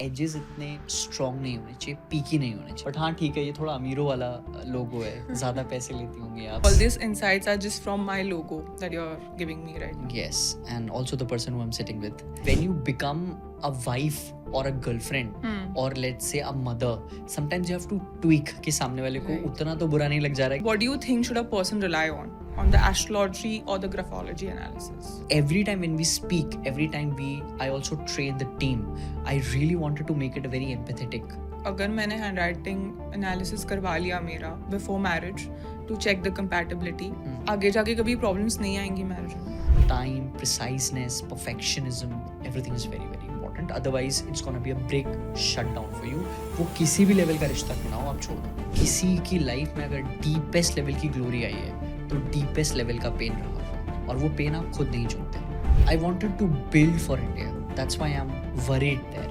Edges इतने strong नहीं होने चाहिए, पीकी नहीं होने चाहिए। बट हाँ ठीक है, ये थोड़ा अमीरों वाला लोगो है, ज़्यादा पैसे लेती होंगी आप। All these insights are just from my logo that you're giving me right now. Yes, and also the person who I'm sitting with. When you become a wife or a girlfriend or let's say a mother, sometimes you have to tweak कि सामने वाले को Right. उतना तो बुरा नहीं लग जा रहा है। What do you think should a person rely on the astrology or the graphology analysis? Every time when we speak, I also train the team. I really wanted to make it very empathetic. अगर मैंने handwriting analysis करवा लिया मेरा before marriage to check the compatibility, आगे जाके कभी problems नहीं आएंगी मैरिज में. Time, preciseness, perfectionism, everything is very very important. Otherwise it's gonna be a break shutdown for you. वो किसी भी लेवल का रिश्ता क्यों ना हो, आप छोड़ दो. किसी की लाइफ में अगर डीपेस्ट लेवल की ग्लोरी आई है तो डीपेस्ट लेवल का पेन रहा, और वो पेन आप खुद नहीं चुनते. I wanted to build for India. That's why I'm worried there.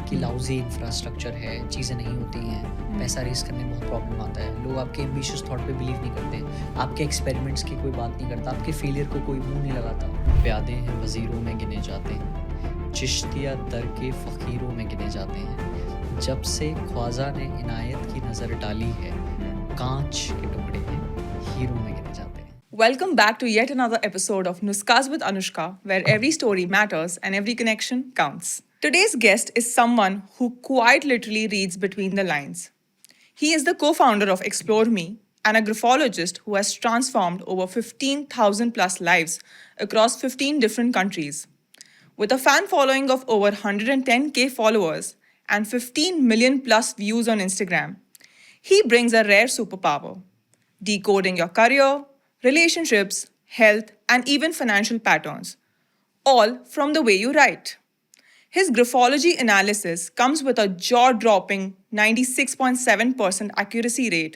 कि लाउजी इंफ्रास्ट्रक्चर है, चीज़ें नहीं होती हैं, पैसा रेस करने में बहुत प्रॉब्लम आता है, लोग आपके एम्बिशियस थॉट पे बिलीव नहीं करते, आपके एक्सपेरिमेंट्स की कोई बात नहीं करता, आपके फेलियर को कोई मुंह नहीं लगाता. प्यादे हैं वज़ीरों में गिने जाते हैं, चिश्तिया दर के फ़कीरों में गिने जाते हैं, जब से ख्वाजा ने इनायत की नज़र डाली है, कांच के टुकड़े हैं, हीरों में गिने जाते हैं. Welcome back to yet another episode of Nuskas with Anushka, where every story matters and every connection counts. Today's guest is someone who quite literally reads between the lines. He is the co-founder of Explore Me and a graphologist who has transformed over 15,000 plus lives across 15 different countries. With a fan following of over 110k followers and 15 million plus views on Instagram, he brings a rare superpower: decoding your career, relationships, health, and even financial patterns, all from the way you write. His graphology analysis comes with a jaw-dropping 96.7% accuracy rate.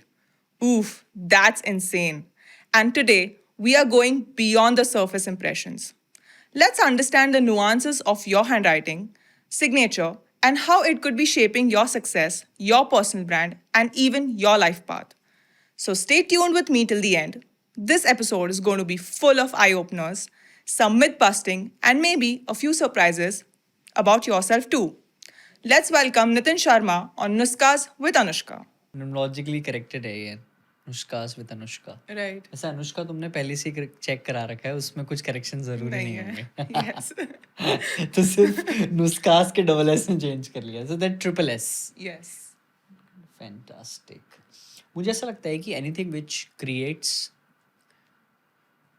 Oof, that's insane. And today, we are going beyond the surface impressions. Let's understand the nuances of your handwriting, signature, and how it could be shaping your success, your personal brand, and even your life path. So stay tuned with me till the end. This episode is going to be full of eye openers, some myth busting, and maybe a few surprises about yourself too. Let's welcome Nitin Sharma on Nuskas with Anushka. Numerologically corrected है ये, नुस्कास with Anushka. Right. ऐसा अनुष्का तुमने पहले से check करा रखा है, उसमें कुछ करेक्शन जरूरी नहीं होंगे. Yes. तो सिर्फ नुस्कास के डबल एस में चेंज कर लिया, so that triple S. Yes. Fantastic. मुझे ऐसा लगता है कि anything which creates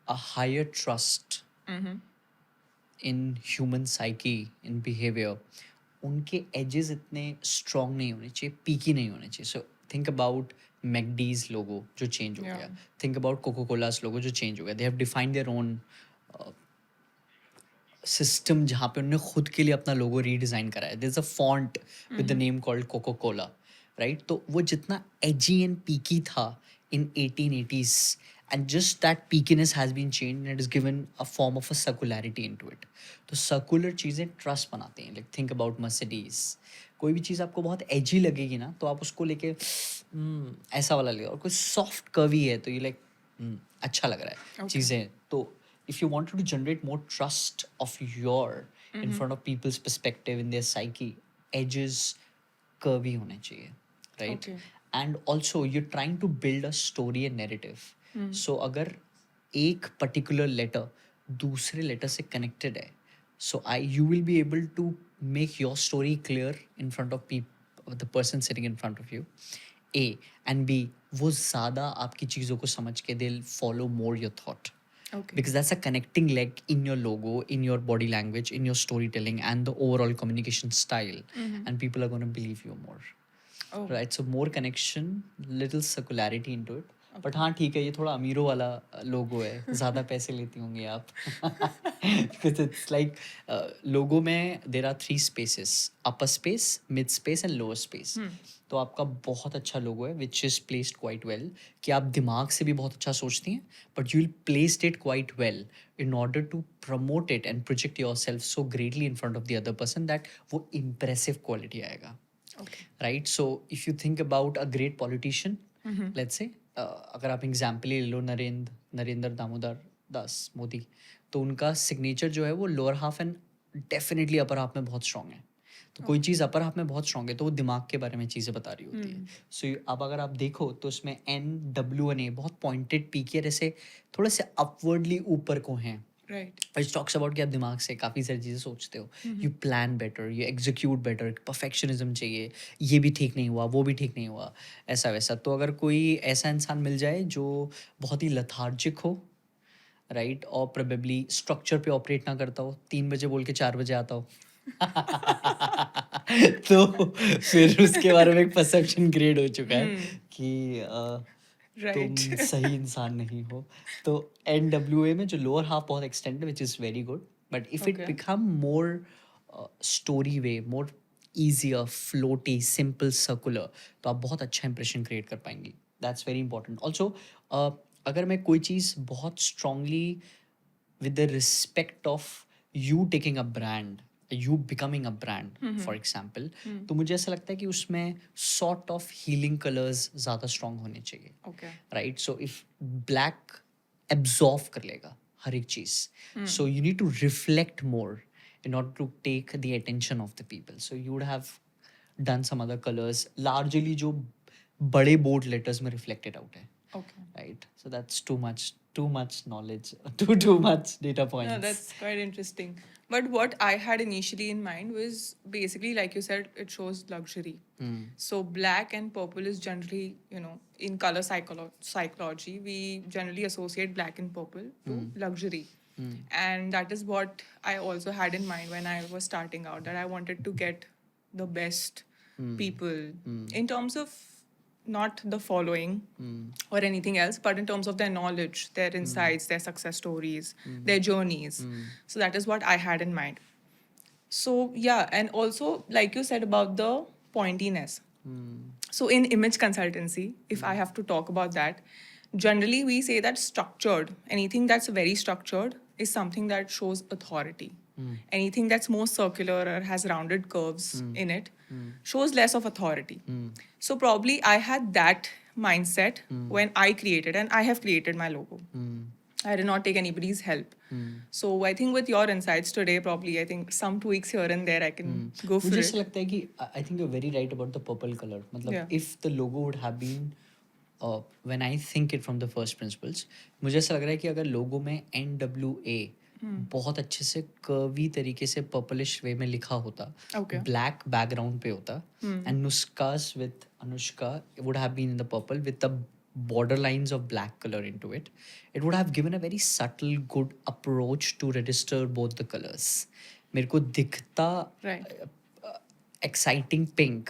a higher trust in human psyche, in behaviour, उनके एजेस इतने स्ट्रॉन्ग नहीं होने चाहिए, पीकी नहीं होने चाहिए. सो थिंक अबाउट मैकडीज लोगो जो चेंज हो Yeah. गया, थिंक अबाउट कोको कोलास लोगो जो चेंज हो गया. They have defined their own system जहाँ पे उन्होंने खुद के लिए अपना लोगो रीडिज़ाइन करा है. There is a font with the name called Coca Cola, right. तो वो जितना एजी एंड पीकी था in 1880s, and just that peakiness has been changed and it is given a form of a circularity into it. तो circular चीज़ें trust बनाते हैं. Like think about Mercedes. कोई भी चीज़ आपको बहुत एजी लगेगी ना, तो आप उसको लेके ऐसा वाला ले, और कोई सॉफ्ट कर्वी है तो ये लाइक अच्छा लग रहा है. Okay. चीज़ें तो if you wanted to generate more trust of your in front of people's perspective in their psyche, edges curvy होने चाहिए, right? Okay. And also you're trying to build a story and narrative. So अगर एक particular letter दूसरे letter से connected है, so you will be able to make your story clear in front of the person sitting in front of you. A and B, वो ज़्यादा आपकी चीज़ों को समझ के they'll follow more your thought. Okay. Because that's a connecting leg in your logo, in your body language, in your storytelling, and the overall communication style. And people are going to believe you more. Oh. Right? So more connection, little circularity into it. But हाँ ठीक है, ये थोड़ा अमीरों वाला लोगो है, ज़्यादा पैसे लेती होंगी आप. Because it's like लोगो में there are 3 spaces: upper space, mid space and lower space. तो आपका बहुत अच्छा लोगो है which is placed quite well, कि आप दिमाग से भी बहुत अच्छा सोचती हैं, but you will place it quite well in order to promote it and project yourself so greatly in front of the other person that वो impressive quality आएगा. Okay. Right? So if you think about a great politician, let's say, अगर आप example ले लो नरेंद्र दामोदर दास मोदी, तो उनका signature जो है वो lower half and definitely upper half में बहुत स्ट्रॉन्ग है. तो कोई चीज़ अपर हाफ में बहुत स्ट्रांग है तो वो दिमाग के बारे में चीज़ें बता रही होती है. सो अब अगर आप देखो तो उसमें NWNA बहुत पॉइंटेड पीक है, जैसे थोड़े से अपवर्डली ऊपर को हैं. Right. इट टॉक्स अबाउट कि आप दिमाग से काफ़ी सारी चीज़ें सोचते हो, you plan better, you execute better, perfectionism चाहिए, ये भी ठीक नहीं हुआ, वो भी ठीक नहीं हुआ, ऐसा वैसा. तो अगर कोई ऐसा इंसान मिल जाए जो बहुत ही लथार्जिक हो, राइट, और प्रोबेबली स्ट्रक्चर पे ऑपरेट ना करता हो, 3 बजे बोल के 4 बजे आता हो, तो फिर उसके बारे में एक परसेप्शन क्रिएट हो चुका है कि तुम Right. सही इंसान नहीं हो. तो NWA में जो लोअर हाफ बहुत एक्सटेंड है which is very good, but if it Okay. Become more story way, more easier, floaty, simple, circular, तो आप बहुत अच्छा इंप्रेशन क्रिएट कर पाएंगी. That's very important. ऑल्सो अगर मैं कोई चीज़ बहुत strongly with the respect of you taking a brand, you becoming a brand, for example, तो मुझे ऐसा लगता है कि उसमें sort of healing colors ज़्यादा strong होने चाहिए. Okay. Right? So if black absorb कर लेगा हर एक चीज़, so you need to reflect more in order to take the attention of the people. So you would have done some other colors, largely जो बड़े bold letters में reflected out है. Okay. Right? So that's too much knowledge, too much data points. No, that's quite interesting. But what I had initially in mind was basically, like you said, it shows luxury. So black and purple is generally, in color psychology, we generally associate black and purple to luxury. And that is what I also had in mind when I was starting out, that I wanted to get the best people in terms of not the following or anything else, but in terms of their knowledge, their insights, their success stories, their journeys. So that is what I had in mind. So, yeah, and also, like you said about the pointiness. So, in image consultancy, if I have to talk about that, generally we say that structured, anything that's very structured, is something that shows authority. Anything that's more circular or has rounded curves in it shows less of authority. So probably I had that mindset when I created, and I have created my logo. I did not take anybody's help. So I think with your insights today, probably I think some tweaks here and there I can go for मुझे it. ऐसा लगता है कि I think you're very right about the purple color. मतलब Yeah. if the logo would have been when I think it from the first principles, मुझे ऐसा लग रहा है कि अगर लोगो में NWA बहुत अच्छे से कर्वी तरीके से पर्पलिश वे में लिखा होता, Okay. ब्लैक बैकग्राउंड पे होता, एंड नुस्कास with Anushka would have been in the purple with the border lines of black color into it, it would have given a very subtle good approach to register both the colors. मेरे को दिखता Right. Exciting pink,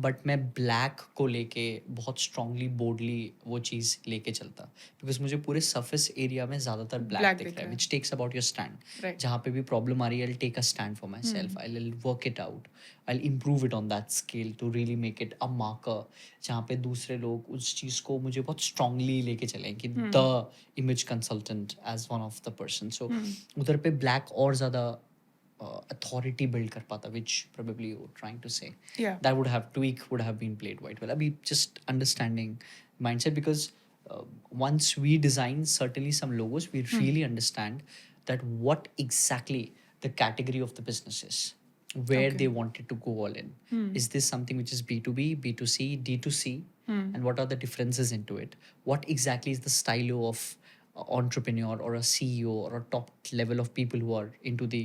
but मैं black को लेके बहुत strongly boldly वो चीज़ लेके चलता, बिकॉज मुझे पूरे सरफेस एरिया में ज़्यादातर ब्लैक दिख रहा है, which takes about your stand. Right. जहाँ पे भी प्रॉब्लम आ रही है, I take a stand for my self, I will work it out, I improve it on that scale to really make it a marker, जहाँ पे दूसरे लोग उस चीज़ को मुझे बहुत स्ट्रांगली लेके चलें कि the image consultant as one of the person. So उधर पे ब्लैक और ज़्यादा authority build kar pata, which probably you were trying to say. Yeah. That would have been played quite well. Abhi just understanding mindset, because once we design certainly some logos, we really understand that what exactly the category of the business is, where Okay. they wanted to go all in. Is this something which is B2B, B2C, D2C, and what are the differences into it? What exactly is the style of entrepreneur or a CEO or a top level of people who are into the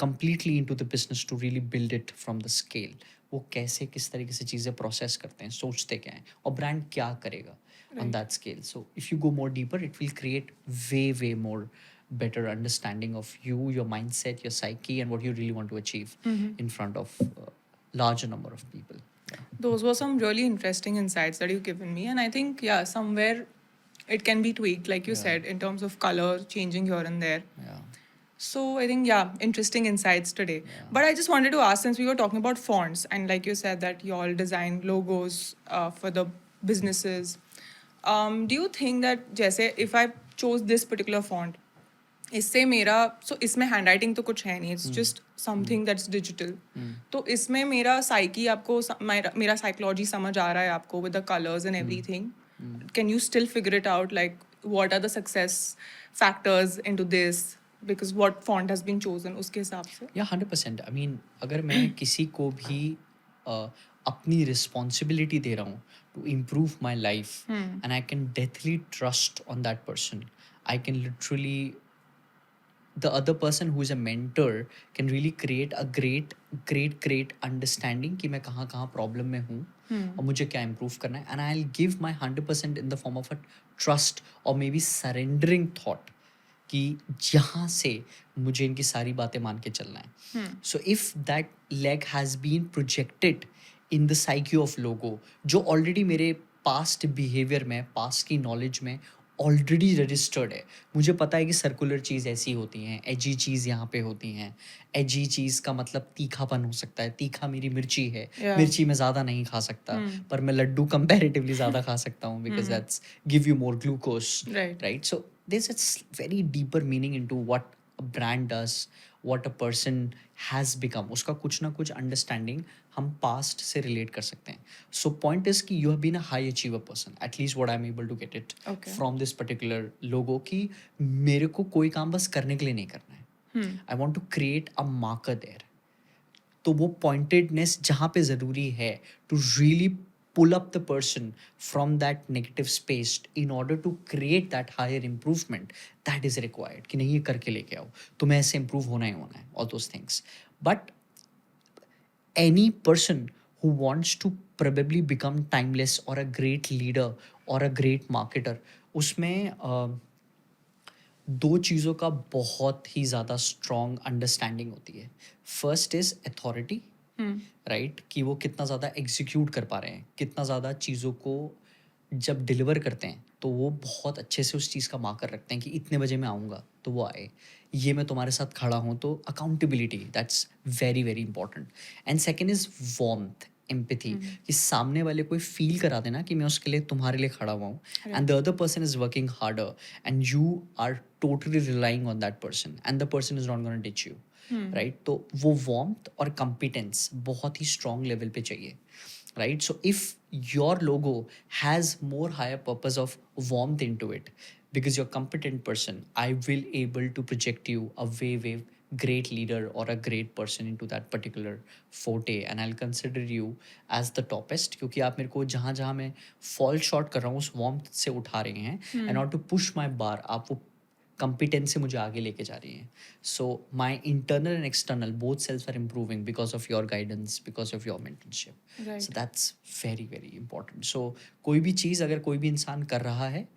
completely into the business to really build it from the scale. वो कैसे किस तरीके से चीज़ें process करते हैं, सोचते क्या हैं, और ब्रांड क्या करेगा on that scale. So if you go more deeper, it will create way more better understanding of you, your mindset, your psyche, and what you really want to achieve in front of larger number of people. Yeah. Those were some really interesting insights that you've given me. And I think, yeah, somewhere it can be tweaked, like you said, in terms of color, changing here and there. Yeah. So I think, yeah, interesting insights today. But I just wanted to ask, since we were talking about fonts, and like you said that you all design logos for the businesses, do you think that जैसे if I chose this particular font, इससे मेरा इसमें hand writing तो कुछ है नहीं, it's just something that's digital, तो इसमें मेरा साइकी आपको मेरा साइकोलॉजी समझ आ रहा है आपको with the colours and everything, can you still figure it out, like what are the success factors into this, because what font has been chosen उसके हिसाब से. या 100%. आई मीन अगर मैं किसी को भी अपनी रिस्पॉन्सिबिलिटी दे रहा हूँ to improve my life and I can deathly trust on that person, I can literally the other person who is a mentor can really create a great understanding कि मैं कहाँ कहाँ प्रॉब्लम में हूँ और मुझे क्या इम्प्रूव करना है, and I will give my 100% in the form of a trust और मे बी सरेंडरिंग थॉट कि यहाँ से मुझे इनकी सारी बातें मान के चलना है. So if that leg has been projected in the psyche of logo, जो ऑलरेडी मेरे पास्ट बिहेवियर में, पास्ट की नॉलेज में ऑलरेडी रजिस्टर्ड है, मुझे पता है कि सर्कुलर चीज़ ऐसी होती हैं, एजी चीज़ यहाँ पे होती हैं. एजी चीज़ का मतलब तीखापन हो सकता है, तीखा मेरी मिर्ची है, मिर्ची मैं ज़्यादा नहीं खा सकता, पर मैं लड्डू कंपैरेटिवली ज़्यादा खा सकता हूँ because that's give you more glucose, right. So there's a very deeper meaning into what a brand does, what a person has become. उसका कुछ ना कुछ अंडरस्टैंडिंग हम पास्ट से रिलेट कर सकते हैं. सो पॉइंट इज कि you have been a high achiever person, at least what I am able to get it from this particular logo, कि मेरे को कोई काम बस करने के लिए नहीं करना है, I want to create a marker there. तो वो पॉइंटेडनेस जहाँ पे ज़रूरी है to really pull up the person from that negative space in order to create that higher improvement, that is required. कि नहीं ये करके लेके आओ, तुम्हें ऐसे improve होना ही होना है, all those things. But any person who wants to probably become timeless or a great leader or a great marketer, उसमें दो चीज़ों का बहुत ही ज़्यादा स्ट्रॉन्ग अंडरस्टैंडिंग होती है. फर्स्ट इज़ अथॉरिटी, राइट, कि वो कितना ज़्यादा एग्जीक्यूट कर पा रहे हैं, कितना ज़्यादा चीज़ों को जब डिलीवर करते हैं तो वो बहुत अच्छे से उस चीज़ का मार्कर रखते हैं कि इतने बजे मैं आऊँगा तो वो आए, ये मैं तुम्हारे साथ खड़ा हूँ. तो accountability, that's very very important. And second is warmth, empathy, कि सामने वाले को फील करा देना कि मैं उसके लिए, तुम्हारे लिए खड़ा हुआ हूँ, and the other person is working harder and you are totally relying on that person and the person is not gonna ditch you, right. तो वो वार्मथ और कॉम्पिटेंस बहुत ही स्ट्रॉन्ग लेवल पे चाहिए, right? So if your logo has more higher purpose of warmth into it, because you're a competent person, I will able to project you a way great leader or a great person into that particular forte, and I'll consider you as the toppest, क्योंकि आप मेरे को जहाँ जहाँ मैं fall short कर रहा हूँ उस warmth से उठा रहे हैं, and not to push my bar, आप वो कंपिटेंस से मुझे आगे लेके जा रही हैं. So my internal and external both sales are improving because of your guidance, because of your mentorship. So that's very very important. So कोई भी चीज़ अगर कोई भी इंसान कर रहा है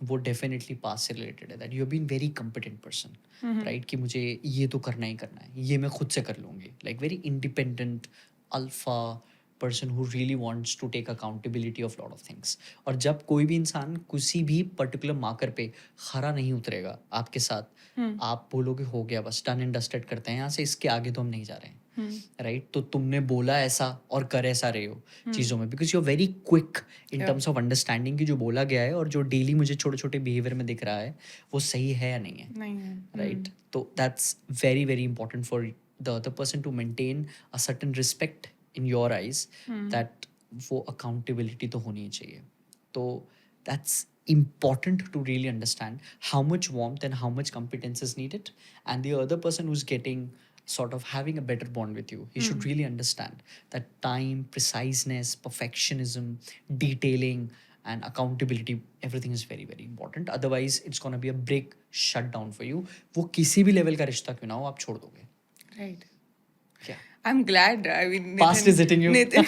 वो डेफिनेटली पास से रिलेटेड है, that you have been very competent person, right, कि मुझे ये तो करना ही करना है, ये मैं खुद से कर लूँगी, like very independent alpha person who really wants to take accountability of lot of things. और जब कोई भी इंसान किसी भी पर्टिकुलर मार्कर पे खरा नहीं उतरेगा आपके साथ, आप बोलोगे हो गया बस, डन एंड डस्टेड करते हैं यहाँ से, इसके आगे तो हम नहीं जा रहे हैं, राइट. तो तुमने बोला ऐसा और कर ऐसा रहे हो चीज़ों में, because you are very quick in terms of understanding कि जो बोला गया है और जो डेली मुझे छोटे छोटे बिहेवियर में दिख रहा है वो सही है या नहीं है, राइट. तो that's very very important for the other person to maintain a certain respect in your eyes, that वो accountability तो होनी ही चाहिए. तो that's important to really understand how much warmth and how much competence is needed, and the other person who's getting sort of having a better bond with you, he should really understand that time, preciseness, perfectionism, detailing and accountability, everything is very very important. Otherwise it's going to be a break shutdown for you. वो किसी भी level का रिश्ता क्यों ना हो, आप छोड़ दोगे, right? yeah. I'm glad. I mean, Past is hitting you. Nathan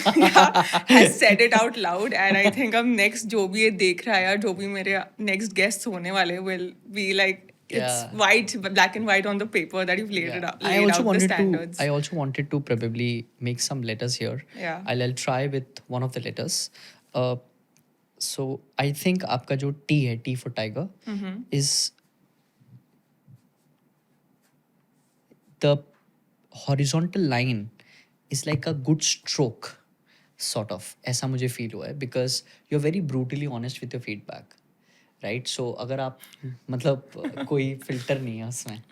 has said it out loud, and I think I'm next. जो भी ये देख रहा है या जो भी मेरे next guests होने वाले will be like, it's white, black and white on the paper that you've laid it out. I also wanted to probably make some letters here. Yeah. I'll try with one of the letters. So I think आपका जो T है, T for tiger, is the horizontal line is like a good stroke sort of, ऐसा मुझे feel हुआ है, because you're very brutally honest with your feedback, right? So अगर आप मतलब कोई फिल्टर नहीं है उसमें,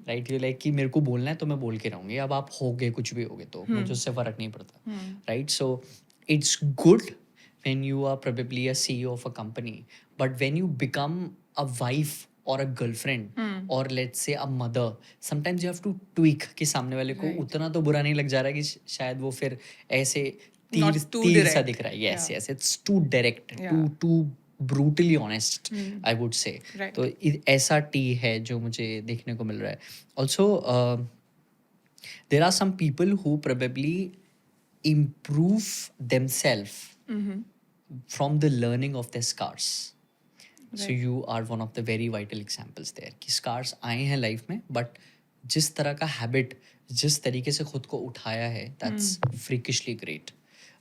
right? You like कि मेरे को बोलना है तो मैं बोल के रहूँगी, अब आप हो गए कुछ भी हो गए तो मुझे उससे फ़र्क नहीं पड़ता, right? So it's good when you are probably a CEO of a company, but when you become a wife or a girlfriend or let's say a mother, sometimes you have to tweak कि सामने वाले को Right. उतना तो बुरा नहीं लग जा रहा कि शायद वो फिर ऐसे Not तीर too तीर सा direct. दिख रहा है. Yes, Yeah. yes, it's too direct, Yeah. too brutally honest, I would say. Right. तो ऐसा टी है जो मुझे देखने को मिल रहा है. Also, there are some people who probably improve themselves from the learning of their scars. So Right. you are one of the very vital examples there कि scars आए हैं लाइफ में बट जिस तरह का हैबिट जिस तरीके से खुद को उठाया है that's freakishly great,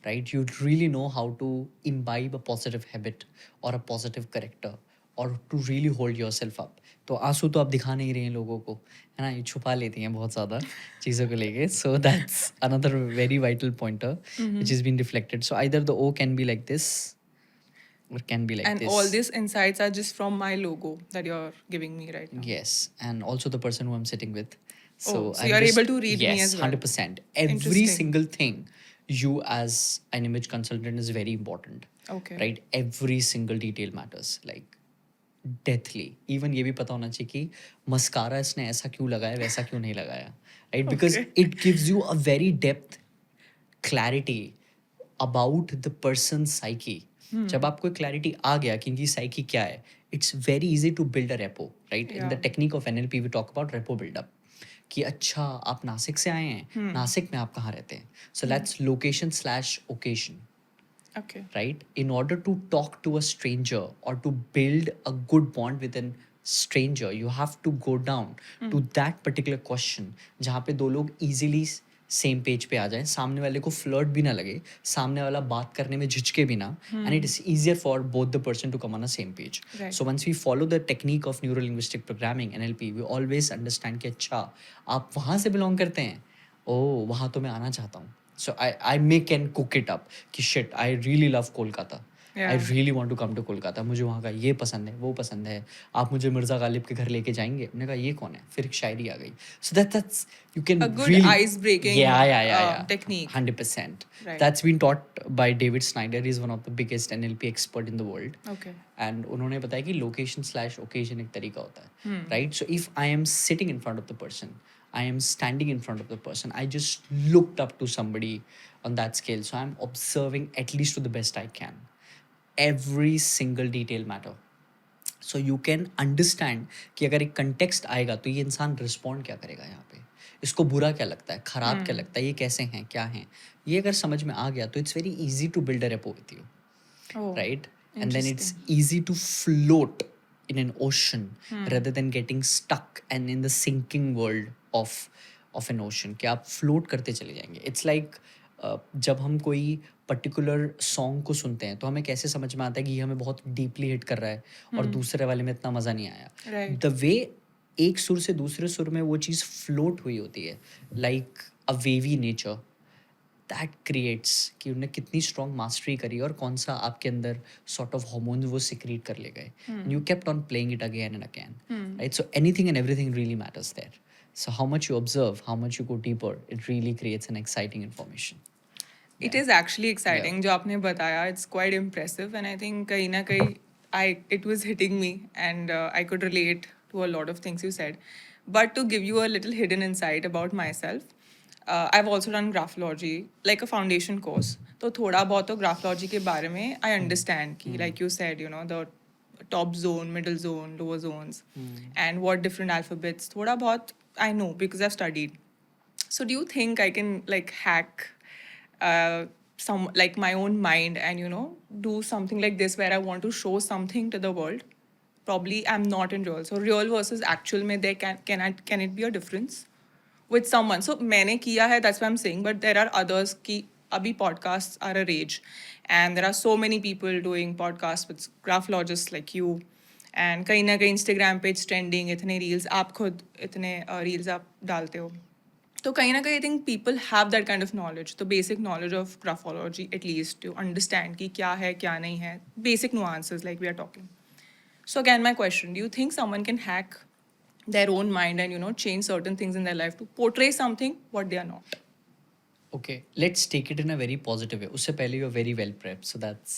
right? You really know how to imbibe a positive habit or a positive character or to really hold yourself up. तो आंसू तो आप दिखा नहीं रहे हैं लोगों को, है ना, ये छुपा लेती हैं बहुत ज़्यादा चीज़ों को लेके. So that's another very vital pointer which has been reflected. So either the O can be like this or can be like And this. all these insights are just from my logo that you're giving me right now. Yes, and also the person who I'm sitting with. So, Oh, so I'm you're just- able to read me yes, as well. 100%. Every Interesting. single thing you as an image consultant is very important. Okay. Right? Every single detail matters. Like deathly. Even ये भी पता होना चाहिए कि mascara इसने ऐसा क्यों लगाया वैसा क्यों नहीं लगाया. Right? Because it gives you a very depth clarity about the person's psyche. जब आपको क्लैरिटी आ गया कि इनकी साइकी क्या है, it's very easy to build a rapport, right? In the Yeah. Technique of NLP we talk about rapport buildup कि अच्छा आप नासिक से आए हैं, नासिक में आप कहाँ रहते हैं, so that's location slash occasion, Okay. right? In order to talk to a stranger or to build a good bond with a stranger, you have to go down to that particular question जहाँ पे दो लोग easily same page पे आ जाएं, सामने वाले को flirt भी ना लगे, सामने वाला बात करने में झिझके भी ना, and it is easier for both the person to come on a same page. Right. So once we follow the technique of neuro linguistic programming NLP, we always understand कि अच्छा आप वहाँ से बिलोंग करते हैं, ओह वहाँ तो मैं आना चाहता हूँ. So I make can cook it up कि shit I really love Kolkata, I Yeah. Really want to come to Kolkata, मुझे वहाँ का ये पसंद है वो पसंद है, आप मुझे मिर्ज़ा गालिब के घर लेके जाएंगे. मैंने कहा ये कौन है, फिर एक शायरी आ गई. So that's you can A good ice-breaking, technique. 100%. Right. That's been taught by David Snyder. He's one of the biggest NLP expert in the world. Okay. And उन्होंने बताया कि location slash occasion एक तरीका होता है, right? So if I am sitting in front of the person, I am standing in front of the person, I just looked up to somebody on that scale. So I'm observing at least to the best I can. Every single detail matter. So you can understand कि अगर एक context आएगा तो ये इंसान respond क्या करेगा यहाँ पे, इसको बुरा क्या लगता है, खराब क्या लगता है, ये कैसे हैं क्या हैं, ये अगर समझ में आ गया तो it's very easy to build a rapport with you. Oh. Right? And then it's easy to float in an ocean rather than getting stuck and in the sinking world of an ocean कि आप float करते चले जाएंगे. It's like जब हम कोई particular song को सुनते हैं तो हमें कैसे समझ में आता है कि ये हमें बहुत डीपली हिट कर रहा है और दूसरे वाले में इतना मज़ा नहीं आया. Right. द वे एक सुर से दूसरे सुर में वो चीज़ फ्लोट हुई होती है, like a wavy nature, that creates कि उन्होंने कितनी स्ट्रॉन्ग मास्टरी करी और कौन सा आपके अंदर सॉर्ट ऑफ हार्मोन्स वो सिक्रीट कर ले गए. You kept on playing it again and again, right? So anything and everything really matters there. So how much you observe, how much you go deeper, it really creates an exciting information. It is actually exciting. जो आपने बताया, it's quite impressive, and I think कहीं ना कहीं it was hitting me, and I could relate to a lot of things you said. But to give you a little hidden insight about myself, I've also done graphology, like a foundation course. तो थोड़ा बहुत तो graphology के बारे में I understand कि like you said, you know, the top zone, middle zone, lower zones, and what different alphabets. थोड़ा बहुत I know because I've studied. So do you think I can like hack some like my own mind and you know do something like this where I want to show something to the world? Probably I'm not in real. So real versus actual में there can it be a difference with someone? So मैंने किया है, that's what I'm saying. But there are others कि अभी podcasts are a rage, and there are so many people doing podcasts with graphologists like you. And कहीं ना कहीं Instagram page trending, इतने reels आप खुद इतने reels आप डालते हो. तो कहीं ना कहीं I think people have that kind of knowledge, the basic knowledge of graphology at least, to understand कि क्या है क्या नहीं है, basic nuances like we are talking. So again, my question, do you think someone can hack their own mind and you know change certain things in their life to portray something what they are not? Okay, let's take it in a very positive way. उससे पहले you are very well prepped, so that's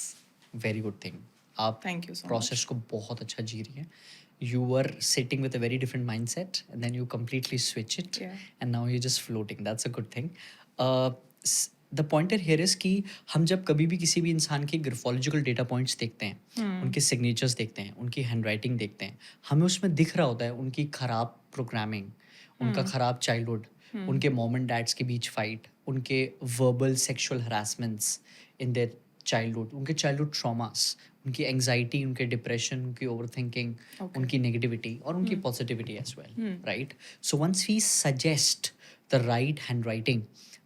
very good thing. आप Thank you so process को बहुत अच्छा जी रही हैं. you were sitting with a very different mindset and then you completely switch it. Yeah. And now you're just floating. That's a good thing. The pointer here is कि हम जब कभी भी किसी भी इंसान के ग्राफोलॉजिकल डेटा पॉइंट्स देखते हैं, उनके सिग्नेचर्स देखते हैं, उनकी हैंडराइटिंग देखते हैं, हमें उसमें दिख रहा होता है उनकी खराब प्रोग्रामिंग, उनका खराब चाइल्डहुड, उनके मॉम एंड डैड्स के बीच फाइट, उनके verbal sexual harassments in their childhood, उनके चाइल्डहुड ट्रॉमास, उनकी एंग्जाइटी, उनके डिप्रेशन, उनकी ओवर थिंकिंग, उनकी नेगेटिविटी और उनकी positivity as well, right? So once we suggest the right hand writing,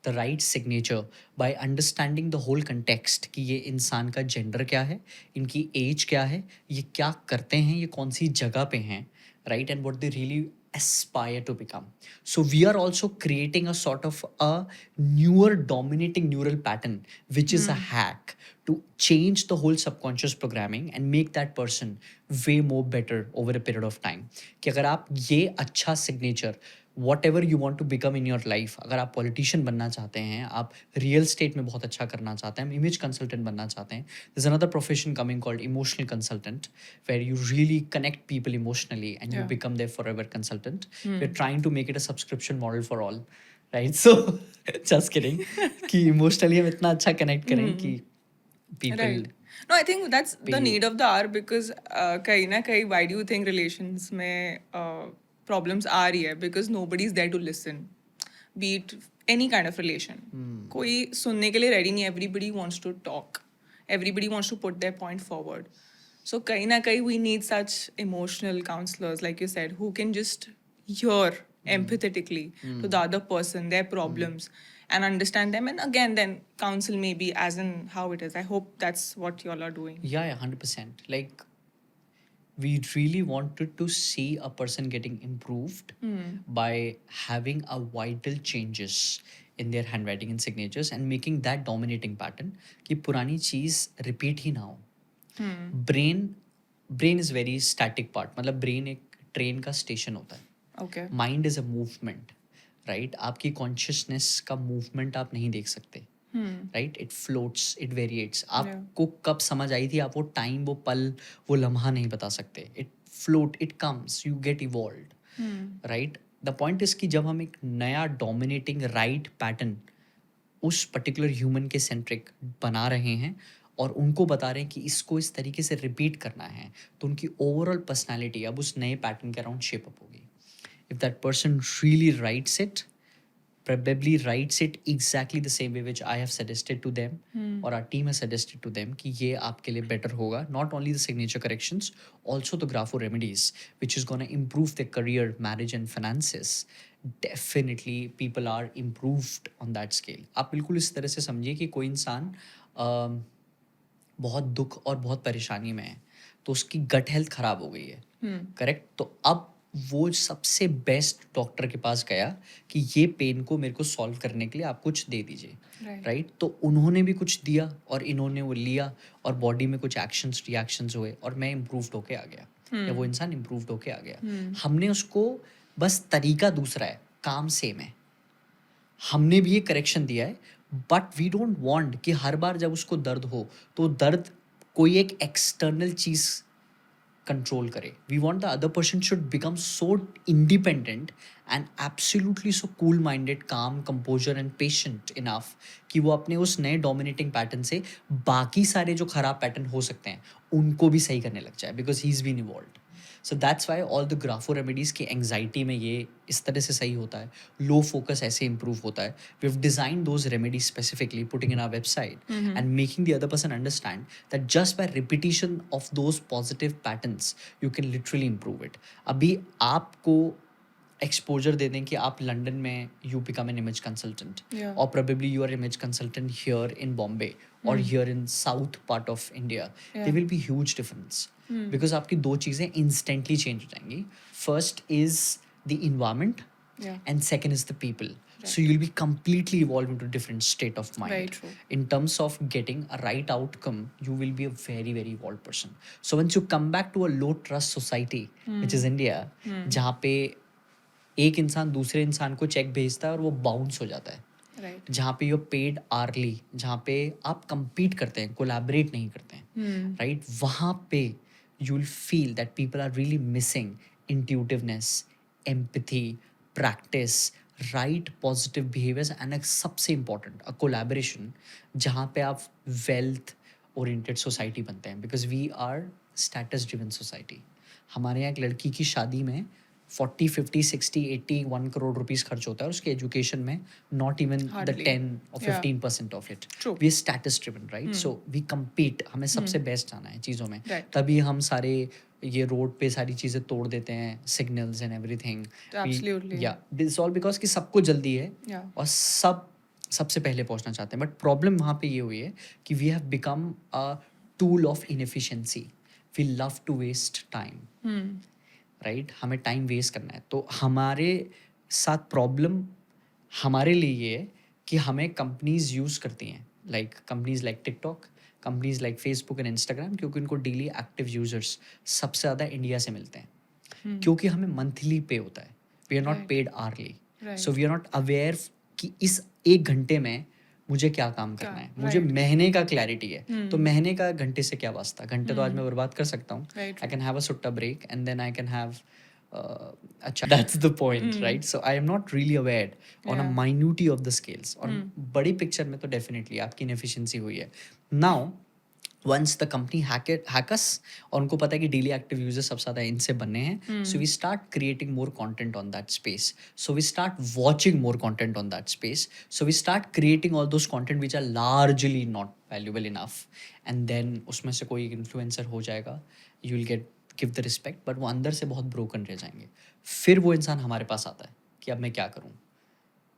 the right signature, by understanding the whole context कि ये इंसान का जेंडर क्या है, इनकी एज क्या है, ये क्या करते हैं, ये कौन सी जगह पे हैं, right? And what they really aspire to become. So we are also creating a sort of a newer dominating neural pattern, which is a hack to change the whole subconscious programming and make that person way more better over a period of time. कि अगर आप ये अच्छा signature whatever you want to become in your life, अगर आप politician बनना चाहते हैं, आप real estate में बहुत अच्छा करना चाहते हैं, image consultant बनना चाहते हैं, there's another profession coming called emotional consultant, where you really connect people emotionally and you become their forever consultant. We're trying to make it a subscription model for all, right? So just kidding कि emotionally हम इतना अच्छा connect करें कि people Right. No, I think that's the need of the hour because kahin na kahin, why do you think relations में problems आ रही है? Because nobody is there to listen. Be it any kind of relation. कोई सुनने के लिए ready नहीं. Everybody wants to talk. Everybody wants to put their point forward. So kahin na kahin, we need such emotional counselors, like you said, who can just hear empathetically to the other person, their problems, and understand them. And again, then counsel maybe as in how it is. I hope that's what y'all are doing. Yeah, 100%. Like, we really wanted to see a person getting improved by having a vital changes in their handwriting and signatures and making that dominating pattern कि पुरानी चीज़ repeat ही ना हो. Brain is very static part. मतलब brain एक train का station होता है. Okay. Mind is a movement, right? आपकी consciousness का movement आप नहीं देख सकते, right? It floats, it variates. आपको कब समझ आई थी, आप वो time, वो पल, वो लम्हा नहीं बता सकते. It float, it comes, you get evolved, right? The point is कि जब हम एक नया dominating right pattern उस पर्टिकुलर ह्यूमन के सेंट्रिक बना रहे हैं और उनको बता रहे हैं कि इसको इस तरीके से रिपीट करना है, तो उनकी ओवरऑल पर्सनालिटी अब उस नए पैटर्न के अराउंड शेप अप होगी. If that person really rights it, probably writes it exactly the same way which I have suggested to them or our team has suggested to them कि ये आपके लिए better होगा. Not only the signature corrections, also the grapho remedies, which is going to improve their career, marriage and finances. Definitely people are improved on that scale. आप बिल्कुल इस तरह से समझिए कि कोई इंसान बहुत दुख और बहुत परेशानी में है तो उसकी गट हेल्थ खराब हो गई है, करेक्ट? तो अब वो सबसे बेस्ट डॉक्टर के पास गया कि ये पेन को मेरे को सॉल्व करने के लिए आप कुछ दे दीजिए, राइट? तो उन्होंने भी कुछ दिया और इन्होंने वो लिया और बॉडी में कुछ एक्शंस रिएक्शंस हुए और मैं इम्प्रूव्ड होके आ गया या वो इंसान इम्प्रूव्ड होके आ गया. हमने उसको बस तरीका दूसरा है, काम सेम है, हमने भी ये करेक्शन दिया है, बट वी डोंट वांट कि हर बार जब उसको दर्द हो तो दर्द कोई एक एक्सटर्नल चीज़ कंट्रोल करे. We want the other person should become so independent and absolutely so cool minded, calm, composer and patient enough कि वो अपने उस नए डोमिनेटिंग पैटर्न से बाकी सारे जो खराब पैटर्न हो सकते हैं उनको भी सही करने लग जाए, because he is been evolved. So that's why all the grapho remedies की एंग्जाइटी में ये इस तरह से सही होता है, लो फोकस ऐसे इंप्रूव होता है. We have design those remedies specifically, putting in our website and making the other person understand that just by repetition of those positive patterns you can literally improve it. अभी आपको exposure दे दें कि आप London में you become an image consultant और probably you are image consultant here in Bombay और here in south part of India, they will be huge difference because आपकी दो चीज़ें इंस्टेंटली चेंज हो जाएंगी. First is the environment and second is the people. So you'll be completely evolved into a different state of mind. Very true. In terms of getting a right outcome, you will be a very, very evolved person. So once you come back to a low trust society, which is India, जहाँ पे एक इंसान दूसरे इंसान को check भेजता है और वो बाउंस हो जाता है, Right. जहाँ पे you're paid hourly, जहाँ पे आप compete करते हैं, collaborate नहीं करते हैं, right? वहाँ पे you'll feel that people are really missing intuitiveness, empathy, practice, right positive behaviors, and एक सबसे important a collaboration जहाँ पे आप wealth oriented society बनते हैं, because we are status driven society. हमारे यहाँ एक लड़की की शादी में 40, 50, 60, 80, 1 crore रुपीस खर्च होता है और उसके एजुकेशन में not even the Hardly. 10 or Yeah. 15% of it. True. We are status driven, right? So we compete, हमें सबसे बेस्ट आना है चीज़ों में. Right. तभी हम सारे ये रोड पे सारी चीज़ें तोड़ देते हैं, सिग्नल्स एंड एवरीथिंग. Absolutely. या दिस ऑल बिकॉज कि सबको जल्दी है Yeah. और सबसे पहले पहुंचना चाहते हैं. बट प्रॉब्लम वहाँ पे ये हुई है कि we have become a tool of inefficiency. We love to waste time, right? हमें टाइम वेस्ट करना है. तो हमारे साथ प्रॉब्लम हमारे लिए ये है कि हमें कंपनीज यूज़ करती हैं, like companies like TikTok, companies like Facebook and Instagram, क्योंकि उनको डेली एक्टिव यूजर्स सबसे ज़्यादा इंडिया से मिलते हैं. क्योंकि हमें मंथली पे होता है, we are not Right. Paid early. Right. So we are not aware कि इस 1 घंटे में मुझे क्या काम करना है. मुझे Right. महीने का क्लैरिटी है, तो महीने का घंटे से क्या वास्ता. घंटे तो आज मैं बर्बाद कर सकता हूँ. Right. I can have a sutta break and then I can have that's the point, right? So I am not really aware on a Yeah. minutiae of the scales. और बड़ी पिक्चर में तो डेफिनेटली आपकी inefficiency हुई है. Now once the company hack us और उनको पता है कि डेली एक्टिव यूजर्स सबसे ज़्यादा इनसे बनने हैं, so we start creating more content on that space, so we start watching more content on that space, so we start creating all those content which are largely not valuable enough, and then उसमें से कोई influencer हो जाएगा, you will give the respect, but वो अंदर से बहुत broken रह जाएंगे. फिर वो इंसान हमारे पास आता है कि अब मैं क्या करूँ.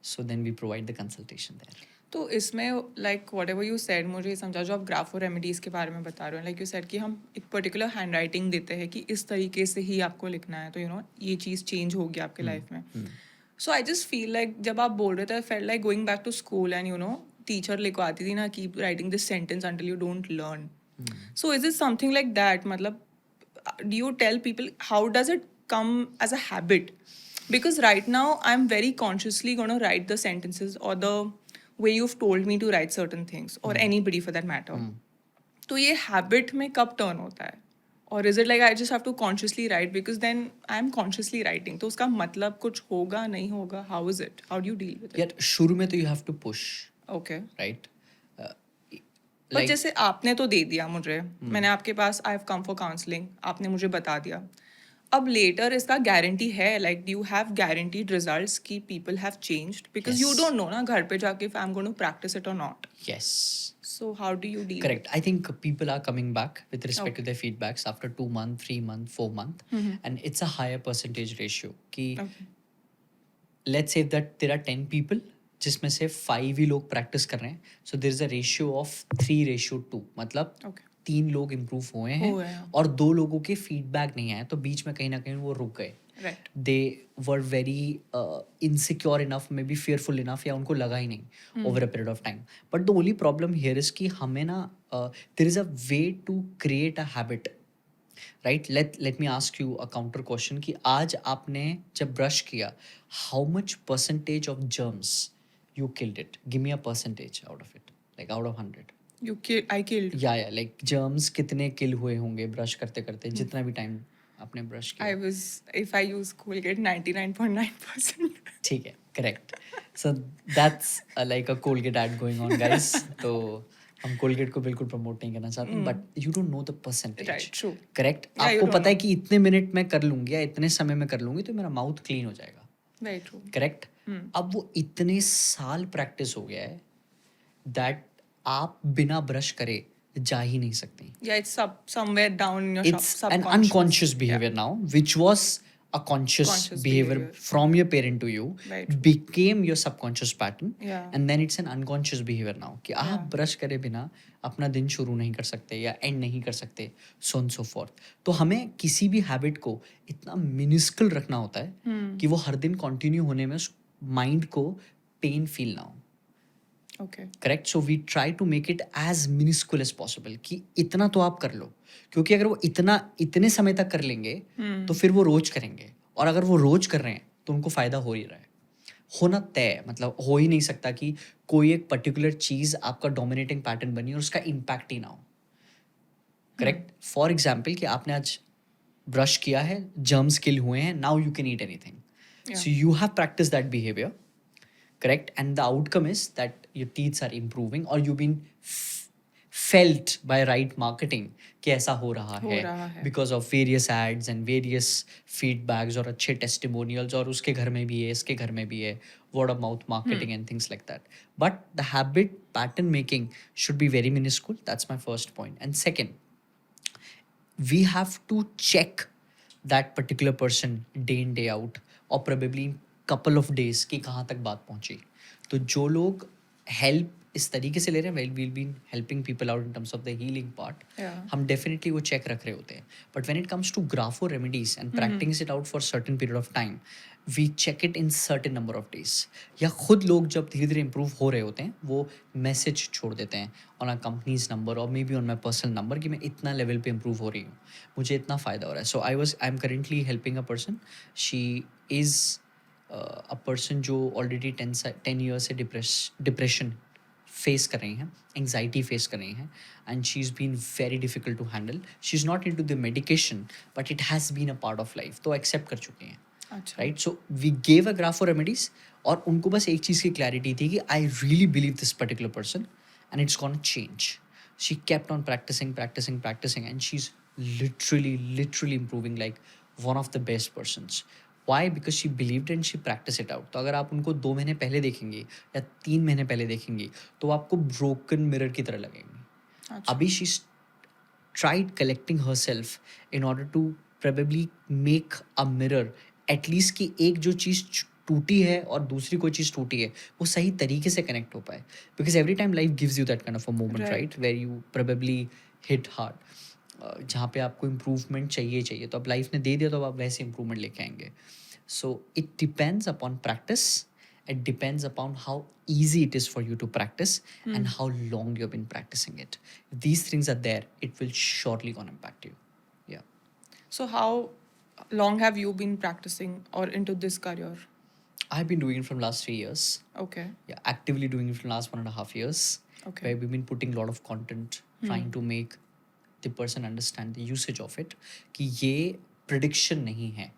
So then we provide the consultation there. तो इसमें like what ever you said, मुझे ये समझा जो आप ग्राफो रेमेडीज़ के बारे में बता रहे हो, लाइक यू सेड कि हम एक पर्टिकुलर हैंड राइटिंग देते हैं कि इस तरीके से ही आपको लिखना है, तो यू नो ये चीज़ चेंज होगी आपके लाइफ में. So I just feel like जब आप बोल रहे थे, fell like going back to school and you know teacher लिखवाती थी ना, keep writing this sentence until you don't learn. So is it something like that? मतलब do you tell people, how does it come as a habit? Because right now I'm very consciously going to write the sentences or the way you've told me to write certain things, or anybody for that matter. तो ये habit में कब turn होता है? Or is it like I just have to consciously write because then I'm consciously writing? तो उसका मतलब कुछ होगा नहीं होगा? How is it? How do you deal with it? यार शुरू में तो you have to push, Okay. right? पर जैसे आपने तो दे दिया मुझे, मैंने आपके पास I have come for counselling, आपने मुझे बता दिया. अब लेटर इसका गारंटी है, like do you have guaranteed results कि people have changed? Because you don't know ना घर पे जाके if I'm going to practice it or not. Yes. So how do you deal? Correct. I think people are coming back with respect to their feedbacks after 2 month, 3 month, 4 month, and it's a higher percentage ratio. कि Okay. let's say that there are 10 people जिसमें से 5 ही लोग practice कर रहे हैं, so there is a ratio of 3:2. मतलब Okay. 3 लोग improve हुए हुए हैं हैं. और 2 लोगों के फीडबैक नहीं आए, तो बीच में कहीं ना कहीं वो रुक गए. Right. They were very insecure enough, maybe fearful enough, या उनको लगा ही नहीं over a period of time. But the only problem here is कि हमें ना there is a way to create a habit, right? Let me ask you a counter question कि आज आपने जब ब्रश किया, how much percentage of germs you killed it? Give me a percentage out of it, like out of 100. I killed. Yeah, like germs कितने kill हुए होंगे brush करते करते, जितना भी टाइम आपने ब्रश किया. I was, if I use Colgate, 99.9%. ठीक है, correct. So that's like a Colgate ad going on guys. तो हम कोलगेट को बिल्कुल प्रमोट नहीं करना चाहते, but you don't know the percentage. Right, true. Correct. Yeah, you आपको don't पता है know. कि इतने मिनट में कर लूंगी या इतने समय में कर लूंगी तो मेरा माउथ क्लीन हो जाएगा. Very true. करेक्ट. अब वो इतने साल प्रैक्टिस हो गया है दैट आप बिना ब्रश करे जा ही नहीं सकते. Yeah, it's somewhere down in your It's an subconscious. unconscious behavior now, which was a conscious Conscious behavior behavior. from your parent to you, Right. became your subconscious pattern, Yeah. and then it's an unconscious behavior now कि आप Yeah. Brush करे बिना अपना दिन शुरू नहीं कर सकते या एंड नहीं कर सकते, so on so forth. तो हमें किसी भी हैबिट को इतना मिनिस्कल रखना होता है कि वो हर दिन कंटिन्यू होने में उस माइंड को पेन फील ना हो. Okay. Correct. So we try to make it as minuscule as possible कि इतना तो आप कर लो, क्योंकि अगर वो इतने समय तक कर लेंगे तो फिर वो रोज करेंगे, और अगर वो रोज कर रहे हैं तो उनको फायदा हो ही रहा है. होना तय, मतलब हो ही नहीं सकता कि कोई एक पर्टिकुलर चीज आपका डोमिनेटिंग पैटर्न बनी और उसका इम्पैक्ट ही ना हो. करेक्ट. फॉर एग्जाम्पल कि आपने आज ब्रश किया है, जर्म्स किल हुए हैं, now you can eat anything. Yeah. So you have practiced that behavior, correct? And the outcome is that your teeth are improving, or you've been felt by right marketing कि ऐसा हो रहा हो रहा है है. because of various ads and various feedbacks और अच्छे testimonials, और उसके घर में भी है, इसके घर में भी है, word of mouth marketing and things like that. But the habit pattern making should be very minuscule. That's my first point. And second, we have to check that particular person day in day out, और probably couple of days कि कहाँ तक बात पहुँची. तो जो लोग help इस तरीके से ले रहे हैं, well, we'll be helping people out in terms of the healing part. Yeah. हम definitely वो check रख रहे होते हैं. But when it comes to grapho remedies and practicing it out for certain period of time, we check it in certain number of days. या खुद लोग जब धीरे धीरे improve हो रहे होते हैं, वो message छोड़ देते हैं on our company's number or maybe on my personal number कि मैं इतना level पे improve हो रही हूँ, मुझे इतना फ़ायदा हो रहा है. So I'm currently helping a person. She is a person जो already 10 years से depression फेस कर रही हैं, एंग्जाइटी फेस कर रही हैं, and she is been very difficult to handle. She is not into the medication, but it has been a part of life, तो accept कर चुकी हैं. अच्छा. Right. So we gave a graph for remedies, और उनको बस एक चीज़ की क्लैरिटी थी कि I really believe this particular person and it's gone change. She kept on practicing and she's literally improving like one of the best persons. Why? Because she believed and she practiced it out. तो अगर आप उनको 2 महीने पहले देखेंगे या 3 महीने पहले देखेंगे, तो आपको ब्रोकन मिरर की तरह लगेंगे. अच्छा. अभी she tried collecting herself in order to probably make a mirror at least कि एक जो चीज़ टूटी है और दूसरी कोई चीज़ टूटी है, वो सही तरीके से कनेक्ट हो पाए. Because every time life gives you that kind of a moment, right, where you probably hit hard, जहाँ पे आपको इम्प्रूवमेंट चाहिए, तो अब लाइफ ने दे दिया, तो अब आप वैसे इम्प्रूवमेंट लेके आएंगे. So it depends upon practice. It depends upon how easy it is for you to practice and how long you've been practicing it. If these things are there, it will surely gonna impact you. Yeah. So how long have you been practicing or into this career? I've been doing it from last 3 years. Okay. Yeah, actively doing it from last 1.5 years. Okay. Where we've been putting a lot of content, trying to make the person understand the usage of it. कि ये prediction नहीं है,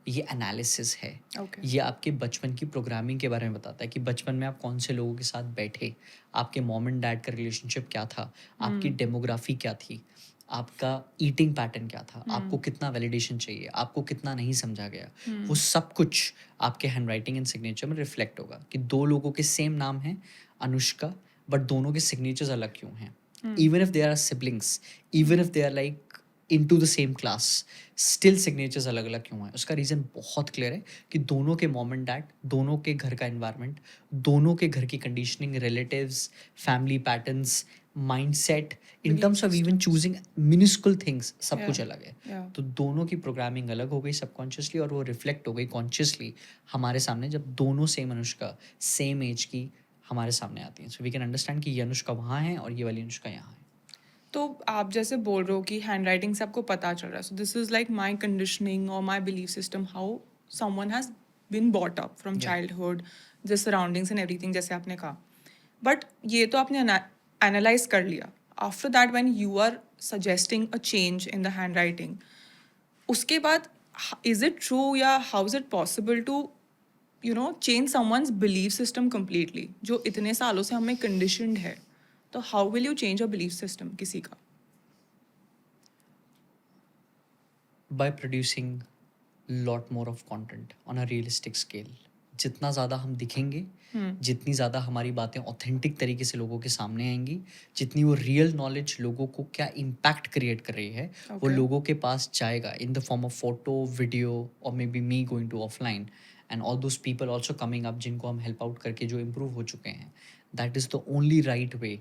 ये analysis है. Okay. ये आपके बचपन की प्रोग्रामिंग के बारे में बताता है कि बचपन में आप कौन से लोगों के साथ बैठे, आपके मॉम एंड डैड का रिलेशनशिप क्या था, आपकी डेमोग्राफी क्या थी, आपका ईटिंग पैटर्न क्या था, आपको कितना वैलिडेशन चाहिए, आपको कितना नहीं समझा गया, वो सब कुछ आपके हैंड राइटिंग एंड सिग्नेचर में रिफ्लेक्ट होगा. कि 2 लोगों के सेम नाम है अनुष्का, बट दोनों के सिग्नेचर्स अलग क्यों हैं. Even if they are siblings, even if they are like into the same class, still signatures अलग अलग क्यों हैं. उसका रीज़न बहुत क्लियर है कि दोनों के मॉम एंड डैड, दोनों के घर का एनवायरनमेंट, दोनों के घर की conditioning, relatives, family patterns, mindset, in terms of even choosing minuscule things, सब कुछ अलग है. Yeah. तो दोनों की प्रोग्रामिंग अलग हो गई सबकॉन्शियसली, और वो रिफ्लेक्ट हो गई कॉन्शियसली हमारे सामने जब दोनों सेम अनुष्का, सेम एज की हमारे सामने आती हैं. सो वी कैन अंडरस्टैंड कि ये अनुष्का वहाँ है और ये वाली अनुष्का यहाँ है. तो आप जैसे बोल रहे हो कि हैंड राइटिंग से आपको पता चल रहा है. So this is like my conditioning और my belief system, how someone has been brought up from childhood, the surroundings and everything, जैसे आपने कहा. बट ये तो आपने एनालाइज कर लिया. After that when you are suggesting a change in the hand writing, उसके बाद इज इट ट्रू या how is it possible to change someone's belief system completely, जो इतने सालों से हमें कंडीशनड है. तो how will you change a belief system किसी का? By producing lot more of content on a realistic scale. जितना ज़्यादा हम दिखेंगे, जितनी ज़्यादा हमारी बातें ऑथेंटिक तरीके से लोगों के सामने आएंगी, जितनी वो रियल नॉलेज लोगों को क्या इम्पैक्ट क्रिएट कर रही है, वो लोगों के पास जाएगा in the form of photo, video, और maybe me going to offline, and all those people also coming up जिनको हम हेल्प आउट करके जो इम्प्रूव हो चुके हैं. That is the only right way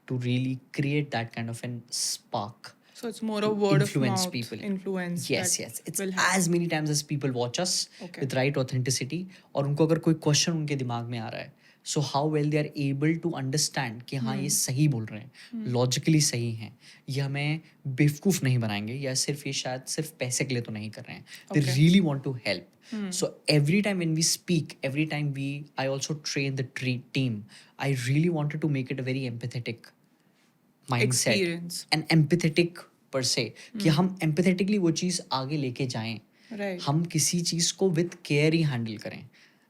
to really create that kind of an spark. So it's more a word of influence mouth people. influence. Yes, that yes. It's will happen. as many times as people watch us Okay. with right authenticity, और उनको अगर कोई question उनके दिमाग में आ रहा है, so how well they are able to understand कि हाँ ये सही बोल रहे हैं, लॉजिकली सही हैं, ये हमें बेवकूफ़ नहीं बनाएंगे, या सिर्फ ये शायद सिर्फ पैसे के लिए तो नहीं कर रहे हैं. They really want to help. So every time when we speak, every time I also train the team, I really wanted to make it a very empathetic mindset Experience. and empathetic per se कि हम empathetically वो चीज़ आगे लेके जाएं, Right. हम किसी चीज़ को with care he handle करें.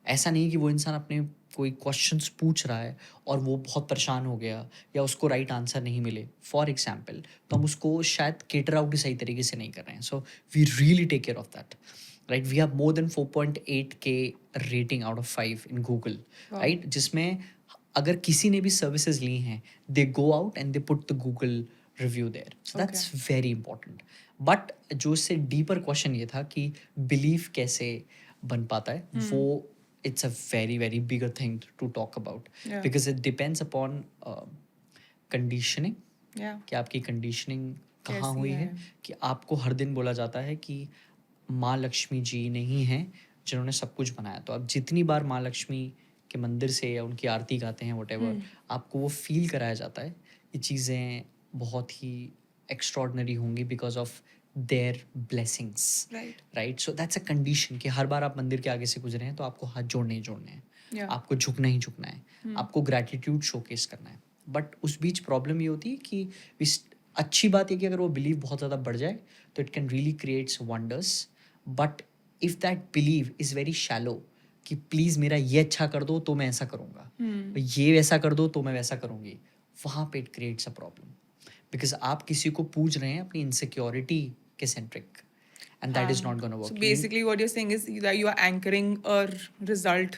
ऐसा नहीं कि वो इंसान अपने कोई क्वेश्चंस पूछ रहा है और वो बहुत परेशान हो गया या उसको राइट आंसर नहीं मिले फॉर एग्जाम्पल, तो हम उसको शायद केटर आउट सही तरीके से नहीं कर रहे हैं. So we really take care of that. Right, we have more than 4.8K rating out of 5 in Google. Right, जिसमें अगर किसी ने भी सर्विसेज ली हैं, they go out and they put the Google review there. So that's very important. But जो इससे deeper question ये था कि बिलीफ कैसे बन पाता है, वो it's a very very bigger thing to talk about. Yeah. Because it depends upon conditioning. Yeah. कि आपकी कंडीशनिंग कहाँ कैसी हुई है. कि आपको हर दिन बोला जाता है कि माँ लक्ष्मी जी नहीं हैं जिन्होंने सब कुछ बनाया, तो आप जितनी बार माँ लक्ष्मी के मंदिर से या उनकी आरती गाते हैं whatever, आपको वो फील कराया जाता है ये चीज़ें बहुत ही एक्स्ट्रॉर्डनरी होंगी because of their blessings. Right. Right, so that's a condition कि हर बार आप मंदिर के आगे से गुजरे हैं तो आपको हाथ जोड़ने ही जोड़ने हैं. Yeah. आपको झुकना ही झुकना है. आपको ग्रैटिट्यूड शोकेस करना है. बट उस बीच प्रॉब्लम ये होती है कि अच्छी बात है कि अगर वो बिलीव बहुत ज़्यादा बढ़ जाए तो it can really creates wonders. But if that believe is very shallow कि प्लीज़ मेरा ये अच्छा कर दो तो मैं ऐसा करूँगा, ये वैसा कर दो तो मैं वैसा करूँगी, वहाँ पे it creates a problem. Because आप किसी को पूछ रहे हैं अपनी इनसिक्योरिटी के centric, and that is not going to work. So basically what you're saying is that you are anchoring a result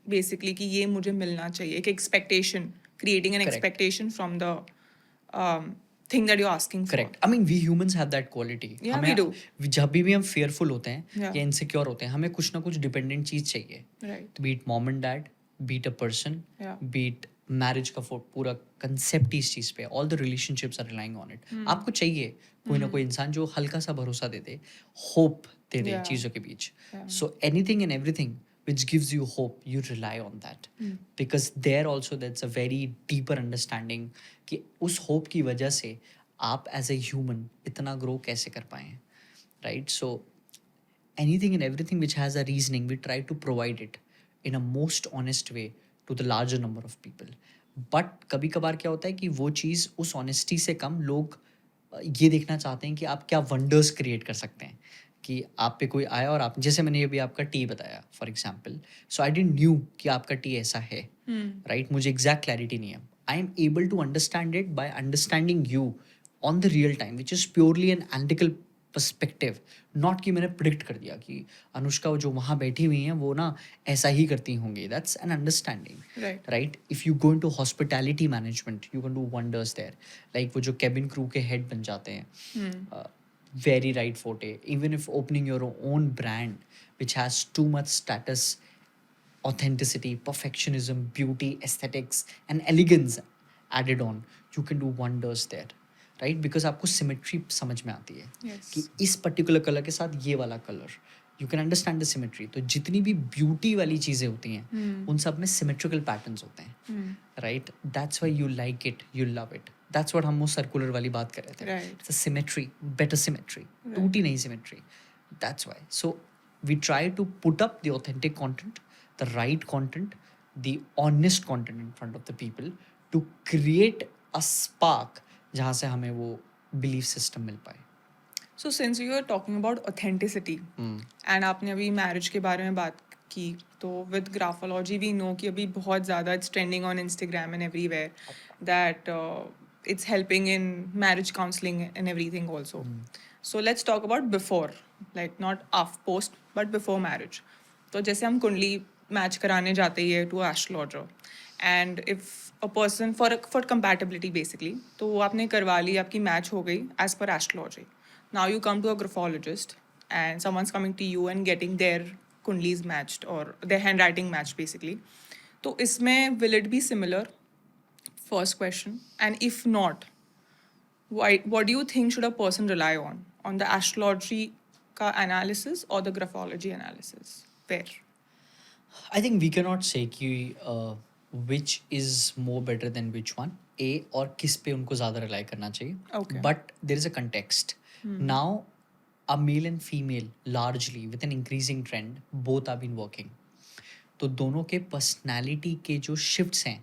basically कि ये मुझे मिलना चाहिए, एक expectation, creating an Correct. expectation from the thing that you're asking for. Correct. I mean, we humans have that quality. Yeah, we do. जब भी हम fearful होते हैं Yeah. या insecure होते हैं, हमें कुछ ना कुछ dependent चीज़ चाहिए. Right. Be it mom and dad, be it a person, Yeah. be it marriage का पूरा concept ही इस चीज़ पे. All the relationships are relying on it. आपको चाहिए कोई ना कोई इंसान जो हल्का सा भरोसा दे दे, hope दे दे Yeah. चीज़ों के बीच. Yeah. So anything and everything which gives you hope, you rely on that. Because there also that's a very deeper understanding कि उस hope की वजह से आप as a human इतना grow कैसे कर पाएं. Right? So anything and everything which has a reasoning, we try to provide it in a most honest way to the larger number of people. But कभी कभार क्या होता है कि वो चीज़ उस honesty से कम लोग ये देखना चाहते हैं कि आप क्या wonders create कर सकते हैं. कि आप पे कोई आया और आप, जैसे मैंने अभी आपका टी बताया for example, so I didn't knew कि आपका टी ऐसा है. राइट, मुझे एग्जैक्ट क्लैरिटी नहीं है. I am able to understand it by understanding you on the real time, which is purely an analytical perspective. Not कि मैंने प्रिडिक्ट कर दिया कि अनुष्का जो वहाँ बैठी हुई हैं वो ना ऐसा ही करती होंगी. That's an understanding. Right, if you go in to hospitality management you can do wonders there. Like वो जो कैबिन क्रू के हेड बन जाते हैं, very right forte. Even if opening your own brand which has too much status, authenticity, perfectionism, beauty, aesthetics and elegance added on, you can do wonders there. Right? Because आपको symmetry समझ में आती है. Yes. कि इस particular color के साथ ये वाला color, you can understand the symmetry. तो जितनी भी beauty वाली चीज़ें होती हैं उन सब में symmetrical patterns होते हैं. Right? That's why you like it, you love it. That's what हम वो सर्कुलर वाली बात कर रहे थे. Right. It's a symmetry, better symmetry. टूटी नहीं symmetry. That's why. So we try to put up the authentic content, the right content, the honest content in front of the people to create a spark जहाँ से हमें वो belief system मिल पाए. So since you are talking about authenticity and आपने अभी marriage के बारे में बात की, तो with graphology we know कि अभी बहुत ज़्यादा it's trending on Instagram and everywhere that it's helping in marriage counseling and everything also. So let's talk about before, like not after post but before marriage. तो जैसे हम कुंडली match कराने जाते ही है to astrologer, and if a person for compatibility basically, तो वो आपने करवा ली, आपकी मैच हो गई as per astrology. Now you come to a graphologist and someone's coming to you and getting their kundlis matched or their handwriting matched basically. तो इसमें will it be similar? First question. And if not, what do you think should a person rely on the astrology ka analysis or the graphology analysis? Where? I think we cannot say कि which is more better than which one. A और किस पे उनको ज़्यादा rely करना चाहिए. Okay. But there is a context. Now, a male and female largely with an increasing trend, both have been working. तो दोनों के personality के जो shifts हैं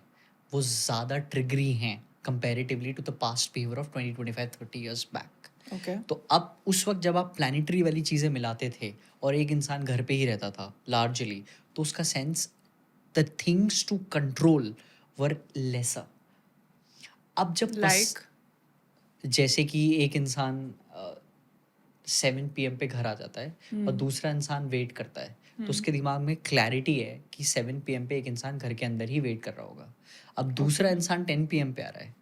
वो ज़्यादा ट्रिगरी हैं comparatively to the past behaviour of 20-25-30 years back. Okay. तो अब उस वक्त जब आप प्लानिटरी वाली चीज़ें मिलाते थे और एक इंसान घर पे ही रहता था लार्जली, तो उसका sense the things to control were lesser. अब जब Like. जैसे कि एक इंसान 7 PM पे घर आ जाता है और दूसरा इंसान वेट करता है, तो उसके दिमाग में क्लैरिटी है कि 7 PM पे एक इंसान घर के अंदर ही वेट कर रहा होगा. अब दूसरा इंसान 10 PM पे आ रहा है,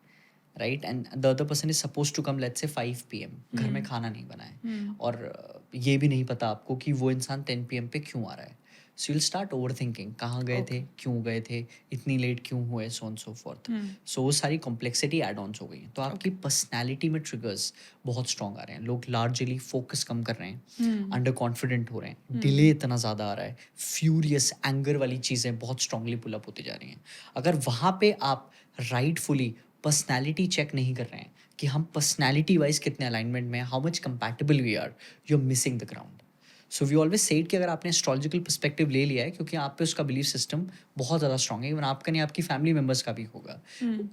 right, and the other person is suppose to come let's say 5 PM. घर में खाना नहीं बना है और ये भी नहीं पता आपको कि वो इंसान 10 PM पे क्यों आ रहा है. So you'll start over thinking, कहाँ गए थे, क्यों गए थे, इतनी लेट क्यों हुए, सो ऑन सो फोर्थ. सो वो सारी कॉम्प्लेक्सिटी एड ऑन्स हो गई हैं. तो आपकी पर्सनैलिटी में ट्रिगर्स बहुत स्ट्रॉन्ग आ रहे हैं. लोग लार्जली फोकस कम कर रहे हैं, अंडर कॉन्फिडेंट हो रहे हैं, डिले इतना ज़्यादा आ रहा है, फ्यूरियस एंगर वाली चीज़ें बहुत स्ट्रांगली पुल अप होती जा रही हैं. अगर वहाँ पे आप राइटफुली पर्सनैलिटी चेक नहीं कर रहे हैं कि हम पर्सनैलिटी वाइज कितने अलाइनमेंट में, how much compatible we are, you are missing the ground. So we always said कि अगर आपने एस्ट्रोलॉजिकल पर्सपेक्टिव ले लिया है, क्योंकि आप पे उसका बिलीफ सिस्टम बहुत ज़्यादा स्ट्रॉन्ग है, इवन आपका नहीं आपकी फैमिली मेम्बर्स का भी होगा.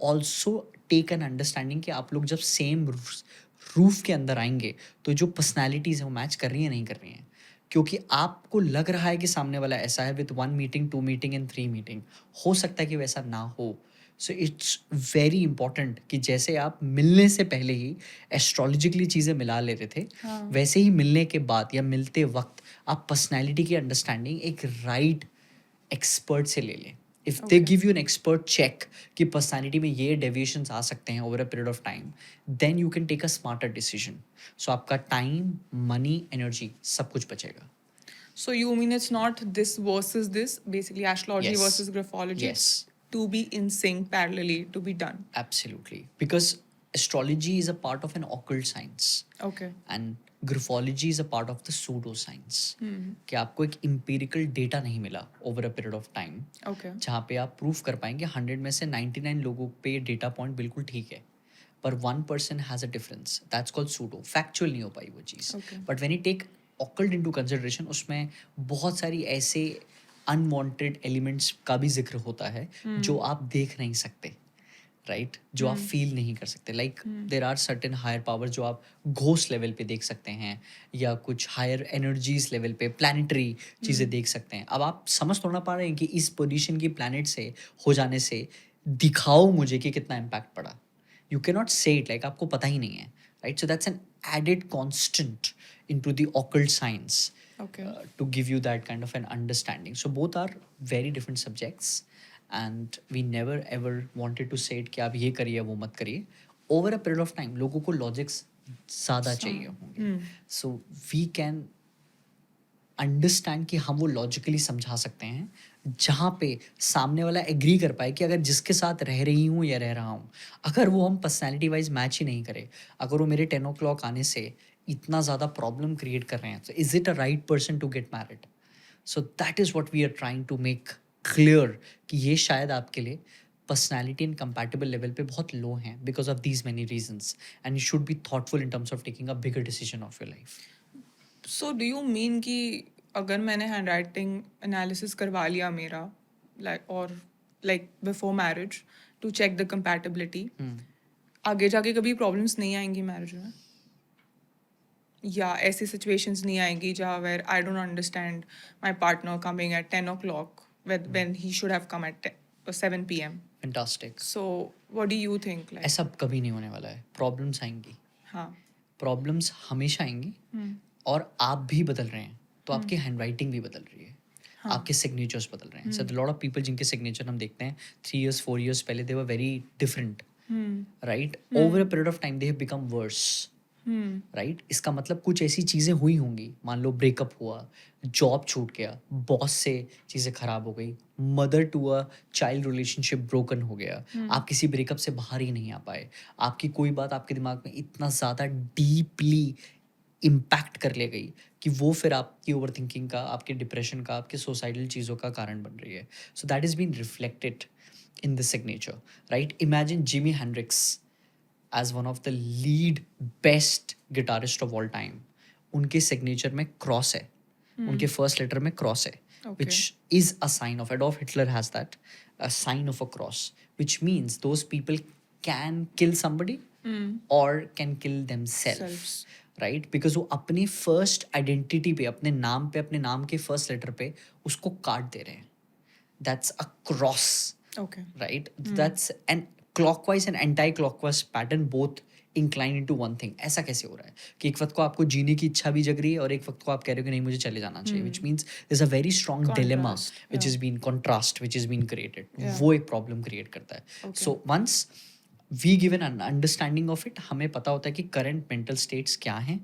ऑल्सो टेक एन अंडरस्टैंडिंग कि आप लोग जब सेम रूफ के अंदर आएंगे तो जो पर्सनैलिटीज़ हैं वो मैच कर रही हैं नहीं कर रही हैं. क्योंकि आपको लग रहा है कि सामने वाला ऐसा है with 1 meeting 2 meeting and 3 meeting, हो सकता है कि वैसा ना हो. सो इट्स वेरी इंपॉर्टेंट कि जैसे आप मिलने से पहले ही एस्ट्रोलॉजिकली चीज़ें मिला लेते थे, वैसे ही मिलने के बाद या मिलते वक्त आप पर्सनैलिटी की अंडरस्टैंडिंग एक राइट एक्सपर्ट से ले लें. If they give you an expert check कि पर्सनैलिटी में ये डेविएशंस आ सकते हैं over a period of time, then you can take a smarter decision. So आपका टाइम, मनी, एनर्जी सब कुछ बचेगा. So you mean it's not this versus this, basically astrology Yes. versus graphology? Yes. To be in sync parallelly to be done. Absolutely. Because astrology is a part of an occult science. Okay. And graphology is a part of the pseudoscience. कि आपको एक empirical data नहीं मिला over a period of time, Okay. जहाँ पे आप proof कर पाएंगे 100 में से 99 लोगों पे डेटा पॉइंट बिल्कुल ठीक है, पर 1% has a difference. That's called pseudo. Factual नहीं हो पाई वो चीज़. Okay. But when you take occult into consideration, उसमें बहुत सारी ऐसे अनवांटेड एलिमेंट्स का भी जिक्र होता है जो आप देख नहीं सकते, राइट, जो आप फील नहीं कर सकते. Like there are certain higher power जो आप घोस्ट लेवल पे देख सकते हैं, या कुछ हायर एनर्जीज लेवल पे प्लानिटरी चीज़ें देख सकते हैं. अब आप समझ थोड़ा पा रहे हैं कि इस पोजीशन की प्लैनेट से हो जाने से दिखाओ मुझे कि कितना इम्पैक्ट पड़ा. You can not say it, like आपको पता ही नहीं है, right. So that's an added constant into the occult science. Okay. To give you that kind of an understanding. So both are very different subjects, and we never ever wanted to say it कि आप ये करिए वो मत करिए. Over a period of time लोगों को logics ज़्यादा चाहिए होंगे. So we can अंडरस्टैंड कि हम वो लॉजिकली समझा सकते हैं जहाँ पे सामने वाला एग्री कर पाए कि अगर जिसके साथ रह रही हूँ या रह रहा हूँ, अगर वो हम पर्सनैलिटी वाइज मैच ही नहीं करे, अगर वो मेरे 10 o'clock आने से इतना ज़्यादा प्रॉब्लम क्रिएट कर रहे हैं, तो is it a right person to get married. So that is what we are trying to make clear कि ये शायद आपके लिए पर्सनैलिटी एंड कंपैटिबल लेवल पे बहुत लो हैं because of these many reasons, and you should be thoughtful in terms of taking a bigger decision of your life. So do you mean कि अगर मैंने handwriting analysis करवा लिया मेरा, like before marriage to check the compatibility, आगे जाके कभी problems नहीं आएंगी marriage में, या ऐसी situations नहीं आएंगी जहाँ where I don't understand my partner coming at 10 o'clock when he should have come at 7 p.m. Fantastic. So what do you think? Like, ऐसा कभी नहीं होने वाला है. प्रॉब्लम्स आएंगी, हाँ, प्रॉब्लम्स हमेशा आएंगी, और आप भी बदल रहे हैं तो आपकी हैंड राइटिंग भी बदल रही है, आपके सिग्नेचर्स बदल रहे हैं. सो लॉट ऑफ पीपल जिनके सिग्नेचर हम देखते हैं 3 years 4 years पहले they were very different, right, over a period of time they have become worse, right. इसका मतलब कुछ ऐसी चीज़ें हुई होंगी, मान लो ब्रेकअप हुआ, जॉब छूट गया, बॉस से चीज़ें खराब हो गई, mother to a child relationship broken हो गया, आप किसी ब्रेकअप से बाहर ही नहीं आ पाए, आपकी कोई बात आपके दिमाग में इतना ज़्यादा डीपली इम्पैक्ट कर ले गई कि वो फिर आपकी ओवर थिंकिंग का, आपके डिप्रेशन का, आपके सोसाइटल चीज़ों का कारण बन रही है. So that is been reflected in the signature, right. Imagine Jimi Hendrix as one of the lead best guitarist of all time. उनके सिग्नेचर में क्रॉस है, उनके फर्स्ट लेटर में क्रॉस है, which is a sign of, Adolf Hitler has that, a sign of a cross, which means those people can kill somebody or can kill themselves, Selves. Right? Because वो अपनी first identity पे, अपने नाम पे, अपने नाम के फर्स्ट लेटर पे उसको काट दे रहे हैं. That's a cross, Okay. right? That's an clockwise and anti-clockwise pattern both incline into one thing. ऐसा कैसे हो रहा है कि एक वक्त को आपको जीने की इच्छा भी जग रही है और एक वक्त को आप कह रहे हो कि नहीं मुझे चले जाना चाहिए, which means there's a very strong dilemma Contrast, which yeah. has been contrast which has been created. Yeah. वो एक problem create करता है. Okay. So once we give an understanding of it, हमें पता होता है कि current mental states क्या हैं,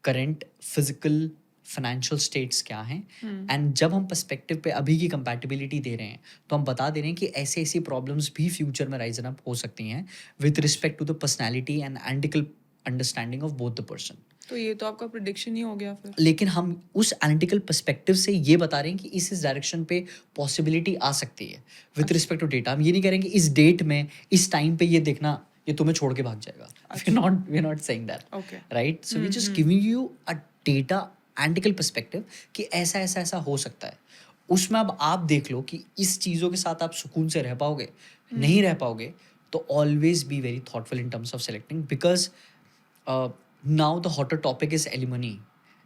current physical फाइनेंशियल स्टेट्स क्या हैं, एंड जब हम पर्सपेक्टिव पे अभी की कंपैटिबिलिटी दे रहे हैं तो हम बता दे रहे हैं कि ऐसे ऐसी प्रॉब्लम्स भी फ्यूचर में राइजन अप हो सकती हैं with respect to the personality and analytical understanding of both the person. तो ये तो आपका प्रिडिक्शन ही हो गया फिर. लेकिन हम उस एनालिटिकल पर्सपेक्टिव से ये बता रहे हैं कि इस डायरेक्शन पे पॉसिबिलिटी आ सकती है विद रिस्पेक्ट टू डेटा. हम ये नहीं कह रहे हैं कि इस डेट में इस टाइम पे ये देखना ये तुम्हें छोड़ के भाग जाएगा. we're not saying that. Okay. Right? So we're just giving you a data analytical perspective कि ऐसा ऐसा ऐसा हो सकता है. उसमें अब आप देख लो कि इस चीज़ों के साथ आप सुकून से रह पाओगे, नहीं रह पाओगे, तो always be very thoughtful in terms of selecting, because now the hotter topic is alimony,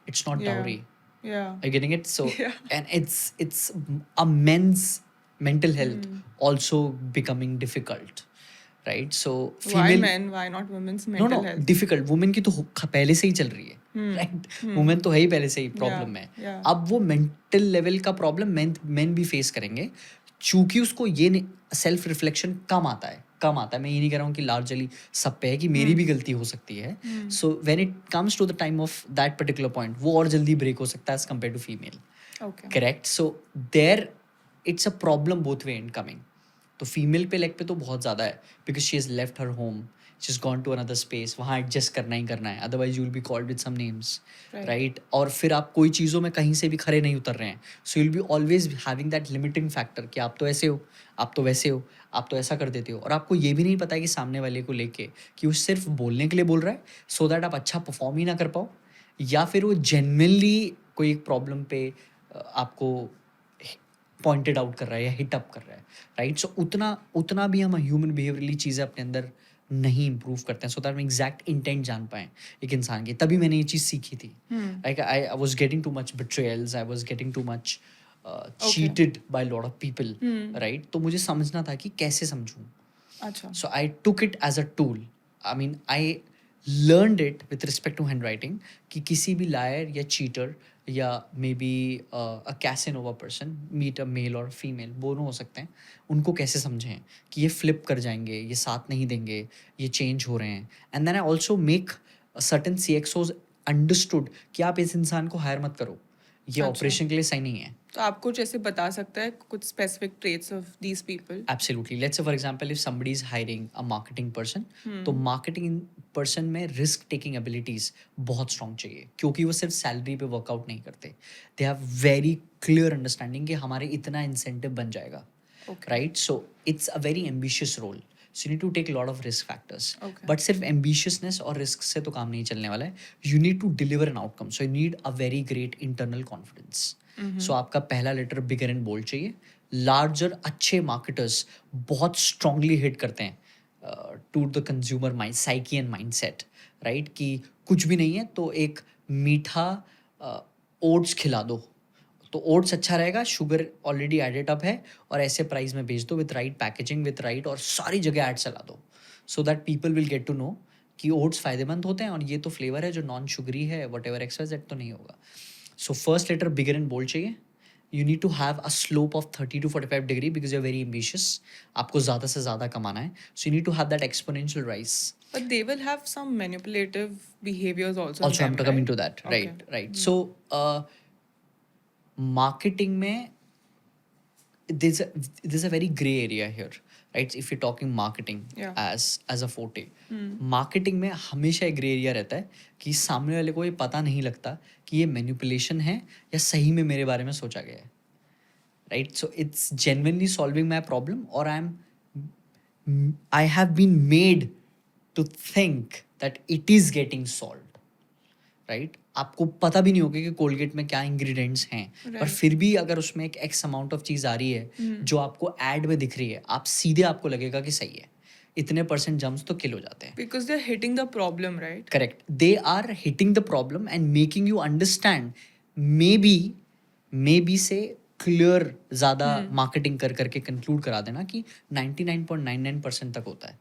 it's not dowry. Yeah. Are you getting it? So, Yeah. and it's a men's mental health also becoming difficult, right? So Why men? Why not women's mental health? Difficult. Women की तो पहले से ही चल रही है, right? Women तो है ही पहले से ही प्रॉब्लम में. yeah. अब वो मेंटल लेवल का प्रॉब्लम मेन भी फेस करेंगे, चूंकि उसको ये सेल्फ रिफ्लेक्शन कम आता है. मैं ये नहीं कह रहा हूँ कि लार्जली सब पे है कि मेरी भी गलती हो सकती है. So when it comes to the time of that particular point वो और जल्दी ब्रेक हो सकता है as compare to female. Okay. Correct. So there it's a problem both way and coming. तो फीमेल पे लेग पे तो बहुत ज़्यादा है because she has left her home, she has gone to another space, वहाँ एडजस्ट करना ही करना है, otherwise you will be called with some names, right? और फिर आप कोई चीज़ों में कहीं से भी खड़े नहीं उतर रहे हैं, so you will be always having that limiting factor कि आप तो ऐसे हो, आप तो वैसे हो, आप तो ऐसा कर देते हो, और आपको ये भी नहीं पता है कि सामने वाले को लेके कि वो सिर्फ बोलने के लिए बोल रहा है सो दैट आप अच्छा परफॉर्म ही ना कर पाओ, या फिर वो जेन्युइनली कोई एक प्रॉब्लम पे आपको पॉइंटेड आउट कर रहा है या हिट अप कर रहा है, राइट? सो उतना भी हम ह्यूमन बिहेवियरली चीज़ें अपने अंदर नहीं इम्प्रूव करते हैं सो दैट हम एग्जैक्ट इंटेंट जान पाएँ एक इंसान की. तभी मैंने ये चीज़ सीखी थी. Like I was getting too much betrayals, I was getting too much cheated by a lot of people, right? तो मुझे समझना था कि कैसे समझूं. अच्छा. So I took it as a tool. I mean, I learned it with respect to handwriting कि किसी भी liar या cheater या maybe a Casanova person, meet a male or female, दोनों हो सकते हैं, उनको कैसे समझें कि ये flip कर जाएंगे, ये साथ नहीं देंगे, ये change हो रहे हैं. And then I also make certain CXOs understood कि आप इस इंसान को hire मत करो, ये ऑपरेशन के लिए सही नहीं है. तो आप कुछ ऐसे बता सकता है कुछ specific traits of these people? Absolutely. Let's say for example if somebody is hiring a marketing person, तो marketing person में risk taking abilities बहुत strong चाहिए क्योंकि वो सिर्फ salary पे workout नहीं करते. They have very clear understanding कि हमारे इतना incentive बन जाएगा, right? So it's a very ambitious role. So you need to take a lot of risk factors. But सिर्फ ambitiousness और risk से तो काम नहीं चलने वाला है. You need to deliver an outcome. So you need a very great internal confidence. So आपका पहला लेटर बिगर एंड बोल्ड चाहिए. लार्जर अच्छे मार्केटर्स बहुत स्ट्रांगली हिट करते हैं to the consumer mind psyche and mindset, right? कि कुछ भी नहीं है तो एक मीठा ओट्स खिला दो, तो ओट्स अच्छा रहेगा, शुगर ऑलरेडी एडेड अप है और ऐसे प्राइस में बेच दो with right packaging with right, और सारी जगह ऐड चला दो so that people will get to know कि ओट्स फ़ायदेमंद होते हैं और ये तो फ्लेवर है जो नॉन शुगरी है, वट एवर XYZ तो नहीं होगा. So first letter bigger and bold चाहिए. You need to have a slope of 30 to 45 degree because you're very ambitious. आपको ज़्यादा से ज़्यादा कमाना है. So you need to have that exponential rise. But they will have some manipulative behaviors also. Also, I'm coming to that. Right. So, marketing में there's a very gray area here, right? If you're talking marketing as a forte, marketing में हमेशा एक gray area रहता है कि सामने वाले को ये पता नहीं लगता कि ये manipulation है या सही में मेरे बारे में सोचा गया है, right? So it's genuinely solving my problem, or I have been made to think that it is getting solved, right? आपको पता भी नहीं होगा कि कोलगेट में क्या इंग्रेडिएंट्स हैं, पर फिर भी अगर उसमें एक एक्स अमाउंट ऑफ चीज़ आ रही है जो आपको ऐड में दिख रही है, आप सीधे आपको लगेगा कि सही है इतने परसेंट जम्स तो किल हो जाते हैं. Because they're hitting the problem, right? Correct. They are hitting the problem and making you understand. maybe से क्लियर ज़्यादा मार्केटिंग कर करके कंक्लूड करा देना कि 99.99% तक होता है,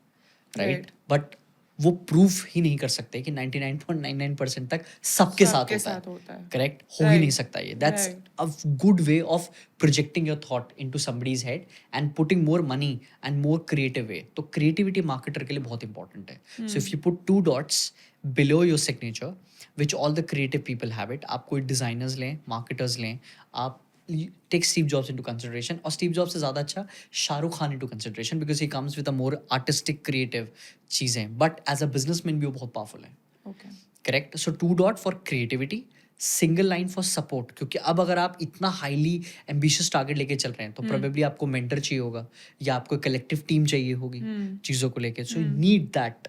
राइट? Right. बट वो प्रूफ ही नहीं कर सकते कि 99.99% तक सबके साथ सबके होता साथ है. होता है. करेक्ट हो ही नहीं Right. सकता ये. That's Right. A good way of projecting your thought into somebody's head and putting more money and more creative way. तो क्रिएटिविटी मार्केटर के लिए बहुत इंपॉर्टेंट है. So if you put 2 dots below your signature which all the creative people have it. आप कोई designers लें, marketers लें, आप take Steve Jobs into consideration, और Steve Jobs से ज़्यादा अच्छा Shahrukh Khan into consideration because he comes with a more artistic creative चीज़ें, but as a businessman भी वो बहुत powerful है. Okay. Correct. So 2 dot for creativity, single line for support. क्योंकि अब अगर आप इतना हाईली एम्बिशियस टारगेट लेके चल रहे हैं तो प्रोबेबली आपको मेंटर चाहिए होगा या आपको कलेक्टिव टीम चाहिए होगी चीज़ों को लेके. सो यू नीड दैट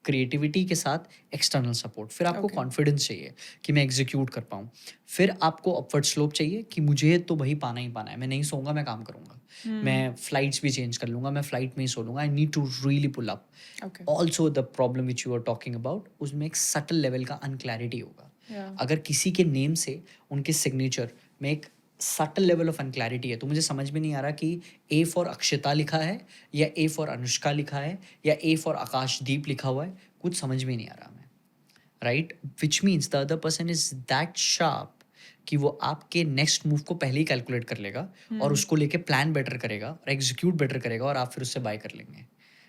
क्रिएटिविटी के साथ एक्सटर्नल सपोर्ट. फिर आपको कॉन्फिडेंस चाहिए कि मैं एग्जीक्यूट कर पाऊँ. फिर आपको अपवर्ड स्लोप चाहिए कि मुझे तो वही पाना ही पाना है. मैं नहीं सोऊंगा, मैं काम करूंगा. मैं फ्लाइट्स भी चेंज कर लूंगा, मैं फ्लाइट में ही सो लूंगा. I need to really pull up. Also the problem which you are talking about, उसमें एक सटल लेवल का अनक्लैरिटी होगा. अगर किसी के नेम से उनके सिग्नेचर में एक सटल लेवल ऑफ अनक्लैरिटी है तो मुझे समझ में नहीं आ रहा कि ए फॉर अक्षता लिखा है या ए फॉर अनुष्का लिखा है या ए फॉर आकाशदीप लिखा हुआ है. कुछ समझ में नहीं आ रहा मैं, right? Which means the other person is that sharp कि वो आपके नेक्स्ट मूव को पहले ही कैलकुलेट कर लेगा और उसको लेके प्लान बेटर करेगा और एग्जीक्यूट बेटर करेगा और आप फिर उससे बाय कर लेंगे.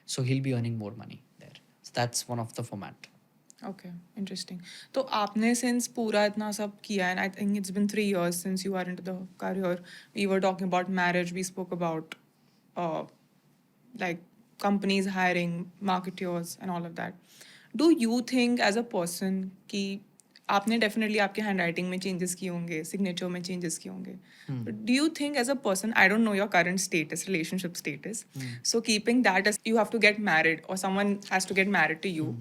So he will be earning more money there. That's one of the format. Okay, interesting. तो आपने since पूरा इतना सब किया and I think it's been 3 years since you are into the career. We were talking about marriage. We spoke about like companies hiring marketeers and all of that. Do you think as a person कि आपने definitely आपके handwriting में changes किए होंगे, signature में changes किए होंगे. But do you think as a person, I don't know your current status, relationship status. So keeping that as you have to get married or someone has to get married to you.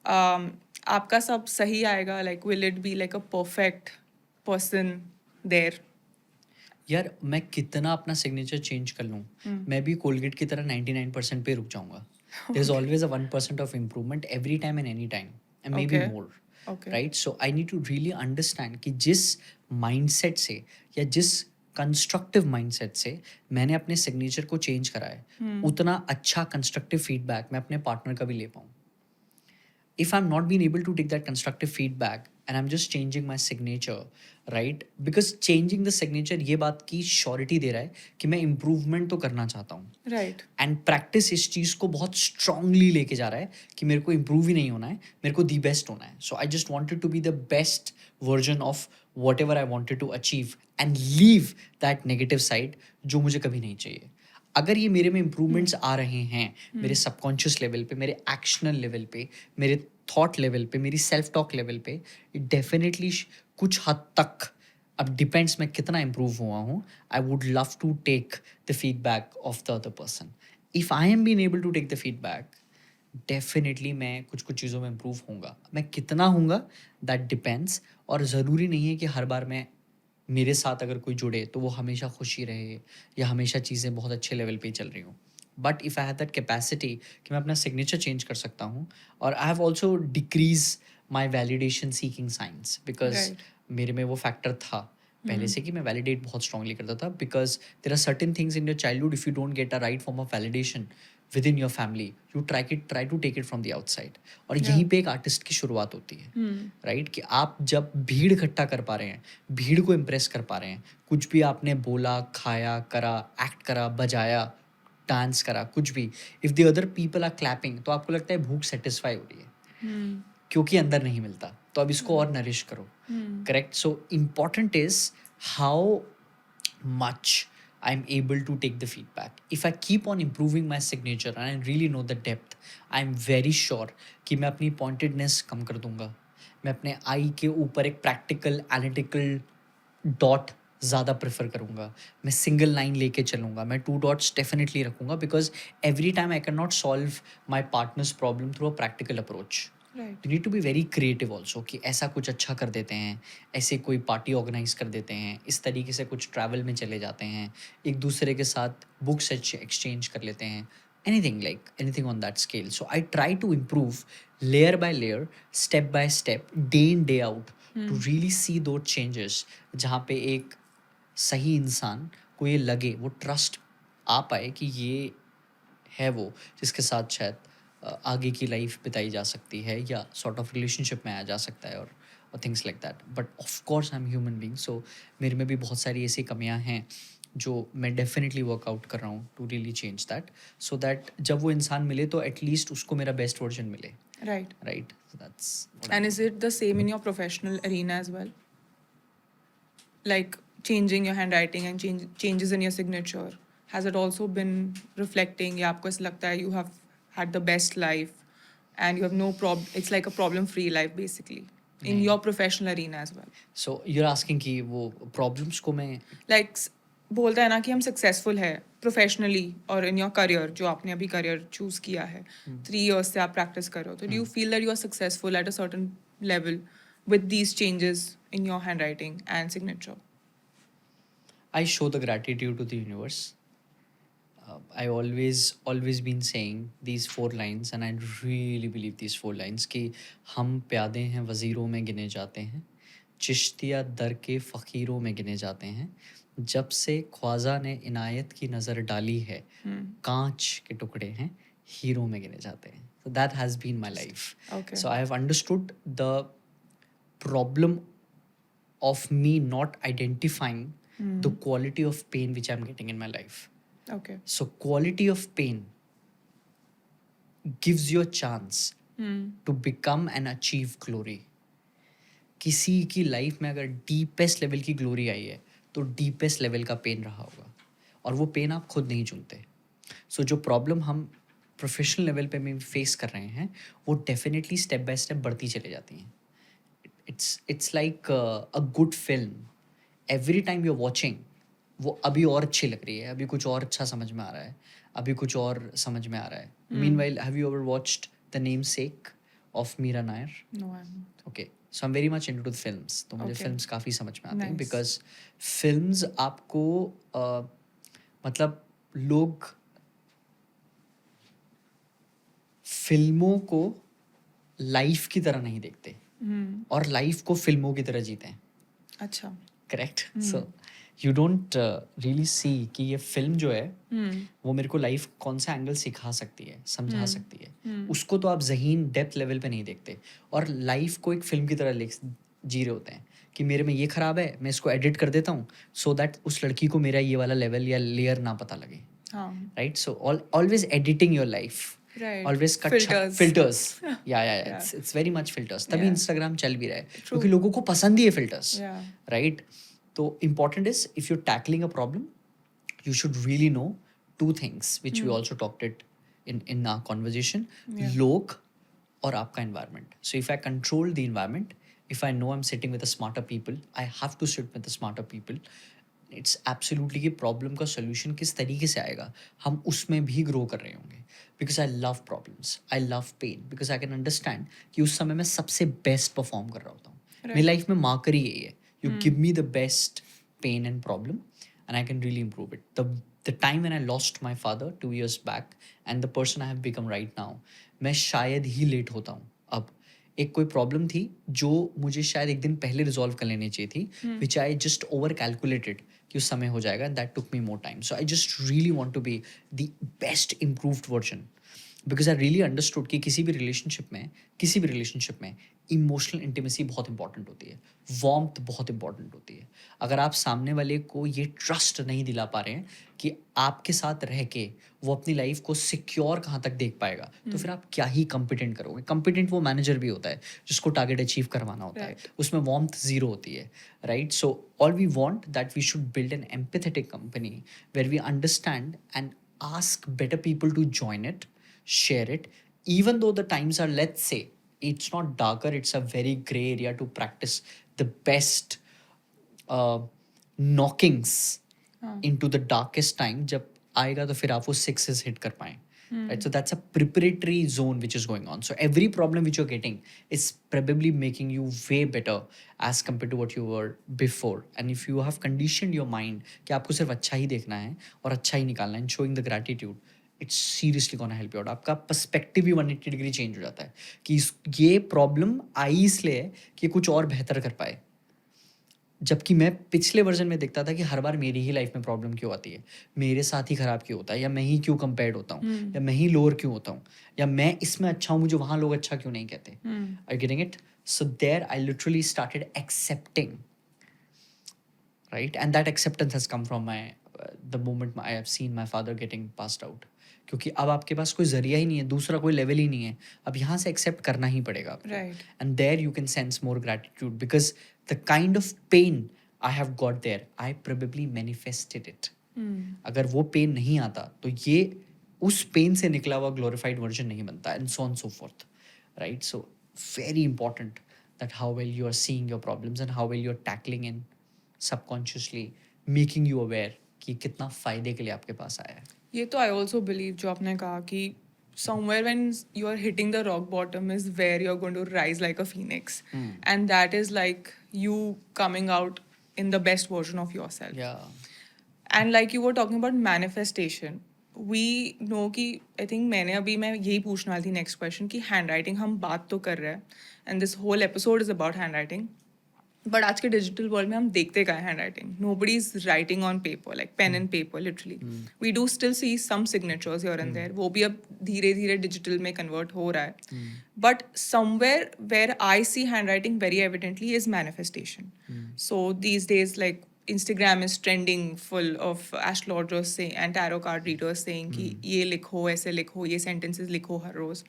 आपका सब सही आएगा, like will it be like a perfect person there? यार मैं कितना अपना signature change कर लूँ, मैं भी कोलगेट की तरह 99% पे रुक जाऊंगा. There is always a 1% of improvement every time and any time and may be more, right? So I need to really understand कि जिस माइंडसेट से या जिस कंस्ट्रक्टिव माइंडसेट से मैंने अपने सिग्नेचर को चेंज करा है उतना अच्छा कंस्ट्रक्टिव फीडबैक मैं अपने पार्टनर का भी ले पाऊँ. If I'm not being able to take that constructive feedback and I'm just changing my signature, right? Because changing the signature ये बात की श्योरिटी दे रहा है कि मैं इम्प्रूवमेंट तो करना चाहता हूँ. Right. एंड प्रैक्टिस इस चीज़ को बहुत स्ट्रांगली लेके जा रहा है कि मेरे को इम्प्रूव ही नहीं होना है, मेरे को दी बेस्ट होना है. So I just wanted to be the best version of whatever I wanted to achieve and leave that negative side जो मुझे कभी नहीं चाहिए. अगर ये मेरे में इम्प्रूवमेंट्स आ रहे हैं मेरे सबकॉन्शियस लेवल पे, मेरे एक्शनल लेवल पे, मेरे थॉट लेवल पे, मेरी सेल्फ टॉक लेवल पे, डेफिनेटली कुछ हद तक, अब डिपेंड्स मैं कितना इम्प्रूव हुआ हूँ, I would love to take the feedback of the other person. If I am been able to take the feedback, definitely मैं कुछ कुछ चीज़ों में इम्प्रूव होऊंगा. मैं कितना होऊंगा दैट डिपेंड्स. और ज़रूरी नहीं है कि हर बार मैं मेरे साथ अगर कोई जुड़े तो वो हमेशा खुशी रहे या हमेशा चीज़ें बहुत अच्छे लेवल पे ही चल रही हूँ. But if I have that capacity कि मैं अपना सिग्नेचर चेंज कर सकता हूँ. और I have also decrease my validation seeking science because मेरे में वो फैक्टर था पहले से कि मैं वैलिडेट बहुत स्ट्रांगली करता था. Because there are certain things in your childhood, if you don't get a right form of validation within your family, you try to take it from the outside. और यहीं पे एक artist की शुरुआत होती है, राइट? कि आप जब भीड़ इकट्ठा कर पा रहे हैं, भीड़ को इम्प्रेस कर पा रहे हैं, कुछ भी आपने बोला, खाया, करा, एक्ट करा, बजाया, डांस करा, कुछ भी, if the other people are clapping तो आपको लगता है भूख सेटिस्फाई हो रही है क्योंकि अंदर नहीं मिलता, तो अब इसको और नरिश करो. Correct? So important is how much I'm able to take the feedback. If I keep on improving my signature and I really know the depth, I'm very sure कि मैं अपनी pointedness कम कर दूंगा. मैं अपने आई के ऊपर एक प्रैक्टिकल एनालिटिकल डॉट ज़्यादा प्रेफर करूँगा. मैं सिंगल लाइन लेके चलूँगा. मैं 2 डॉट्स डेफिनेटली रखूँगा because every time I can not solve my partners problem through a practical approach. You need to be very creative also कि ऐसा कुछ अच्छा कर देते हैं, ऐसे कोई पार्टी ऑर्गेनाइज कर देते हैं, इस तरीके से कुछ ट्रैवल में चले जाते हैं, एक दूसरे के साथ बुक्स एक्सचेंज कर लेते हैं. anything on that scale. So I try to improve layer by layer, step by step, day in day out, to really see those changes, जहाँ पे एक सही इंसान को ये लगे, वो ट्रस्ट आ पाए कि ये है वो जिसके साथ शायद आगे की लाइफ बिताई जा सकती है या सॉर्ट ऑफ रिलेशनशिप में आया जा सकता है, और things like that. But of course I am human being, so मेरे में भी बहुत सारी ऐसी कमियां हैं जो मैं डेफिनेटली वर्कआउट कर रहा हूँ to really change that, so that जब वो इंसान मिले तो एटलीस्ट उसको मेरा बेस्ट वर्जन मिले. Right. Right, that's. And is it the same in your professional arena as well? Like changing your handwriting and changes in your signature. Has it also been reflecting? या आपको ऐसा लगता है you have had the best life and you have no problem? It's like a problem-free life basically in नहीं. your professional arena as well. So you are asking कि वो problems को मैं Like बोलता है ना कि हम सक्सेसफुल है प्रोफेशनली और इन योर करियर, जो आपने अभी करियर चूज किया है 3 years से आप प्रैक्टिस कर रहे हो, तो do you feel that you are successful at a certain level with these changes in your handwriting and signature? I show the gratitude to the universe. I always been saying these 4 lines, and I really believe these 4 lines कि हम प्यादे हैं वज़ीरों में गिने जाते हैं, चिश्तिया दर के फ़कीरों में गिने जाते हैं, जब से ख्वाजा ने इनायत की नज़र डाली है, कांच के टुकड़े हैं, हीरों में गिने जाते हैं. So that has been my life. Okay. So I have understood the problem of me not identifying the quality of pain which I'm getting in my life. Okay. So quality of pain gives you a chance to become and achieve glory. किसी की life में अगर deepest level की glory आई है तो deepest level का pen रहा होगा, और वो पेन आप खुद नहीं चुनते. सो जो प्रॉब्लम हम प्रोफेशनल लेवल पे में फेस कर रहे हैं वो डेफिनेटली स्टेप बाय स्टेप बढ़ती चली जाती हैं. it's like a good film. Every time you're watching, वो अभी और अच्छी लग रही है, अभी कुछ और अच्छा समझ में आ रहा है, अभी कुछ और समझ में आ रहा है. Meanwhile, have you ever watched The Namesake of Meera Nair? No, I'm not. Okay, so I'm very much into the films. तो मुझे Okay. films काफ़ी समझ में आते हैं, Nice. because films आपको मतलब लोग फिल्मों को लाइफ की तरह नहीं देखते और लाइफ को फिल्मों की तरह जीते हैं. अच्छा. Correct. So you don't really see कि ये फिल्म जो है वो मेरे को लाइफ कौन सा एंगल सिखा सकती है, समझा सकती है, उसको तो आप ज़हीन डेप्थ लेवल पे नहीं देखते, और लाइफ को एक फिल्म की तरह जी रहे होते हैं कि मेरे में ये ख़राब है, मैं इसको एडिट कर देता हूँ सो दैट उस लड़की को मेरा ये वाला लेवल या लेयर ना पता लगे. हाँ. Right. So always editing your life, Right. Always cut filters. या इट्स वेरी मच फिल्टर्स. तभी Yeah. इंस्टाग्राम चल भी रहा है क्योंकि लोगों को पसंद ही है फिल्टर्स. Yeah. राइट. तो important is, if you're tackling a problem, you should really know 2 things which we also talked it in our conversation. Yeah. लोग और आपका environment. So if I control the environment, if I know I'm sitting with the smarter people, I have to sit with the smarter people. It's absolutely कि problem का solution किस तरीके से आएगा हम उसमें भी grow कर रहे होंगे. Because I love problems, I love pain, because I can understand कि उस समय मैं सबसे best perform कर रहा होता हूँ. मेरी लाइफ में मार्कर ही यही है. You give me the best pain and problem, and I can really improve it. The time when I lost my father 2 years back, and the person I have become right now, मैं शायद ही late होता हूँ. अब एक कोई problem थी जो मुझे शायद एक दिन पहले रिजॉल्व कर लेनी चाहिए थी, which I just over calculated कि उस समय हो जाएगा, and that took me more time. So I just really want to be the best improved version, because I really understood कि किसी भी रिलेशनशिप में इमोशनल इंटीमेसी बहुत इंपॉर्टेंट होती है, वार्मथ बहुत इंपॉर्टेंट होती है. अगर आप सामने वाले को ये ट्रस्ट नहीं दिला पा रहे हैं कि आपके साथ रह के वो अपनी लाइफ को सिक्योर कहाँ तक देख पाएगा, तो फिर आप क्या ही कॉम्पिटेंट करोगे. कॉम्पिटेंट वो मैनेजर भी होता है जिसको टारगेट अचीव करवाना होता है, उसमें वार्मथ जीरो होती है. Right. So all we want that we should build an empathetic company where we understand and ask better people to join it, share it, even though the times are, let's say, it's not darker, it's a very gray area to practice the best knockings into the darkest time. जब आएगा तो फिर आप वो 6s hit कर पाएं. Right? So that's a preparatory zone which is going on. So every problem which you're getting is probably making you way better as compared to what you were before. And if you have conditioned your mind कि आपको सिर्फ अच्छा ही देखना है और अच्छा ही निकालना है, and showing the gratitude, it's seriously gonna help you out. आपका पर्सपेक्टिव भी 180 डिग्री चेंज हो जाता है कि ये प्रॉब्लम आई इसलिए है कि कुछ और बेहतर कर पाए. जबकि मैं पिछले वर्जन में देखता था कि हर बार मेरी ही लाइफ में प्रॉब्लम क्यों आती है, मेरे साथ ही खराब क्यों होता है, या मैं ही क्यों कंपेयर्ड होता हूँ, या मैं ही लोअर क्यों होता हूँ, या मैं इसमें अच्छा हूँ मुझे वहाँ लोग अच्छा क्यों नहीं कहते. Are you getting it? So there I literally started accepting, right? And that acceptance has come from the moment I have seen my father getting passed out. क्योंकि अब आपके पास कोई जरिया ही नहीं है, दूसरा कोई लेवल ही नहीं है, अब यहाँ से एक्सेप्ट करना ही पड़ेगा आपको. Right. And there you can sense more gratitude because the kind of pain I have got there I probably manifested it. अगर वो पेन नहीं आता तो ये उस पेन से निकला हुआ ग्लोरिफाइड वर्जन नहीं बनता, and so on so forth, right? So very important that how well you are seeing your problems and how well you are tackling in subconsciously, making you aware कि कितना फायदे के लिए आपके पास आया है. ये तो आई ऑल्सो बिलीव जो आपने कहा कि somewhere when you are hitting the rock bottom is where you're going to rise like a phoenix. And that is like you coming out in the best version of yourself. Yeah. And like you were talking about manifestation, we know कि I think मैं यही पूछने वाली थी next question कि handwriting हम बात तो कर रहे हैं and this whole episode is about handwriting. But आज के डिजिटल वर्ल्ड में हम देखते क्या है handwriting. Nobody is writing on paper like pen and paper literally. We do still see some signatures here and there, वो भी अब धीरे धीरे डिजिटल में कन्वर्ट हो रहा है. But somewhere where I see handwriting very evidently is manifestation. So these days like Instagram is trending full of astrologers saying and tarot card readers saying कि ये लिखो, ऐसे लिखो, ये sentences लिखो हर रोज.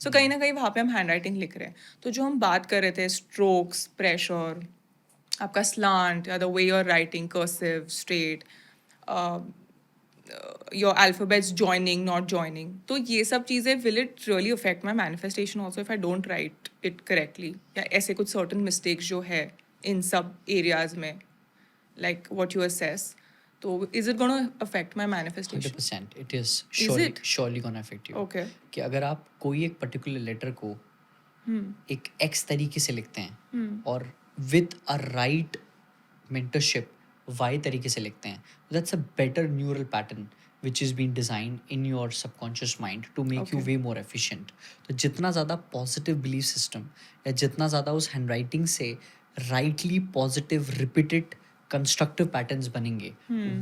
So कहीं ना कहीं वहाँ पे हम हैंड राइटिंग लिख रहे हैं. तो जो हम बात कर रहे थे स्ट्रोक्स, प्रेशर, आपका slant या the way you're writing cursive, straight, your alphabets joining, not joining. तो ये सब चीज़ें will it really affect my manifestation also if I don't write it correctly? या ऐसे कुछ certain mistakes जो है इन सब areas में, like what you assess. So is it going to affect my manifestation? 100% it is it? surely gonna affect you. Okay. कि अगर आप कोई एक पर्टिकुलर लेटर को एक एक्स तरीके से लिखते हैं और विद अ राइट मेंटरशिप वाई तरीके से लिखते हैं, that's a better neural pattern which is being designed in your subconscious mind to make you way more efficient. तो जितना ज़्यादा पॉजिटिव बिलीफ सिस्टम या जितना ज़्यादा उस हैंडराइटिंग से rightly positive repeated constructive patterns बनेंगे,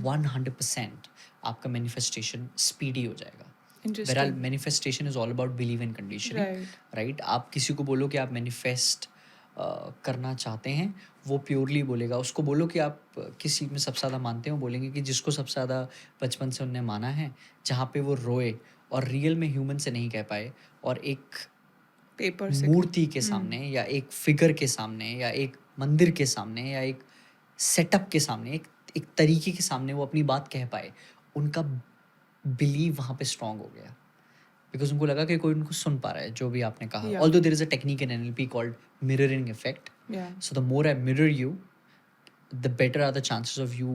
100% आपका मैनिफेस्टेशन स्पीडी हो जाएगा. Whereas manifestation is all about belief and conditioning, right? आप किसी को बोलो कि आप manifest करना चाहते हैं, वो प्योरली बोलेगा. उसको बोलो कि आप किस चीज़ में सबसे ज़्यादा मानते हो, बोलेंगे कि जिसको सबसे ज़्यादा बचपन से उनने माना है, जहाँ पे वो रोए और रियल में ह्यूमन से नहीं कह पाए, और एक पेपर मूर्ति के सामने या एक फिगर के सामने या एक मंदिर के सामने या एक सेटअप के सामने, एक तरीके के सामने वो अपनी बात कह पाए, उनका बिलीव वहाँ पे स्ट्रांग हो गया. बिकॉज उनको लगा कि कोई उनको सुन पा रहा है जो भी आपने कहा. Although there is a technique in NLP called mirroring effect. So the more I mirror you, the better are the chances of you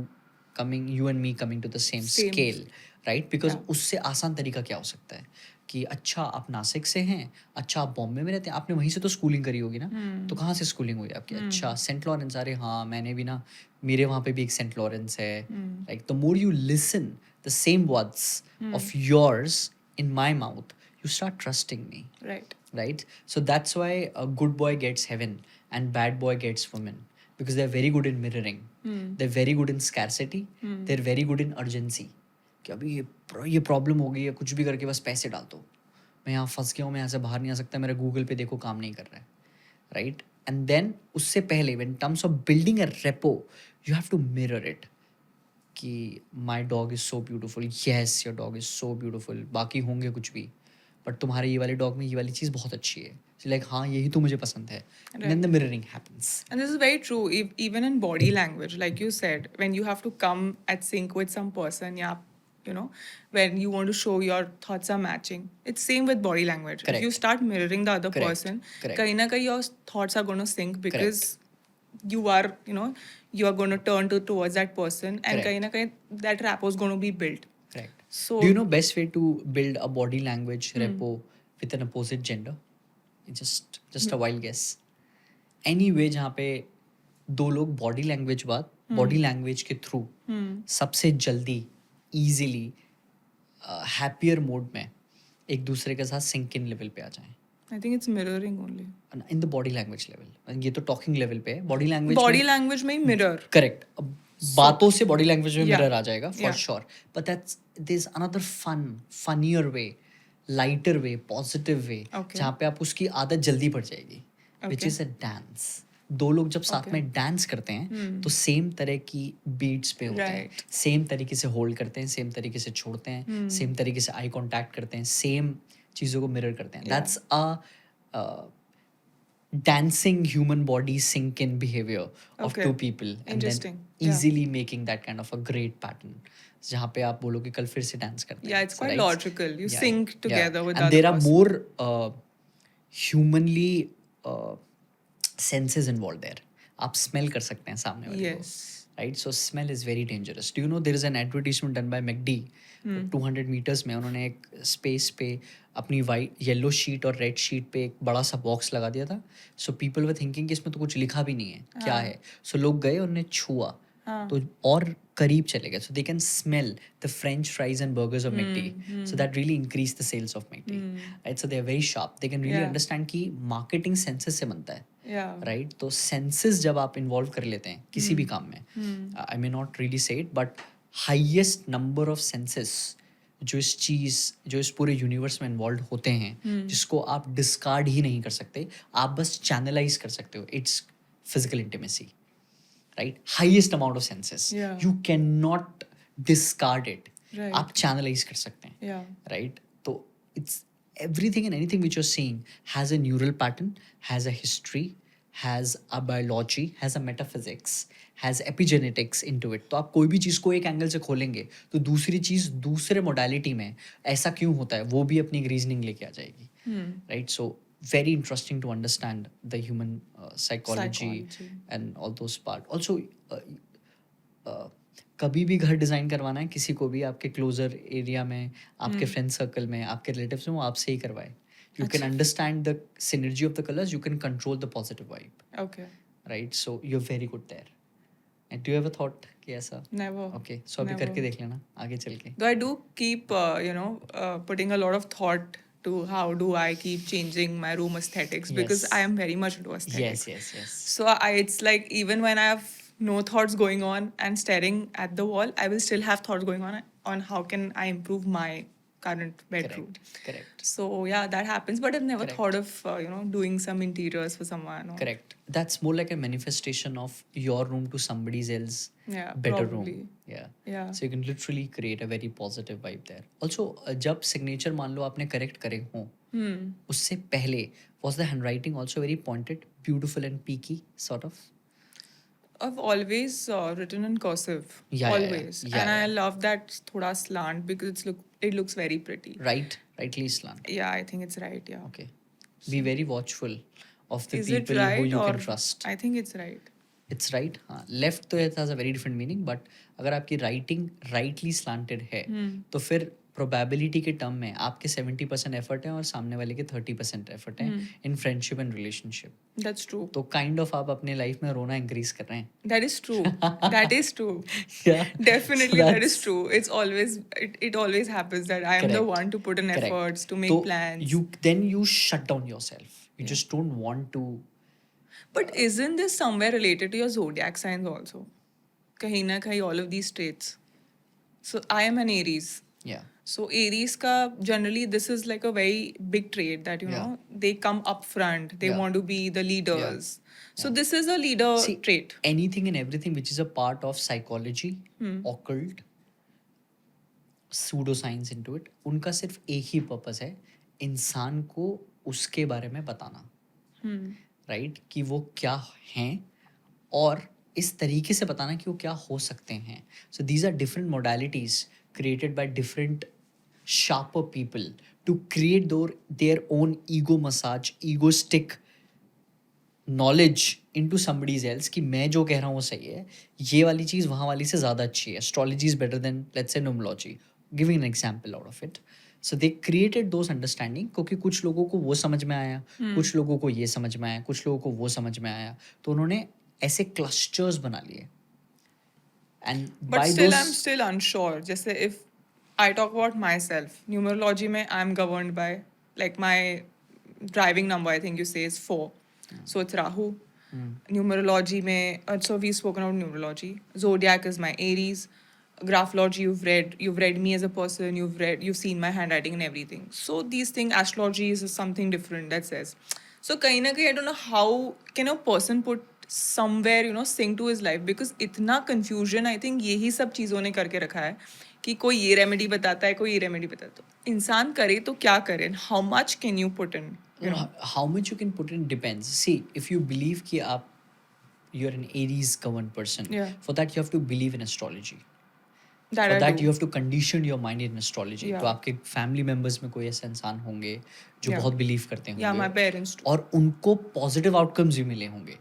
and me coming to the same scale, right? Because उससे आसान तरीका क्या हो सकता है कि अच्छा आप नासिक से हैं, अच्छा आप बॉम्बे में रहते हैं, आपने वहीं से तो स्कूलिंग करी होगी ना, तो कहाँ से स्कूलिंग हुई आपकी? अच्छा सेंट लॉरेंस. अरे हाँ, मैंने भी ना, मेरे वहाँ पे भी एक सेंट लॉरेंस है. Like the more you listen the same words of yours in my mouth, you start trusting me. Right? So that's why a good boy gets heaven and bad boy gets woman, because they're very good in mirroring. They're very good in scarcity. They're very good in urgency. कि अभी ये problem हो गई है, कुछ भी करके बस पैसे डाल दो, मैं यहाँ फंस गया हूँ, मैं यहाँ से बाहर नहीं आ सकता, मेरा गूगल पे देखो काम नहीं कर रहा है, राइट? एंड देन उससे पहले when terms of building a repo, you have to mirror it. कि my dog is so beautiful, yes your dog is so beautiful, बाकी होंगे कुछ भी, बट तुम्हारे ये वाले डॉग में ये वाली चीज़ बहुत अच्छी है, लाइक हाँ यही तो मुझे पसंद है. Then the mirroring happens. And this is very true, even in body language, like you said, when you have to come at sync with some person, yeah, you know, when you want to show your thoughts are matching, it's same with body language. Correct. If you start mirroring the other person, kahin na kahin your thoughts are going to sync because you are, you are going to turn towards that person, and kahin na kahin that rapport is going to be built. Correct. So do you know best way to build a body language rapport with an opposite gender? Just a wild guess. Any way जहाँ पे दो लोग body language के through सबसे जल्दी easily happier mode में एक दूसरे के साथ सिंक इन लेवल पे आ जाएं I think it's mirroring only. In the body language level. ये तो टॉकिंग लेवल पे है. बॉडी लैंग्वेज Body language में ही mirror. करेक्ट. बातों से बॉडी लैंग्वेज में Yeah. मिरर आ जाएगा for Yeah. Sure. But that's there is another funnier way, lighter way, positive way, Okay. जहाँ पे आप उसकी आदत जल्दी पड़ जाएगी, which Okay. Is a dance. दो लोग जब साथ Okay. में डांस करते हैं तो सेम तरह की बीट्स पे होते हैं, Right. सेम तरीके से होल्ड करते हैं, सेम तरीके से छोड़ते हैं, सेम तरीके से आई कांटेक्ट करते हैं, सेम चीज़ों को मिरर करते हैं. Yeah. That's a dancing human body sync in behavior of Okay. two people and Interesting. then Yeah. easily making that kind of a great pattern जहाँ पे आप बोलो कि कल फिर से डांस करते हैं. Yeah, it's quite right? logical. You sync together with the and other there are person. more humanly senses involved there. आप smell कर सकते हैं सामने वाले को. Yes. Right, so smell is very dangerous. Do you know there is an advertisement done by McD? 200 meters में उन्होंने एक space पे अपनी वाइट येलो शीट और रेड शीट पे एक बड़ा सा बॉक्स लगा दिया था. सो पीपल वर थिंकिंग कि इसमें तो कुछ लिखा भी नहीं है, क्या है. सो लोग गए, उन्होंने छुआ तो और करीब चले गए. So they can smell the French fries and burgers of McD. So that really increase the sales of McD. Right, so they are very sharp. They can really Yeah. Understand कि मार्केटिंग सेंसेस से बनता है. Yeah. Right, तो senses जब आप involve कर लेते हैं किसी भी काम में, I may not really say it, but highest number of senses जो इस पूरे यूनिवर्स में इन्वॉल्व होते हैं, जिसको आप डिस्कार्ड ही नहीं कर सकते, आप बस चैनलाइज कर सकते हो. It's physical intimacy. Right, highest amount of senses, Yeah. You can not discard it. Right. आप चैनलाइज कर सकते हैं. Yeah. Right, so it's everything and anything which you're seeing has a neural pattern, has a history, has a biology, has a metaphysics, has epigenetics into it. तो आप कोई भी चीज़ को एक एंगल से खोलेंगे तो दूसरी चीज़ दूसरे मोडालिटी में ऐसा क्यों होता है वो भी अपनी एक रीजनिंग लेके आ जाएगी. Right, so very interesting to understand the human psychology and all those part. Also, कभी भी घर डिज़ाइन करवाना है किसी को भी, आपके क्लोजर एरिया में, आपके फ्रेंड सर्कल में, आपके रिलेटिव्स में, वो आपसे ही करवाए. You can understand the synergy of the colours, you can control the positive vibe. Okay. Right, so you are very good there. And do you ever thought कि ऐसा? Never. ओके, सो अभी Never. करके देख लेना आगे चल के. Though I do keep, putting a lot of thought to how do I keep changing my room aesthetics, because Yes. I am very much into aesthetics. Yes. So it's like even when I have no thoughts going on and staring at the wall, I will still have thoughts going on how can I improve my current bedroom. Correct. So yeah, that happens. But I've never Correct. thought of doing some interiors for someone. Or, Correct. That's more like a manifestation of your room to somebody else Yeah, better probably. room. Yeah. Yeah. So you can literally create a very positive vibe there. Also, जब signature मान लो आपने correct करे हों, उससे पहले was the handwriting also very pointed, beautiful and peaky sort of? I've always written in cursive. Yeah, always. yeah, And I yeah. love that thoda slant because it looks very pretty. Rightly slant. Yeah, I think it's right. Yeah. Okay. Be very watchful of the Is it people right who you or can trust. I think it's right. It's right. हाँ, left तो it has a very different meaning, but अगर आपकी writing rightly slanted है, तो फिर probability के term में आपके 70% effort है और सामने वाले के 30% effort है in friendship and relationship. That's true. तो kind of आप अपने life में रोना increase कर रहे हैं. That is true. That is true. Yeah. Definitely, So that that's- is true. It's always it always happens that I am the Correct. one to put in Correct. efforts to make तो plans. you shut down yourself. You just don't want to. But isn't this somewhere related to your zodiac signs also? Kahin na kahin, all of these traits. So I am an Aries. Yeah. So Aries ka generally this is like a very big trait that Yeah. they come up front. They Yeah. want to be the leaders. So this is a leader See, trait. anything and everything which is a part of psychology, occult, pseudoscience into it, उनका सिर्फ एक ही purpose है, इंसान को उसके बारे में बताना. राइट, कि वो क्या हैं और इस तरीके से बताना कि वो क्या हो सकते हैं. So these are different modalities created by different sharper people to create their own ego massage, egoistic knowledge into somebody's else कि मैं जो कह रहा हूँ वो सही है, ये वाली चीज़ वहाँ वाली से ज़्यादा अच्छी है. Astrology is better than let's say numerology, giving an example out of it. So they created those understanding, क्योंकि कुछ लोगों को वो समझ में आया, कुछ लोगों को ये समझ में आया, कुछ लोगों को वो समझ में आया, तो उन्होंने ऐसे क्लस्टर्स बना लिए. And But still, I'm still unsure. Just if I talk about myself. Numerology mein I'm governed by, like, my driving number, I think you say, is 4. So it's Rahu. Numerology mein, so we've spoken about numerology. Zodiac is my Aries. Graphology, you've read me as a person, you've seen my handwriting and everything. So these things, astrology is something different that says. So kahin na kahin, I don't know how can a person put somewhere, sing to his life, because इतना confusion I think यही सब चीज़ों ने करके रखा है कि कोई ये रेमेडी बताता है, कोई ये रेमेडी बताता है. इंसान करे तो क्या करे? How much can you put in? How much you can put in depends. See, if you believe कि आप you're an Aries governed person, Yeah. for that you have to believe in astrology. That For I that do. you have to condition your mind in astrology. Yeah. तो आपके family members में कोई ऐसे इंसान होंगे जो Yeah. बहुत believe करते Yeah, my होंगे parents too. और उनको पॉजिटिव आउटकम्स भी मिले होंगे.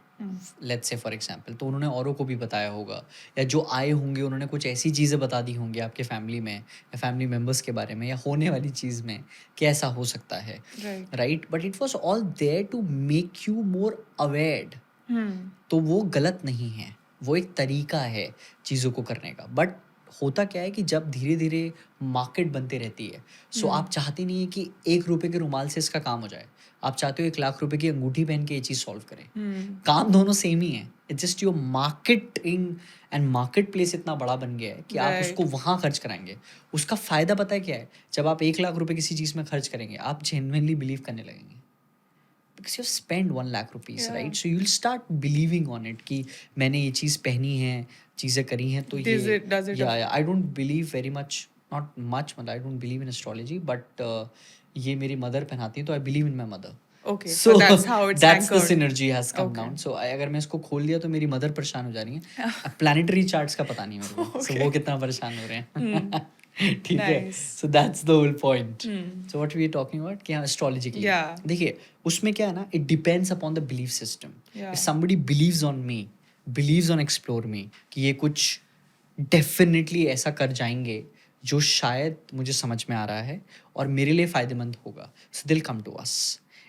लेट्स से फॉर एग्जांपल, तो उन्होंने औरों को भी बताया होगा, या जो आए होंगे उन्होंने कुछ ऐसी चीज़ें बता दी होंगी आपके फैमिली में या फैमिली मेंबर्स के बारे में या होने वाली चीज़ में कि ऐसा हो सकता है, right. But it was all there to make you more aware. तो वो गलत नहीं है, वो एक तरीका है चीज़ों को करने का. बट होता क्या है कि जब धीरे धीरे मार्केट बनते रहती है, सो आप चाहते नहीं है कि 1 रुपए के रुमाल से इसका काम हो जाए. आप चाहते हो 1 लाख रुपए की अंगूठी पहन के ये चीज़ सॉल्व करें. काम दोनों सेम ही है. It's just your marketing and market place इतना बड़ा बन गया है कि आप उसको वहाँ खर्च कराएंगे. उसका फ़ायदा पता है क्या है? जब आप 1 लाख रुपए किसी चीज़ में खर्च करेंगे, आप जेन्युइनली बिलीव करने लगेंगे. Because you've spent 1 lakh rupees, Yeah. right? So you'll start believing on it कि मैंने ये चीज़ पहनी है, चीज़ें करी हैं, तो Does ये it yeah, I don't believe very much, not much, मतलब I don't believe in astrology, but ये मेरी मदर पहनाती है, तो I believe in my mother. Okay, so that's how it's that's the anchored. synergy has come Okay. down. So अगर मैं इसको खोल दिया तो मेरी मदर परेशान हो जा रही है. प्लानिटरी चार्ट्स का पता नहीं मेरे को. So वो कितना परेशान हो रहे हैं. ठीक है. Nice. So that's the whole point. So what we are talking about कि हाँ astrology की. Yeah. देखिए उसमें क्या है ना, it depends upon the belief system. Yeah. If somebody believes on me, believes on explore me कि ये कुछ definitely ऐसा कर जाएंगे जो शायद मुझे समझ में आ रहा है और मेरे लिए फ़ायदेमंद होगा, so they'll come to us.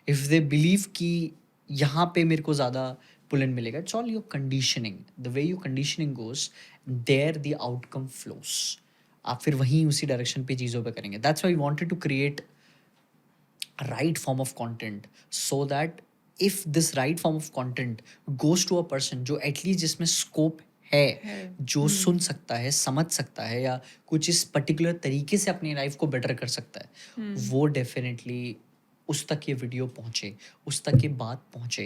If they believe कि यहाँ पे मेरे को ज़्यादा pull in मिलेगा, it's all your conditioning. The way your conditioning goes, there the outcome flows. आप फिर वहीं उसी डायरेक्शन पे चीज़ों पे करेंगे. That's why we wanted to create a right form of content so that if this right form of content goes to a person जो at least जिसमें scope है, जो सुन सकता है, समझ सकता है या कुछ इस पर्टिकुलर तरीके से अपनी लाइफ को बेटर कर सकता है, वो डेफिनेटली उस तक ये वीडियो पहुँचे, उस तक ये बात पहुँचे,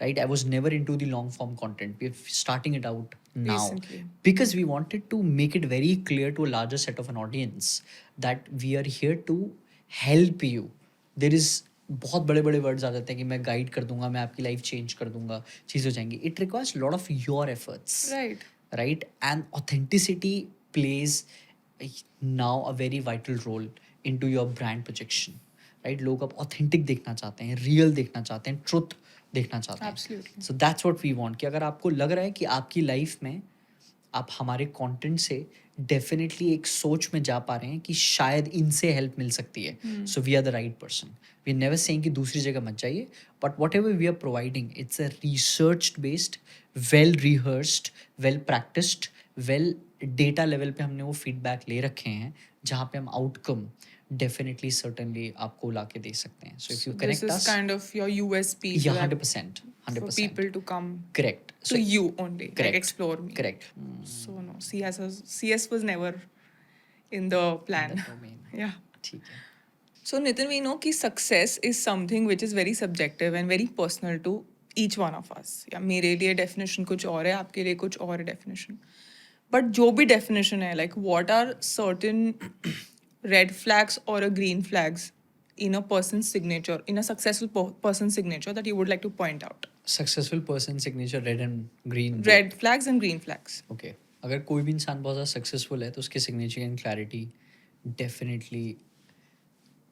right. I was never into the long form content. We are starting it out now Recently. because we wanted to make it very clear to a larger set of an audience that we are here to help you. There is बहुत बड़े बड़े words आ जाते हैं कि मैं guide कर दूंगा, मैं आपकी लाइफ चेंज कर दूंगा, चीज़ हो जाएंगी. It requires lot of your efforts, right. And authenticity plays now a very vital role into your brand projection, right. लोग अब ऑथेंटिक देखना चाहते हैं, रियल देखना चाहते हैं, ट्रुथ देखना चाहते हैं. Absolutely. So that's what we want कि अगर आपको लग रहा है कि आपकी लाइफ में आप हमारे कंटेंट से डेफिनेटली एक सोच में जा पा रहे हैं कि शायद इनसे हेल्प मिल सकती है, so we are the right person. We are never saying कि दूसरी जगह मत जाइए, but whatever we are providing it's a research based, well rehearsed, well practised, well data level पे हमने वो फीडबैक ले रखे हैं जहाँ पे हम आउटकम definitely certainly आपको ला के दे सकते हैं. So if you connect this is us, kind of your USP. yeah, so that 100%, For 100%. people to come Correct. to you only, like correct. explore me. Correct. So no, CS was never in the plan. That domain. Yeah. ठीक है. So Nitin, we know कि success is something which is very subjective and very personal to each one of us. या मेरे लिए definition कुछ और है, आपके लिए कुछ और है definition. But जो भी definition है, like what are certain red flags or a green flags in a person's signature, in a successful person's signature that you would like to point out? Successful person signature red and green. Red flags and green flags. Okay. अगर कोई भी इंसान बहुत ज़्यादा successful है तो उसके signature and clarity definitely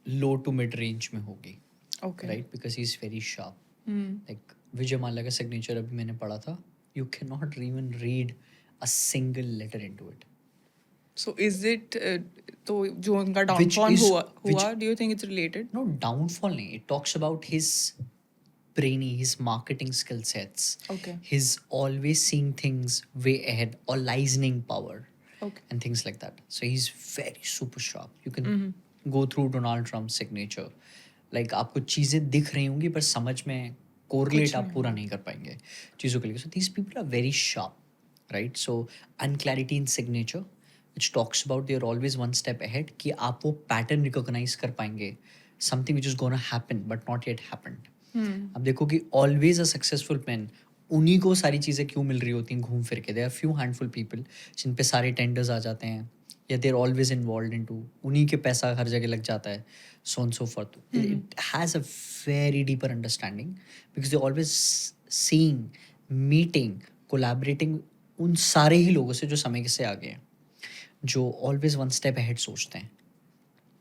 low to mid range में होगी, Okay. Right. Because he is very sharp. Like Vijay Mallya का सिग्नेचर अभी मैंने पढ़ा था. You can not even read a single letter into it. So is it तो जो उनका downfall is- हुआ, which- do you think it's related? No, downfall nahi. It talks about his brainy, his marketing skill sets, Okay. his always seeing things way ahead or licensing power, Okay. and things like that. So he's very super sharp. You can go through Donald Trump's signature. Like आपको चीज़ें दिख रही होंगी पर समझ में correlate आप पूरा नहीं कर पाएंगे चीज़ों के लिए. So these people are very sharp, right? So unclarity in signature, which talks about they are always one step ahead कि आप वो pattern recognize कर पाएंगे, something which is gonna happen but not yet happened. अब देखो कि always a successful man उन्हीं को सारी चीज़ें क्यों मिल रही होती हैं घूम फिर के. There are few handful people जिन पे सारे टेंडर्स आ जाते हैं या they're always involve into, उन्हीं के पैसा हर जगह लग जाता है, so and so forth. It has a very deeper understanding because they always seeing, meeting, collaborating उन सारे ही लोगों से जो समय से आगे हैं, जो ऑलवेज वन स्टेप अहेड सोचते हैं.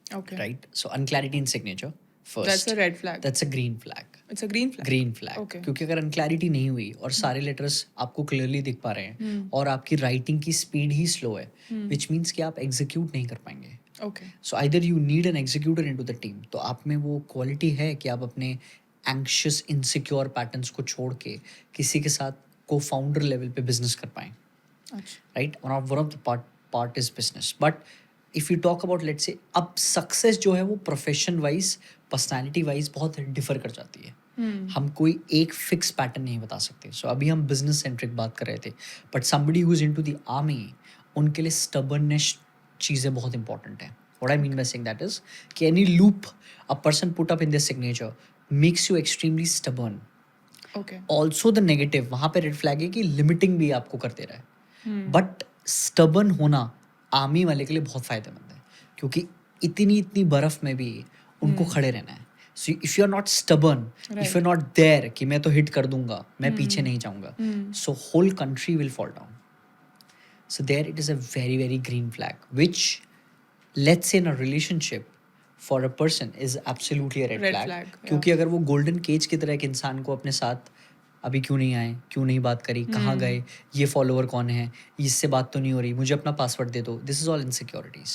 Okay. Right. So unclarity in signature first, That's a red flag. That's a green flag. It's a green flag. Green flag. Okay. क्योंकि अगर अनक्लैरिटी नहीं हुई और सारे लेटर्स आपको क्लियरली दिख पा रहे हैं और आपकी राइटिंग की स्पीड ही स्लो है, विच मीन्स कि आप एग्जीक्यूट नहीं कर पाएंगे. Okay. So either you need an executor into the team. तो आप में वो क्वालिटी है कि आप अपने एंग्शियस इनसिक्योर पैटर्न्स को छोड़ के किसी के साथ को फाउंडर लेवल पे बिजनेस कर पाएं. अच्छा. Right. One of the part is business. But if you talk about let's say अब सक्सेस जो है वो प्रोफेशन वाइज, पर्सनैलिटी वाइज बहुत डिफर कर जाती है. हम कोई एक फिक्स पैटर्न नहीं बता सकते. सो अभी हम बिजनेस सेंट्रिक बात कर रहे थे, but somebody who is into the army, उनके लिए स्टबर्ननेस चीज़ें बहुत इंपॉर्टेंट है. What I mean by saying that is कि any loop a person put up in this signature makes you extremely stubborn. Okay. Also the negative वहाँ पे red flag है कि लिमिटिंग भी आपको कर दे रहा है. बट स्टबर्न होना आर्मी वाले के लिए बहुत फायदेमंद है क्योंकि इतनी बर्फ में भी उनको खड़े रहना है. So if you are not stubborn, if you are not there कि मैं तो हिट कर दूंगा, मैं पीछे नहीं जाऊंगा, so whole country will fall down. So there it is a very very green flag which let's say in a relationship for a person is absolutely a red Red flag. flag, yeah. क्योंकि अगर वो golden cage की तरह एक इंसान को अपने साथ अभी क्यों नहीं आए, क्यों नहीं बात करी, कहाँ गए, ये फॉलोअर कौन है, इससे बात तो नहीं हो रही, मुझे अपना पासवर्ड दे दो, this is all insecurities.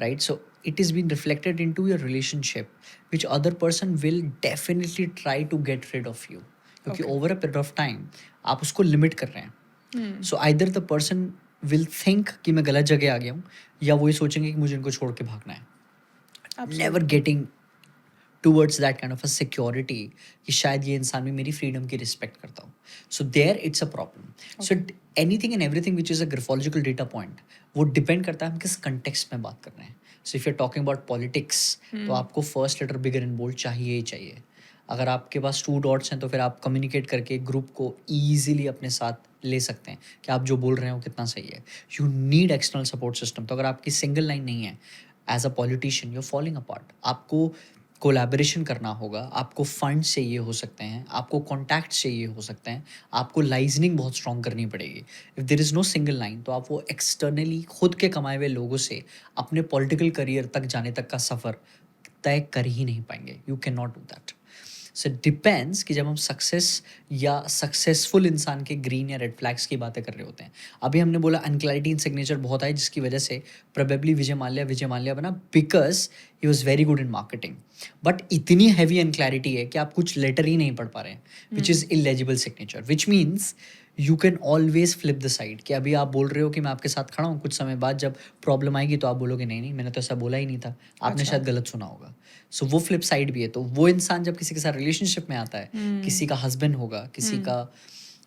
Right. So it is been reflected into your relationship which other person will definitely try to get rid of you क्योंकि over a period of time आप उसको limit कर रहे हैं. So either the person will think कि मैं गलत जगह आ गया हूँ या वो ये सोचेंगे कि मुझे इनको छोड़ के भागना है. Never getting towards that kind of a security कि शायद ये इंसान भी मेरी फ्रीडम की रिस्पेक्ट करता हूँ. So there it's a problem. So anything and everything which is a graphological data point वो डिपेंड करता है हम किस कंटेक्स्ट में बात कर रहे हैं. So if you are talking about politics तो आपको first letter bigger and bold चाहिए ही चाहिए. अगर आपके पास 2 डॉट्स हैं तो फिर आप कम्युनिकेट करके ग्रुप को ईजिली अपने साथ ले सकते हैं कि आप जो बोल रहे हो कितना सही है. You need external support system. तो अगर आपकी सिंगल लाइन नहीं है as a politician, you are falling apart. आपको कोलैबोरेशन करना होगा, आपको फंड्स चाहिए हो सकते हैं, आपको कॉन्टैक्ट्स चाहिए हो सकते हैं, आपको लाइजनिंग बहुत स्ट्रॉन्ग करनी पड़ेगी. If there is no single line तो आप वो एक्सटर्नली खुद के कमाए हुए लोगों से अपने पॉलिटिकल करियर तक जाने तक का सफ़र तय कर ही नहीं पाएंगे. You can not do that. So depends कि जब हम सक्सेस या सक्सेसफुल इंसान के ग्रीन या रेड फ्लैग्स की बातें कर रहे होते हैं. अभी हमने बोला अनक्लैरिटी इन सिग्नेचर बहुत आई जिसकी वजह से प्रोबेबली विजय माल्या बना because he was very good in marketing. But इतनी हैवी अनक्लैरिटी है कि आप कुछ लेटर ही नहीं पढ़ पा रहे हैं which is illegible signature. Which means you can always flip the side कि अभी आप बोल रहे हो कि मैं आपके साथ खड़ा हूँ, कुछ समय बाद जब प्रॉब्लम आएगी तो आप बोलोगे नहीं मैंने तो ऐसा बोला ही नहीं था, आपने शायद गलत सुना होगा. सो वो फ्लिप साइड भी है. तो वो इंसान जब किसी के साथ रिलेशनशिप में आता है, किसी का हस्बैंड होगा, किसी का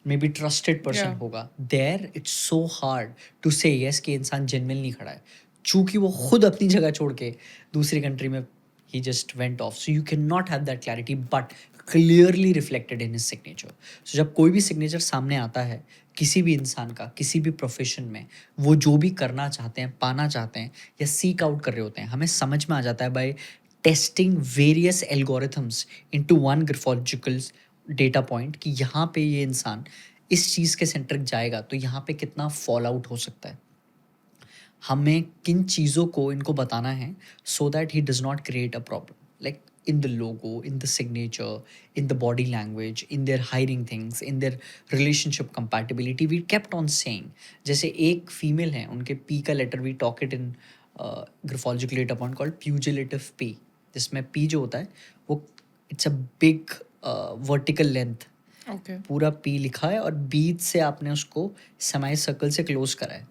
मे बी ट्रस्टेड पर्सन होगा, there it's so hard to say yes कि इंसान जेन्युइनली खड़ा है चूंकि वो खुद अपनी जगह छोड़ के दूसरी कंट्री में he just went off. So you cannot have that clarity but clearly reflected in his signature. So जब कोई भी signature सामने आता है किसी भी इंसान का किसी भी प्रोफेशन में, वो जो भी करना चाहते हैं, पाना चाहते हैं या सीक आउट कर रहे होते हैं, हमें समझ में आ जाता है by testing various algorithms into one graphological data point कि यहाँ पे ये इंसान इस चीज़ के सेंटर जाएगा तो यहाँ पे कितना फॉल आउट हो सकता है. हमें किन चीज़ों को इनको बताना है so that he does not create a problem, like in the logo, in the signature, in the body language, in their hiring things, in their relationship compatibility. We kept on saying, जैसे एक female है उनके P का letter we talk it in graphological data point called pugilative P, जिसमें P जो होता है वो it's a big vertical length Okay. पूरा पी लिखा है और बीच से आपने उसको सेमी सर्कल से क्लोज करा है.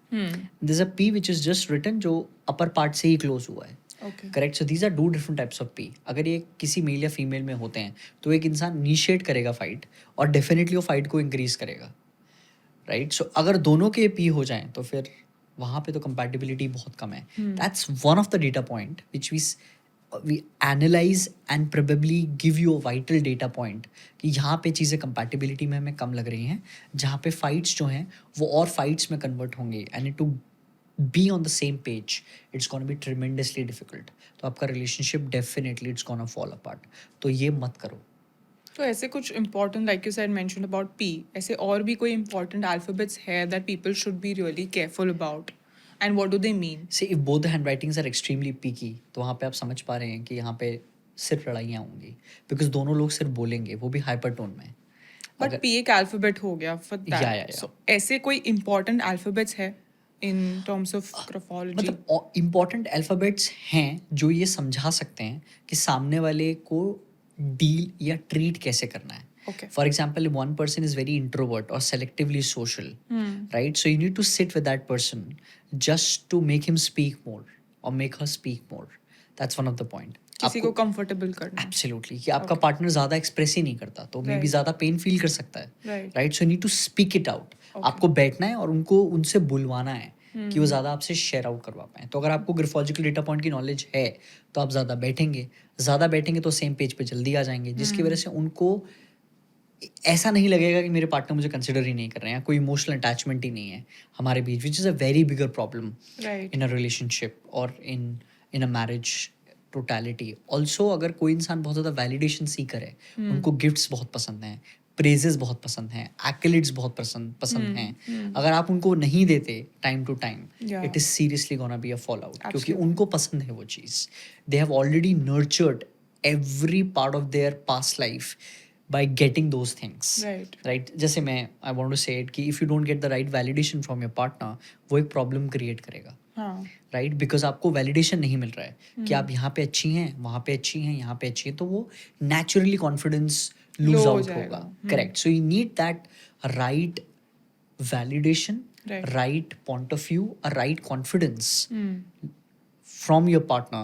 This is a P which is just written जो अपर पार्ट से ही क्लोज हुआ है. Okay. Correct. So these are two different types of P. अगर ये किसी मेल या फीमेल में होते हैं तो एक इंसान इनिशिएट करेगा फाइट और डेफिनेटली वो फाइट को इंक्रीज करेगा. राइट. सो अगर दोनों के पी हो जाएं तो फिर वहाँ पे तो कंपैटिबिलिटी बहुत कम है. That's one of the data point which we analyse and probably give you a vital data point कि यहाँ पे चीज़ें कंपैटिबिलिटी में हमें कम लग रही हैं, जहाँ पे फाइट्स जो हैं वो और फाइट्स में कन्वर्ट होंगे. And to be on the same page it's gonna be tremendously difficult. तो आपका relationship definitely it's gonna fall apart. तो ये मत करो. तो ऐसे कुछ important, like you said, mentioned about P, ऐसे और भी कोई important alphabets है that people should be really careful about, and what do they mean? Say if both the handwritings are extremely peaky तो वहाँ पे आप समझ पा रहे हैं कि यहाँ पे सिर्फ लड़ाइयाँ होंगी, बिकॉज दोनों लोग सिर्फ बोलेंगे, वो भी हाइपर टोन में. But P एक alphabet हो गया for that. Yeah. So ऐसे कोई important alphabets है in terms of graphology? मतलब इम्पॉर्टेंट अल्फ़ाबेट्स हैं जो ये समझा सकते हैं कि सामने वाले को डील या ट्रीट कैसे करना है. Okay. For example one person is very introvert और selectively social, right. So you need to sit with that person just to make him speak more और make her speak more. That's one of the point. किसी को comfortable करना. Absolutely. कि आपका partner ज़्यादा express ही नहीं करता तो मे बी Right. ज़्यादा पेन फील कर सकता है. Right. Right. So you need to speak it out. आपको बैठना है और उनको उनसे बुलवाना है कि वो ज़्यादा आपसे शेयर आउट करवा पाएँ. तो अगर आपको ग्राफोलॉजिकल डेटा पॉइंट की नॉलेज है तो आप ज़्यादा बैठेंगे तो सेम पेज पे जल्दी आ जाएंगे, जिसकी वजह से उनको ऐसा नहीं लगेगा कि मेरे पार्टनर मुझे कंसिडर ही नहीं कर रहे हैं, कोई इमोशनल अटैचमेंट ही नहीं है हमारे बीच, which is a very bigger problem Right. In a relationship और in a marriage totality. Also अगर कोई इंसान बहुत ज़्यादा वैलिडेशन सीकर है, उनको गिफ्ट्स बहुत पसंद हैं, प्रेजेस बहुत पसंद हैं, एक्कलेट्स बहुत पसंद हैं, अगर आप उनको नहीं देते time to time, Yeah. It is seriously gonna be a fall out. क्योंकि Absolutely. उनको पसंद है वो चीज़. They have already nurtured every part of their past life by getting those things. Right. Right. जैसे मैं I want to say it कि if you don't get the right validation from your partner, वो एक problem create करेगा. हाँ. Right. Because आपको validation नहीं मिल रहा है कि आप यहाँ पे अच्छी हैं, वहाँ पे अच्छी हैं, यहाँ पे अच्छी हैं, तो वो नेचुरली कॉन्फिडेंस लूज Low हो आउट जाएगा. होगा. Correct. So you need that right validation, Right. Right point of view, a right confidence from your partner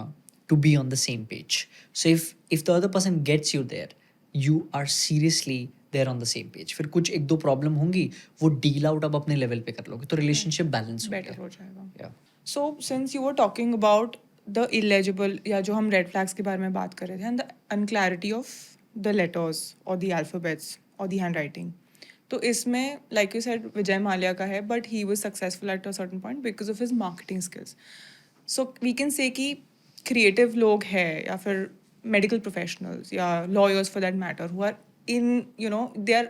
to be on the same page. So if the other person gets you there, you are seriously there on the same page. फिर कुछ एक दो problem होंगी, वो deal out आप अपने level पे कर लोगे तो रिलेशनशिप बैलेंस हो Better गया. हो जाएगा. Yeah. So since you were talking about the illegible या जो हम red flags के बारे में बात कर रहे थे, and the unclarity of the letters or the alphabets or the handwriting, तो इसमें like you said विजय माल्या का है, but he was successful at a certain point because of his marketing skills. So we can say कि creative लोग हैं या फिर medical professionals या lawyers for that matter who are in, you know, they are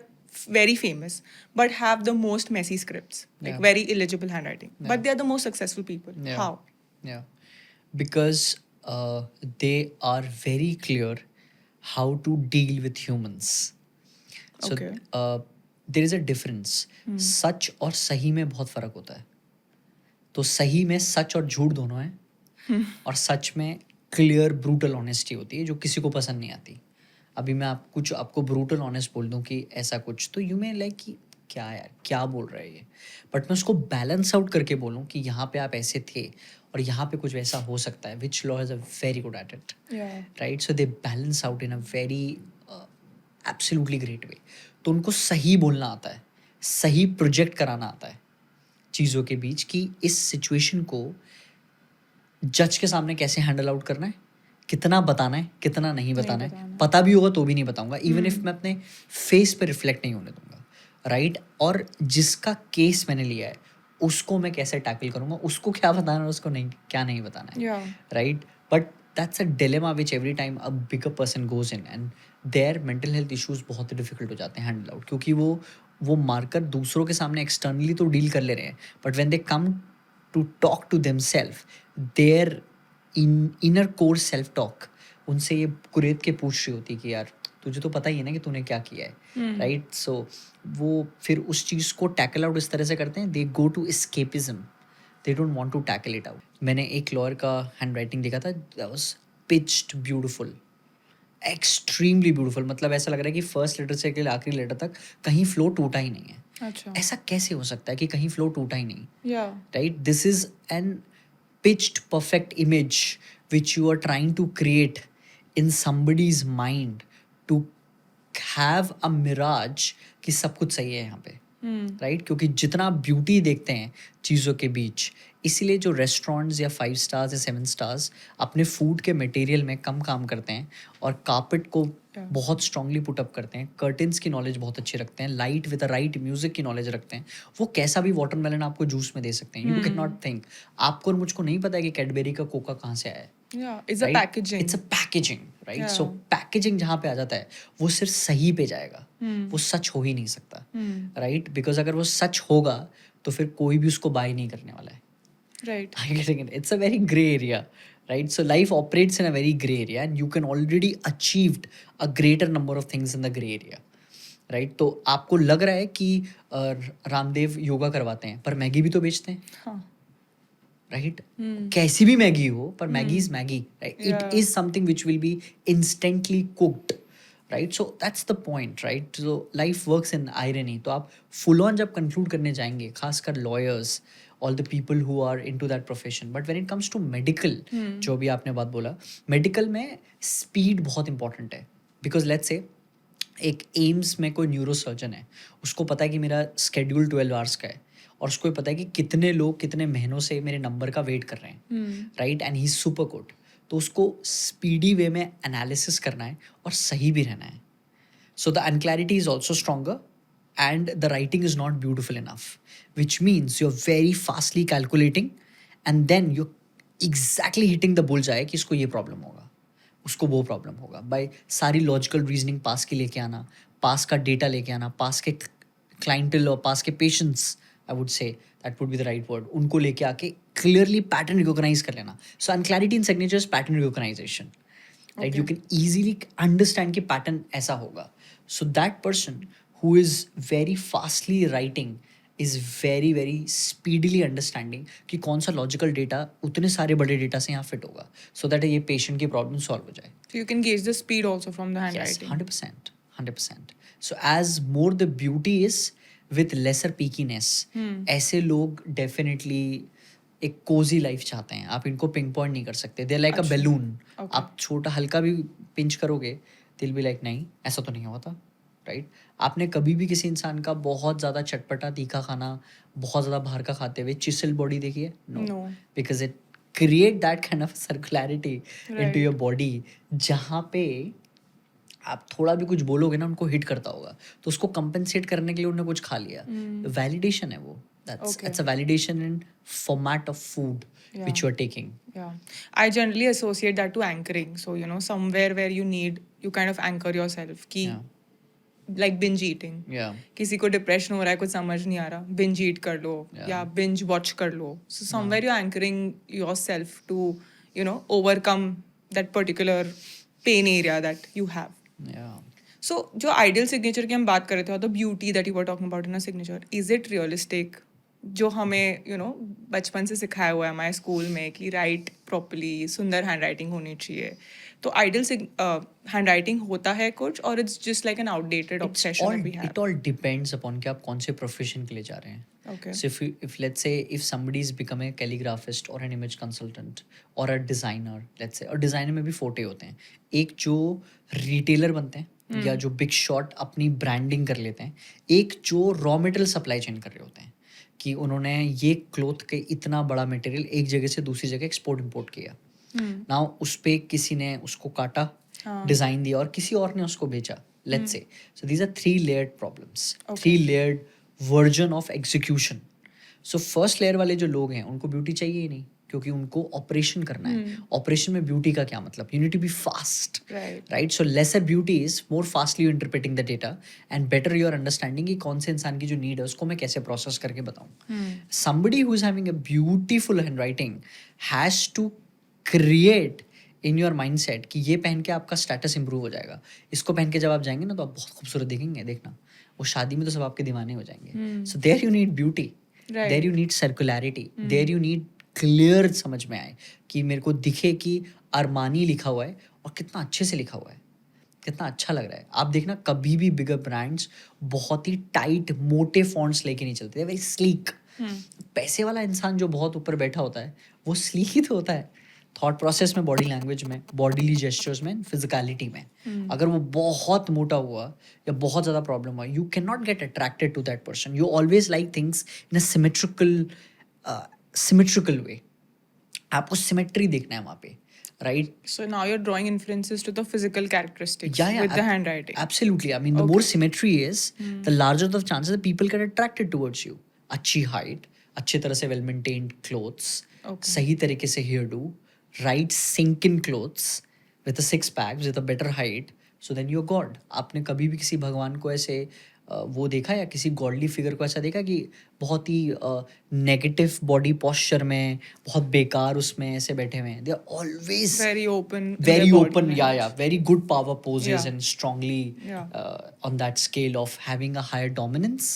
very famous but have the most messy scripts, like Yeah. very illegible handwriting, Yeah. but they are the most successful people. Yeah. How? Yeah. Because they are very clear how to deal with humans. So Okay. there is a difference. सच और सही में बहुत फर्क होता है. तो सही में सच और झूठ दोनों हैं और सच में क्लियर ब्रूटल ऑनेस्टी होती है जो किसी को पसंद नहीं आती. अभी मैं आपको ब्रूटल ऑनेस्ट बोल दूं कि ऐसा कुछ, तो यू मे लाइक कि क्या यार क्या बोल रहा है ये, बट मैं उसको बैलेंस आउट करके बोलूं कि यहाँ पे आप ऐसे थे और यहाँ पे कुछ वैसा हो सकता है, which law is a very good at it. Yeah. Right. So they balance out in a very absolutely great way. तो उनको सही बोलना आता है, सही प्रोजेक्ट कराना आता है चीज़ों के बीच कि इस सिचुएशन को जज के सामने कैसे हैंडल आउट करना है, कितना बताना है, कितना नहीं बताना है. बताना. पता भी होगा तो भी नहीं बताऊंगा, इवन इफ मैं अपने फेस पे रिफ्लेक्ट नहीं होने दूंगा. राइट. और जिसका केस मैंने लिया है उसको मैं कैसे टैकल करूंगा, उसको क्या बताना है, उसको नहीं क्या नहीं बताना है. Yeah. Right. But that's a dilemma which every time a bigger person goes in and their mental health issues बहुत डिफिकल्ट हो जाते हैं हैंडल आउट, क्योंकि वो मारकर दूसरों के सामने एक्सटर्नली तो डील कर ले रहे हैं, but when they come to talk to themselves, their inner core self talk उनसे ये कुरेद के पूछ रही होती कि यार तुझे तो पता ही है ना कि तूने क्या किया है. राइट. सो वो फिर उस चीज़ को टैकल आउट इस तरह से करते हैं, they go to escapism, they don't want to tackle it out. मैंने एक लॉयर का हैंड राइटिंग देखा था, that was pitched beautiful extremely beautiful, मतलब ऐसा लग रहा है कि फर्स्ट लेटर से लेकर आखिरी लेटर तक कहीं फ्लो टूटा ही नहीं है. अच्छा. ऐसा कैसे हो सकता है कि कहीं फ्लो टूटा ही नहीं? Yeah. Right, this is an pitched perfect image which you are trying to create in somebody's mind to have a mirage कि सब कुछ सही है यहाँ पे. राइट, क्योंकि जितना आप ब्यूटी देखते हैं चीज़ों के बीच, इसीलिए जो रेस्टोरेंट्स या 5 स्टार्स या 7 स्टार्स अपने फूड के मटेरियल में कम काम करते हैं और कारपेट को बहुत स्ट्रांगली पुट अप करते हैं, कर्टन्स की नॉलेज बहुत अच्छी रखते हैं, light with the right music की नॉलेज रखते हैं, वो कैसा भी वाटरमेलन आपको जूस में दे सकते हैं. यू कैन नॉट थिंक, आपको और मुझको नहीं पता है कि कैडबेरी का कोका कहाँ से आया है. Yeah, it's a packaging. It's a packaging, right? Yeah. So packaging जहाँ पे आ जाता है वो सिर्फ सही पे जाएगा, वो सच हो ही नहीं सकता, right? Because अगर वो सच होगा तो फिर कोई भी उसको बाय नहीं करने वाला है. Right. Are you getting it? It's a very gray area, right? So life operates in a very gray area and you can already achieved a greater number of things in the gray area, right? तो आपको लग रहा है कि रामदेव योगा करवाते हैं पर Maggi भी तो बेचते हैं. हाँ. राइट, कैसी भी मैगी हो पर Maggi is Maggi, right. It is something which will be instantly cooked, right. So that's the point, right. So life works in irony. तो आप फुल ऑन जब कंक्लूड करने जाएंगे, खासकर lawyers, all the people who are into that profession, but when it comes to medical, जो भी आपने बात बोला, मेडिकल में स्पीड बहुत इंपॉर्टेंट है. बिकॉज लेट्स से एक एम्स में कोई न्यूरो सर्जन है, उसको पता है कि मेरा स्केड्यूल 12 आवर्स का है और उसको पता है कि कितने लोग कितने महीनों से मेरे नंबर का वेट कर रहे हैं, right. And he is super good. तो उसको स्पीडी वे में एनालिसिस करना है और सही भी रहना है. So the unclarity is also stronger and the writing is not beautiful enough, which means you are very fastly calculating and then you exactly hitting the bullseye कि इसको ये प्रॉब्लम होगा, उसको वो प्रॉब्लम होगा, बाय सारी लॉजिकल रीजनिंग पास की लेके आना, पास का डेटा लेके आना, पास के क्लाइंटल और पास के patients, I would say that would be the right word, उनको लेके आके clearly pattern recognize कर लेना. So unclarity in signature is pattern recognition, right? Okay. You can easily understand कि pattern ऐसा होगा. So that person who is very fastly writing is very very speedily understanding कि कौन सा logical data उतने सारे बड़े data से यहाँ fit होगा, so that ये patient की problem solve हो जाए. So you can gauge the speed also from the Yes, handwriting. 100%. So as more the beauty is with lesser peakiness, ऐसे लोग डेफिनेटली एक कोजी लाइफ चाहते हैं. आप इनको पिंग पॉइंट नहीं कर सकते. They like a balloon. आप छोटा हल्का भी पिंच करोगे दिल भी लाइक नहीं, ऐसा तो नहीं होता, राइट. आपने कभी भी किसी इंसान का बहुत ज़्यादा चटपटा तीखा खाना, बहुत ज़्यादा बाहर का खाते हुए चिसल बॉडी देखी है? No, because it create that kind of circularity into your body, जहाँ पे आप थोड़ा भी कुछ बोलोगे ना उनको हिट करता होगा, तो उसको कंपेंसेट करने के लिए उन्होंने कुछ खा लिया. वैलिडेशन है वो. That's a validation in format of food which you are taking. Yeah. I generally associate that to anchoring. So, you know, somewhere where you kind of anchor yourself. Ki, like binge eating. Yeah. किसी को depression हो रहा है, कुछ समझ नहीं आ रहा, binge eat कर लो या binge watch कर लो. So somewhere you're anchoring yourself to, you know, overcome that particular pain area that you have. Yeah. So जो ideal signature की हम बात कर रहे थे, or the beauty that you were talking about in a signature, is it realistic? जो हमें you know बचपन से सिखाया हुआ है हमारे स्कूल में कि राइट प्रॉपरली, सुंदर हैंड राइटिंग होनी चाहिए. तो आइडियल हैंड होता है कुछ, और it's just like an outdated obsession we have? It all depends upon कि आप कौन से प्रोफेशन के लिए जा रहे हैं. Okay. So if let's say if somebody is become a calligraphist or an image consultant or a designer, let's say, और डिज़ाइनर में भी फोटे होते हैं. एक जो रिटेलर बनते हैं या जो बिग शॉट अपनी ब्रांडिंग कर लेते हैं, एक जो रॉ मटेरियल सप्लाई चेन कर रहे होते हैं कि उन्होंने ये क्लोथ के इतना बड़ा मटेरियल एक जगह से दूसरी जगह एक्सपोर्ट इंपोर्ट किया. नाउ उस पे किसी ने उसको काटा, डिज़ाइन दिया और किसी और ने उसको बेचा, let's say. So these are 3 layered problems, 3 layered version of execution. So first layer वाले जो लोग हैं उनको ब्यूटी चाहिए ही नहीं, क्योंकि उनको ऑपरेशन करना है. ऑपरेशन में ब्यूटी का क्या मतलब? You need to be fast, right. So lesser beauty is more fastly you interpreting the data and better your understanding कि कौन से इंसान की जो नीड है उसको मैं कैसे प्रोसेस करके बताऊं. Somebody who is having a beautiful hand writing has to create in your mind set कि ये पहन के आपका स्टेटस इंप्रूव हो जाएगा. इसको पहन के जब आप जाएंगे ना तो आप बहुत खूबसूरत दिखेंगे, देखना. वो शादी में तो सब आपके दीवाने हो जाएंगे. So there you need beauty, there you need circularity, there you need clear समझ में आए कि मेरे को दिखे कि अरमानी लिखा हुआ है और कितना अच्छे से लिखा हुआ है. कितना अच्छा लग रहा है। आप देखना कभी भी बिगर ब्रांड्स बहुत ही टाइट मोटे फॉन्ट्स लेके नहीं चलते, वेरी स्लीक। पैसे वाला इंसान जो बहुत ऊपर बैठा होता है वो स्लीक ही तो होता है, थॉट प्रोसेस में, बॉडी लैंग्वेज में, बॉडीली जेस्चर्स में, फिजिकलिटी में। अगर वो बहुत मोटा हुआ या बहुत ज़्यादा प्रॉब्लम हुआ, you can not get attracted to that person. You always like things in a symmetrical way. आपको सिमेट्री देखना है वहाँ पे, right? So now you're drawing inferences to the physical characteristics Yeah, with the handwriting. absolutely. I mean, the more symmetry is, the larger the chances that people get attracted towards you. अच्छी height, अच्छे तरह से well maintained clothes, सही तरीके से hair do, right sink in clothes with a six pack, with a better height. So then you're God. आपने कभी भी किसी भगवान को ऐसे वो देखा या किसी गॉडली फिगर को ऐसा देखा कि बहुत ही नेगेटिव बॉडी पोस्चर में, बहुत बेकार उसमें ऐसे बैठे हुए हैं? They are always Very open. in very their body open, language. yeah, very good power poses Yeah. and strongly Yeah. on that scale of having a higher dominance,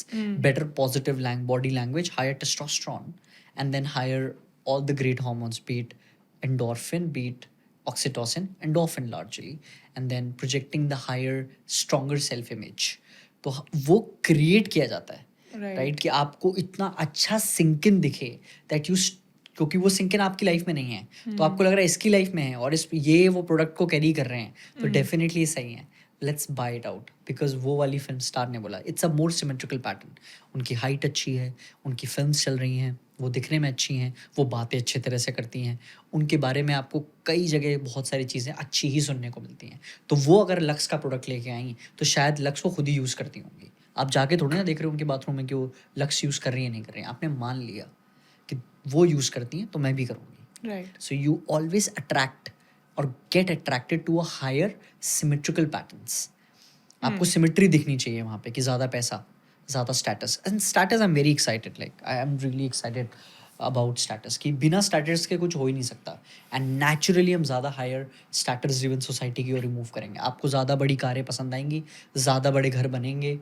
better positive body language, higher testosterone, and then higher all the great hormones, be it endorphin, be it oxytocin, endorphin largely, and then projecting the higher stronger self image. तो वो create किया जाता है, Right. Right? कि आपको इतना अच्छा sink in दिखे दैट यू, क्योंकि वो सिंकिन आपकी लाइफ में नहीं है तो आपको लग रहा है इसकी लाइफ में है और इस ये वो प्रोडक्ट को कैरी कर रहे हैं तो डेफिनेटली सही है, let's buy it out. Because वो वाली फिल्म स्टार ने बोला it's a more symmetrical pattern. उनकी हाइट अच्छी है, उनकी फिल्म्स चल रही हैं, वो दिखने में अच्छी हैं, वो बातें अच्छी तरह से करती हैं, उनके बारे में आपको कई जगह बहुत सारी चीज़ें अच्छी ही सुनने को मिलती हैं। तो वो अगर लक्स का प्रोडक्ट लेके आई तो शायद लक्स को खुद ही यूज़ करती होंगी। आप जाके थोड़ी ना देख रहे हो उनके बाथरूम में कि वो लक्स यूज़ कर रही है नहीं कर रही है, आपने मान लिया कि वो यूज़ करती हैं तो मैं भी करूँगी। Right. So you always attract और get attracted to a higher symmetrical patterns. आपको सिमेट्री दिखनी चाहिए वहाँ पे कि ज़्यादा पैसा, ज़्यादा status. And status I am very excited, like I am really excited about status कि बिना स्टेटस के कुछ हो ही नहीं सकता। एंड नेचुरली हम ज़्यादा हायर स्टेटस ड्रिवन सोसाइटी की ओर रिमूव करेंगे। आपको ज़्यादा बड़ी कारें पसंद आएंगी, ज़्यादा बड़े घर बनेंगे,